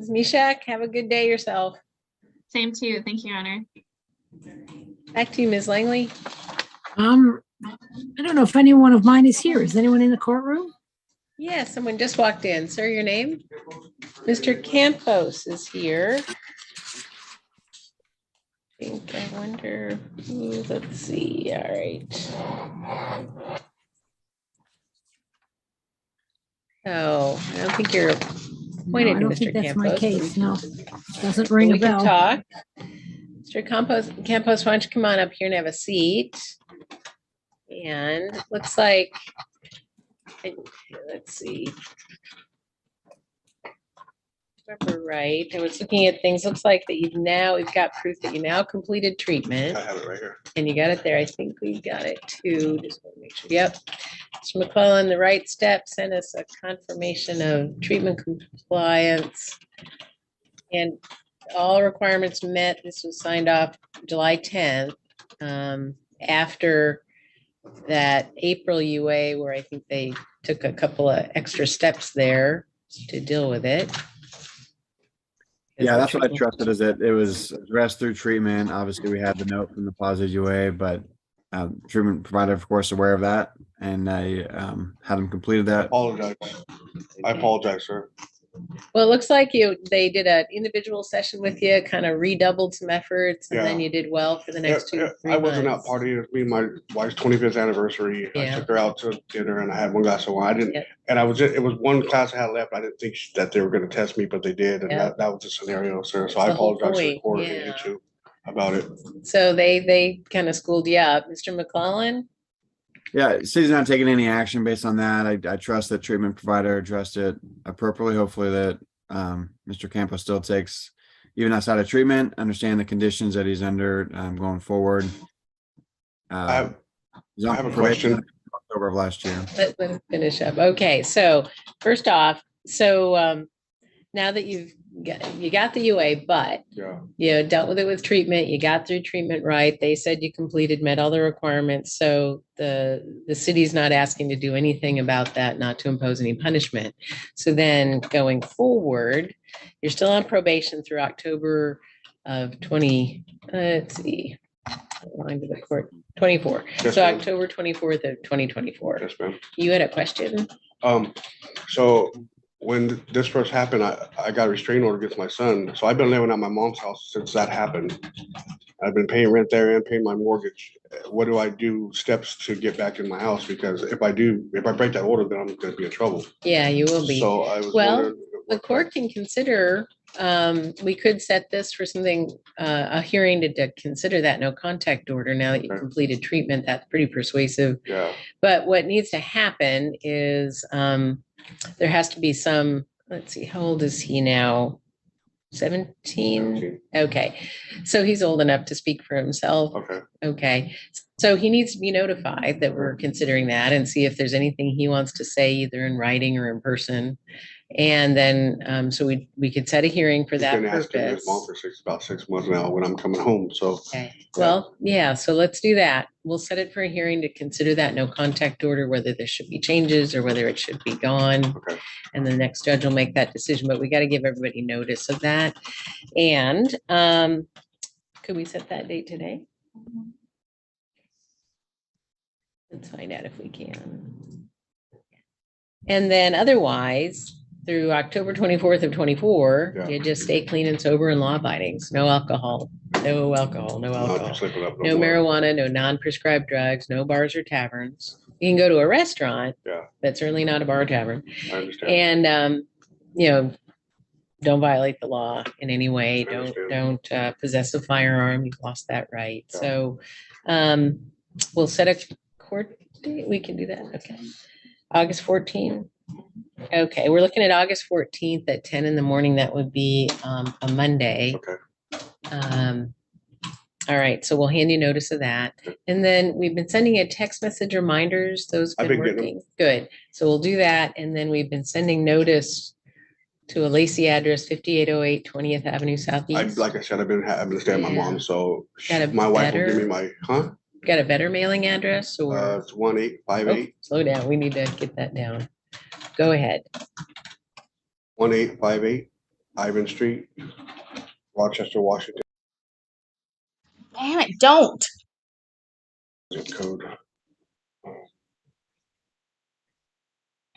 Mishak, have a good day yourself. Same to you. Thank you, Your Honor. Back to you, Ms. Langley. I don't know if anyone of mine is here. Is anyone in the courtroom? Yeah, someone just walked in. Sir, your name? Mr. Campos is here. I wonder who, let's see. All right. Oh, I don't think you're appointed, No, I don't Mr. think that's Campos. my case. No, doesn't ring a We can bell. talk. Mr. Campos, why don't you come on up here and have a seat? And looks like, let's see. Remember right, I was looking at things, looks like that we've got proof that you now completed treatment. I have it right here. And you got it there. I think we got it too. Just want to make sure. Yep. Mr. McClellan, the right step sent us a confirmation of treatment compliance. And all requirements met. This was signed off July 10th. After that April UA, where I think they took a couple of extra steps there to deal with it. Yeah, that's what I trusted, is that it was addressed through treatment. Obviously, we had the note from the positive UA, but treatment provider, of course, aware of that, and I had them completed that. I apologize, sir. Well, it looks like they did an individual session with you, kind of redoubled some efforts, and then you did well for the next 2 to 3 months. I wasn't out partying. It was me and my wife's 25th anniversary. Yeah. I took her out to dinner and I had one glass of wine. I didn't, and it was one class I had left. I didn't think that they were going to test me, but they did. And that was the scenario, sir. So I the whole apologize to the point, court yeah. and you too about it. So they kind of schooled you up. Mr. McClellan? Yeah, city's not taking any action based on that. I trust that treatment provider addressed it appropriately. Hopefully that Mr. Campos still takes, even outside of treatment, understand the conditions that he's under going forward. I have a question. October of last year. Let's finish up. Okay, so first off, now that you got the UA, but you dealt with it with treatment, you got through treatment right. They said you met all the requirements. So the city's not asking to do anything about that, not to impose any punishment. So then going forward, you're still on probation through October of 24. Yes, So ma'am. October 24th of 2024. Yes, ma'am. You had a question? So when this first happened, I got a restraining order against my son. So I've been living at my mom's house since that happened. I've been paying rent there and paying my mortgage. What do I do steps to get back in my house? Because if I break that order, then I'm going to be in trouble. Yeah, you will be. So I was Well, wondering, the court can consider, we could set this for something, a hearing to consider that no contact order now that you've completed treatment. That's pretty persuasive. yeah, But what needs to happen is there has to be some, let's see, how old is he now? 17? Okay, so he's old enough to speak for himself. Okay. Okay, so he needs to be notified that we're considering that and see if there's anything he wants to say either in writing or in person. And then, so we could set a hearing for He's that been asking his purpose. mom for about 6 months now when I'm coming home, so. Okay, well, yeah, so let's do that. We'll set it for a hearing to consider that no contact order, whether there should be changes or whether it should be gone. Okay. And the next judge will make that decision, but we got to give everybody notice of that. And could we set that date today? Let's find out if we can. And then otherwise, through October 24th of 24, Yeah. you just stay clean and sober and law abiding. So no alcohol, no alcohol, no Not alcohol, slipping up no more. marijuana, no non-prescribed drugs, no bars or taverns. You can go to a restaurant, Yeah, but certainly not a bar or tavern. I understand. And, you know, don't violate the law in any way. I Don't possess a firearm. You've lost that right. So we'll set a court date. We can do that. Okay. August 14th. Okay, we're looking at August 14th at 10 in the morning. That would be a Monday. Okay. All right, so we'll hand you notice of that. And then we've been sending a text message reminders. Those I've been been getting them. working. Good. So we'll do that. And then we've been sending notice to a Lacey address, 5808 20th Avenue Southeast. Like I said, I've been staying with my mom, so Got a my wife will give me better- my, Got a better mailing address or? It's 1858 Slow down. We need to get that down. Go ahead. 1858 Ivan Street, Rochester, Washington. Damn it, don't. Zip code. I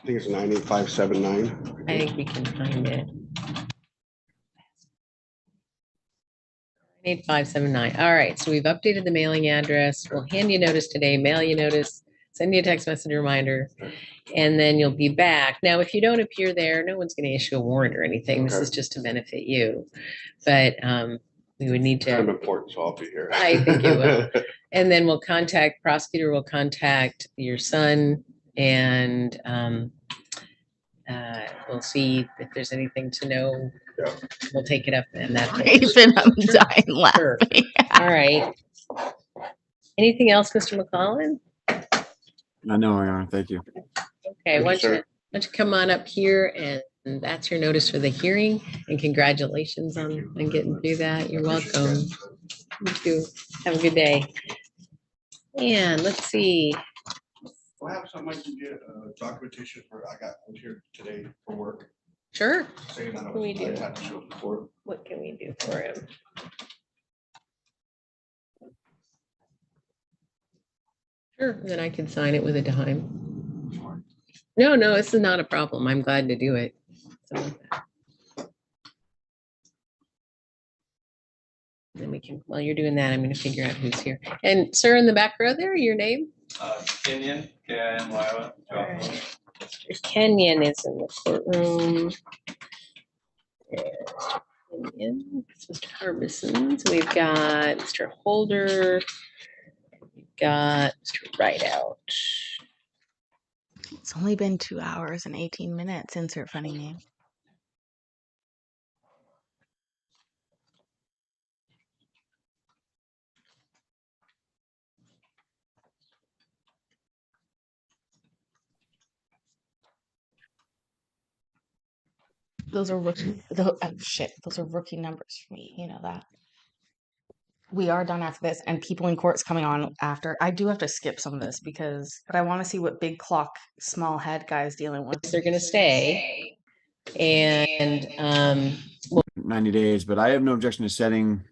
think it's 98579. I think we can find it. 8579. All right, so we've updated the mailing address. We'll hand you notice today, mail you notice, send you a text message reminder, and then you'll be back. Now, if you don't appear there, no one's going to issue a warrant or anything. This is just to benefit you. But we would need Kind to, of important, so I'll be here. I think you will. And then prosecutor will contact your son, and we'll see if there's anything to know. Yeah. We'll take it up in that. Raven, I'm dying laughing. Sure. All right. Anything else, Mr. McCollum? I know, Your Honor. Thank you. Okay, why you, don't you come on up here, and that's your notice for the hearing, and congratulations on getting through that. You're welcome. You too. Have a good day. And let's see. Do I have something I can get documentation for? I was here today for work. Sure. Saying that What can we do? I had to show up before. What can we do for him? Sure, then I can sign it with a dime. No, this is not a problem. I'm glad to do it. So, then we can, while you're doing that, I'm going to figure out who's here. And sir, in the back row there, your name? Kenyon, K-I-N-Y-O-N. Mr. Kenyon is in the courtroom. There's Mr. Kenyon, Mr. Harbison. So we've got Mr. Holder. We've got Mr. Rideout. It's only been 2 hours and 18 minutes. Insert funny name. Those are rookie. Those are rookie numbers for me. You know that. We are done after this, and people in court's coming on after. I do have to skip some of this but I want to see what big clock, small head guy is dealing with. They're going to stay, and 90 days, but I have no objection to setting.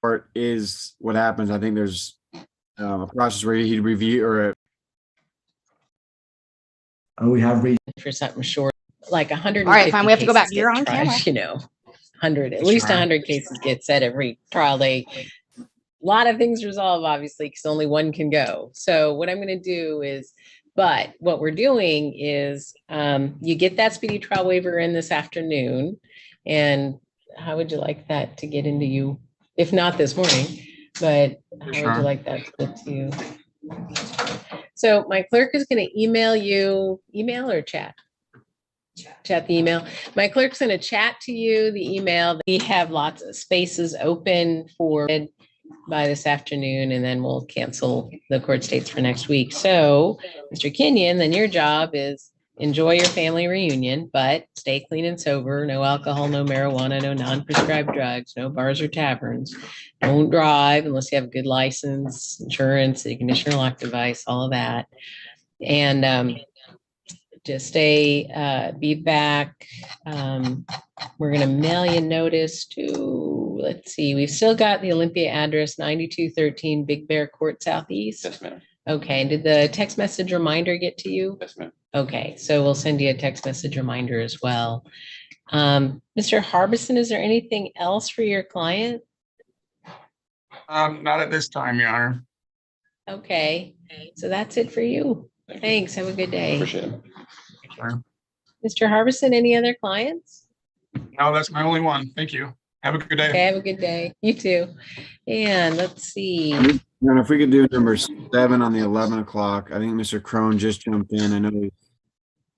Short is what happens. I think there's a process where he'd review or. We have for something short, like 100. All right, fine. We have to go back. You're on camera. You know, 100, at least 100 cases get set every trial day. A lot of things resolve, obviously, because only one can go. So what I'm going to do is, but what we're doing is you get that speedy trial waiver in this afternoon. And how would you like that to get into you? If not this morning, but how would you like that to get to you? So my clerk is going to email you, email or chat? Chat the email. My clerk's gonna chat to you the email. We have lots of spaces open for by this afternoon, and then we'll cancel the court dates for next week. So, Mr. Kenyon, then your job is enjoy your family reunion, but stay clean and sober. No alcohol, no marijuana, no non-prescribed drugs, no bars or taverns. Don't drive unless you have a good license, insurance, ignition or lock device, all of that. And just stay, be back. We're gonna mail you notice to, let's see, we've still got the Olympia address, 9213 Big Bear Court Southeast. Yes, ma'am. Okay, did the text message reminder get to you? Yes, ma'am. Okay, so we'll send you a text message reminder as well. Mr. Harbison, is there anything else for your client? Not at this time, Your Honor. Okay, so that's it for you. Thanks, have a good day. Appreciate it. Sure. Mr. Harbison, any other clients? No, that's my only one. Thank you. Have a good day. Okay, have a good day. You too. And let's see. And if we could do number 7 on the 11 o'clock, I think Mr. Crone just jumped in. I know he's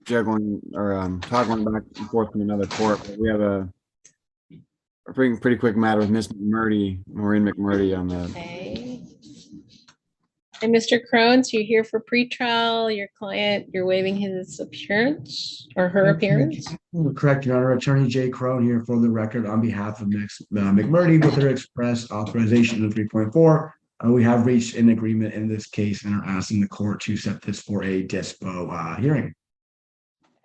juggling or toggling back and forth from another court, but we have a pretty quick matter with Miss McMurdy, Maureen McMurdy on the. Okay. And Mr. Crone, so you're here for pretrial, your client, you're waiving his appearance or her appearance? Correct, Your Honor. Attorney Jay Crone here for the record on behalf of Ms. McMurdy with her express authorization of 3.4. We have reached an agreement in this case and are asking the court to set this for a dispo hearing.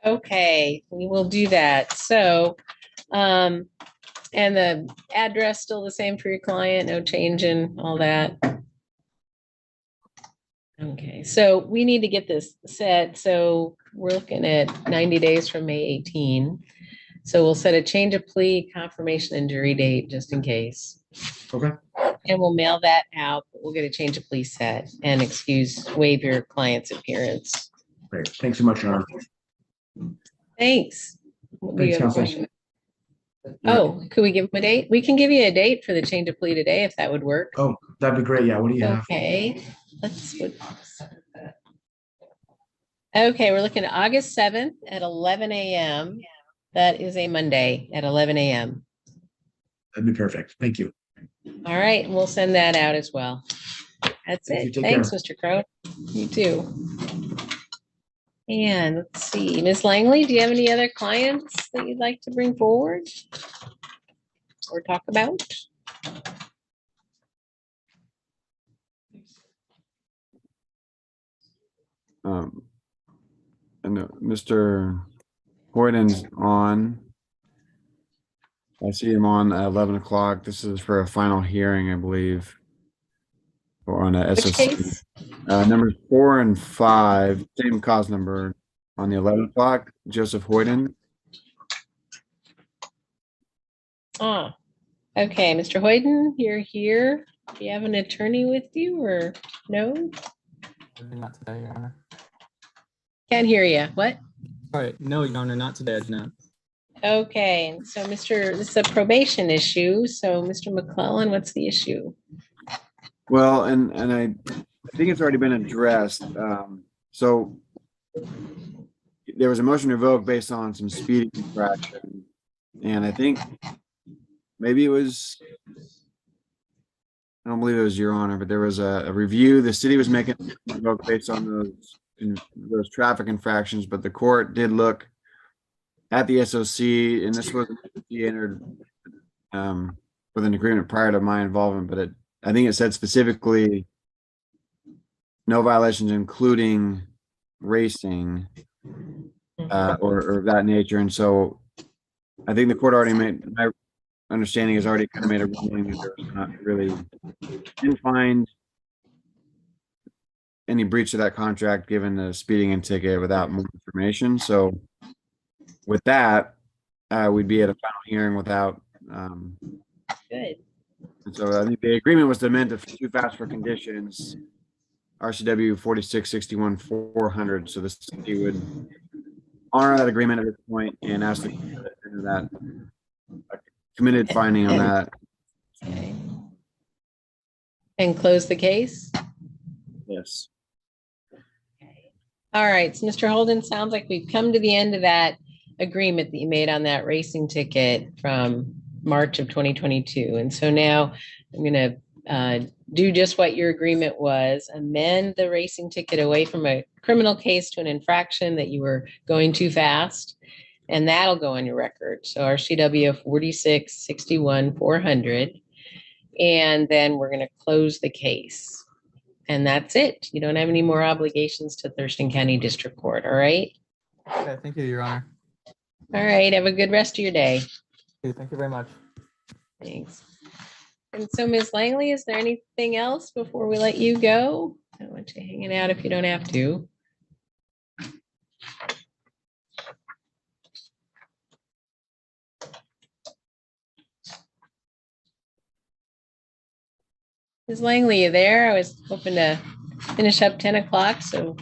Okay, we will do that. So, and the address still the same for your client, no change in all that? Okay, so we need to get this set. So we're looking at 90 days from May 18. So we'll set a change of plea, confirmation, and jury date just in case. Okay. And we'll mail that out, but we'll get a change of plea set and waive your client's appearance. Great. Thanks so much, Your Honor. Thanks. Do you Thanks, have a counsel. question? Oh, could we give him a date? We can give you a date for the change of plea today if that would work. Oh, that'd be great. Yeah. What do you have? Okay, okay, we're looking at August 7th at 11 a.m. That is a Monday at 11 a.m. That'd be perfect. Thank you. All right, and we'll send that out as well. That's Thank you. it. Take Thanks, care. Mr. Crowe. You too. And let's see, Ms. Langley, do you have any other clients that you'd like to bring forward or talk about? And Mr. Hoyden's on. I see him on at 11 o'clock. This is for a final hearing, I believe. Or on a Which SOC. case? Numbers 4 and 5, same cause number on the 11 o'clock, Joseph Hoyden. Ah, okay, Mr. Hoyden, you're here. Do you have an attorney with you or no? Not today, Your Honor. Can't hear you. What? Sorry, no, Your Honor, not today, I do not. Okay, so this is a probation issue. So Mr. McClellan, what's the issue? Well, and I think it's already been addressed. So there was a motion to revoke based on some speeding infraction. And I think maybe it was, I don't believe it was Your Honor, but there was a review. The city was making a revoke based on those traffic infractions, but the court did look at the SOC, and this was entered with an agreement prior to my involvement, but I think it said specifically no violations, including racing or of that nature. And so I think the court already made, my understanding is already kind of made a ruling that there was not really, didn't find any breach of that contract given the speeding and ticket without more information. So with that, we'd be at a final hearing without. Good. And so I think the agreement was to amend the too fast for conditions, RCW 4661-400. So the city would honor that agreement at this point and ask the court to enter that committed finding on that. Okay. And close the case? Yes. All right, so Mr. Holden, sounds like we've come to the end of that agreement that you made on that racing ticket from March of 2022. And so now I'm going to do just what your agreement was, amend the racing ticket away from a criminal case to an infraction that you were going too fast. And that'll go on your record. So RCW 4661-400. And then we're going to close the case. And that's it. You don't have any more obligations to Thurston County District Court. All right. Okay, thank you, Your Honor. All right. Have a good rest of your day. Okay, thank you very much. Thanks. And so, Ms. Langley, is there anything else before we let you go? I don't want you hanging out if you don't have to. Ms. Langley, you there? I was hoping to finish up 10 o'clock so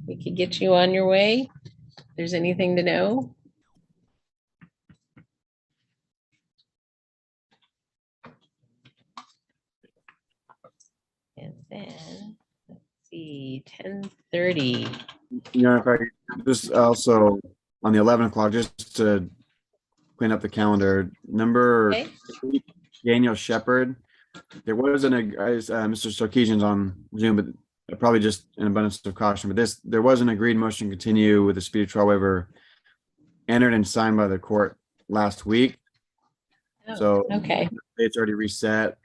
we could get you on your way. If there's anything to know. And then, let's see, 10:30. You know, if I just also on the 11 o'clock, just to clean up the calendar, number Okay. Daniel Shepard. There wasn't Mr. Sarkeesian's on Zoom, but probably just an abundance of caution. But there was an agreed motion to continue with the speedy trial waiver entered and signed by the court last week. Oh, So okay. it's already reset,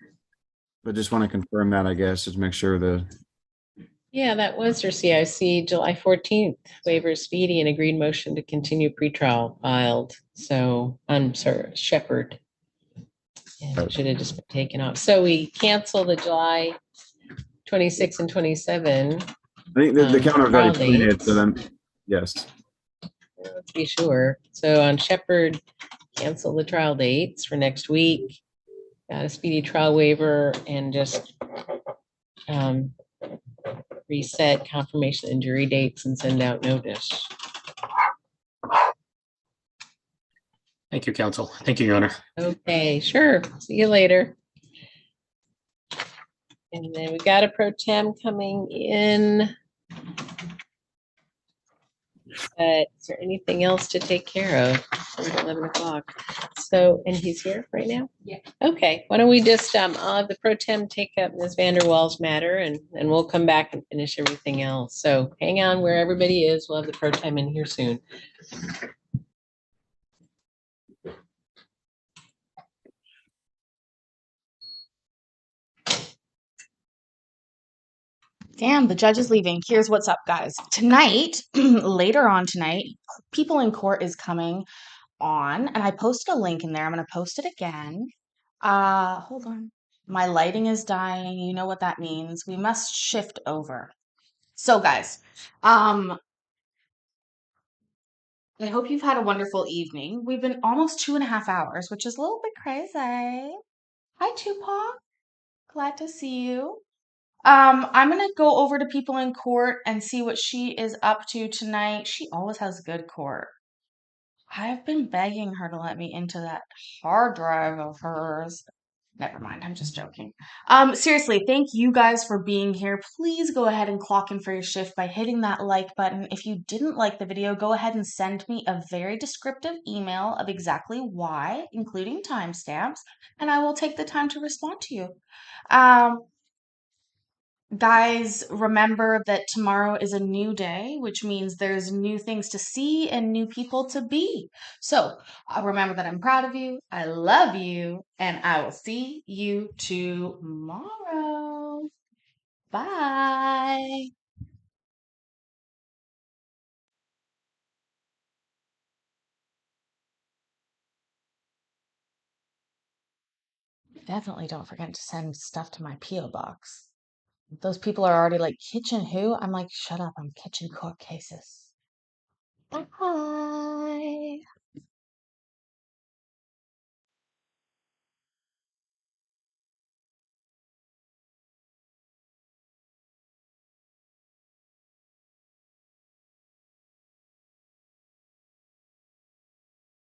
but just want to confirm that, I guess, just make sure Yeah, that was your CIC July 14th waiver speedy and agreed motion to continue pretrial filed. So I'm sorry, Shepherd. And it should have just been taken off. So we cancel the July 26 and 27. I think the calendar is already trial completed, dates. so then, yes. Let's be sure. So on Shepherd, cancel the trial dates for next week. Got a speedy trial waiver and just reset confirmation and jury dates and send out notice. Thank you, counsel. Thank you, Your Honor. Okay, sure. See you later. And then we got a pro tem coming in. But is there anything else to take care of at 11 o'clock? So, and he's here right now? Yeah. Okay, why don't we just, I'll have the pro tem take up Ms. Vanderwall's matter and we'll come back and finish everything else. So hang on where everybody is. We'll have the pro tem in here soon. Damn, the judge is leaving. Here's what's up, guys. Tonight, later on tonight, People in Court is coming on, and I posted a link in there. I'm going to post it again. Hold on. My lighting is dying. You know what that means. We must shift over. So, guys, I hope you've had a wonderful evening. We've been almost 2.5 hours, which is a little bit crazy. Hi, Tupac. Glad to see you. I'm gonna go over to People in Court and see what she is up to tonight. She always has good court. I've been begging her to let me into that hard drive of hers. Never mind, I'm just joking. Seriously, thank you guys for being here. Please go ahead and clock in for your shift by hitting that like button. If you didn't like the video, go ahead and send me a very descriptive email of exactly why, including timestamps, and I will take the time to respond to you. Guys, remember that tomorrow is a new day, which means there's new things to see and new people to be. So remember that I'm proud of you, I love you, and I will see you tomorrow. Bye. Definitely don't forget to send stuff to my P.O. box. Those people are already like, Kitchen who? I'm like, shut up, I'm Kitchen Court Cases. Bye.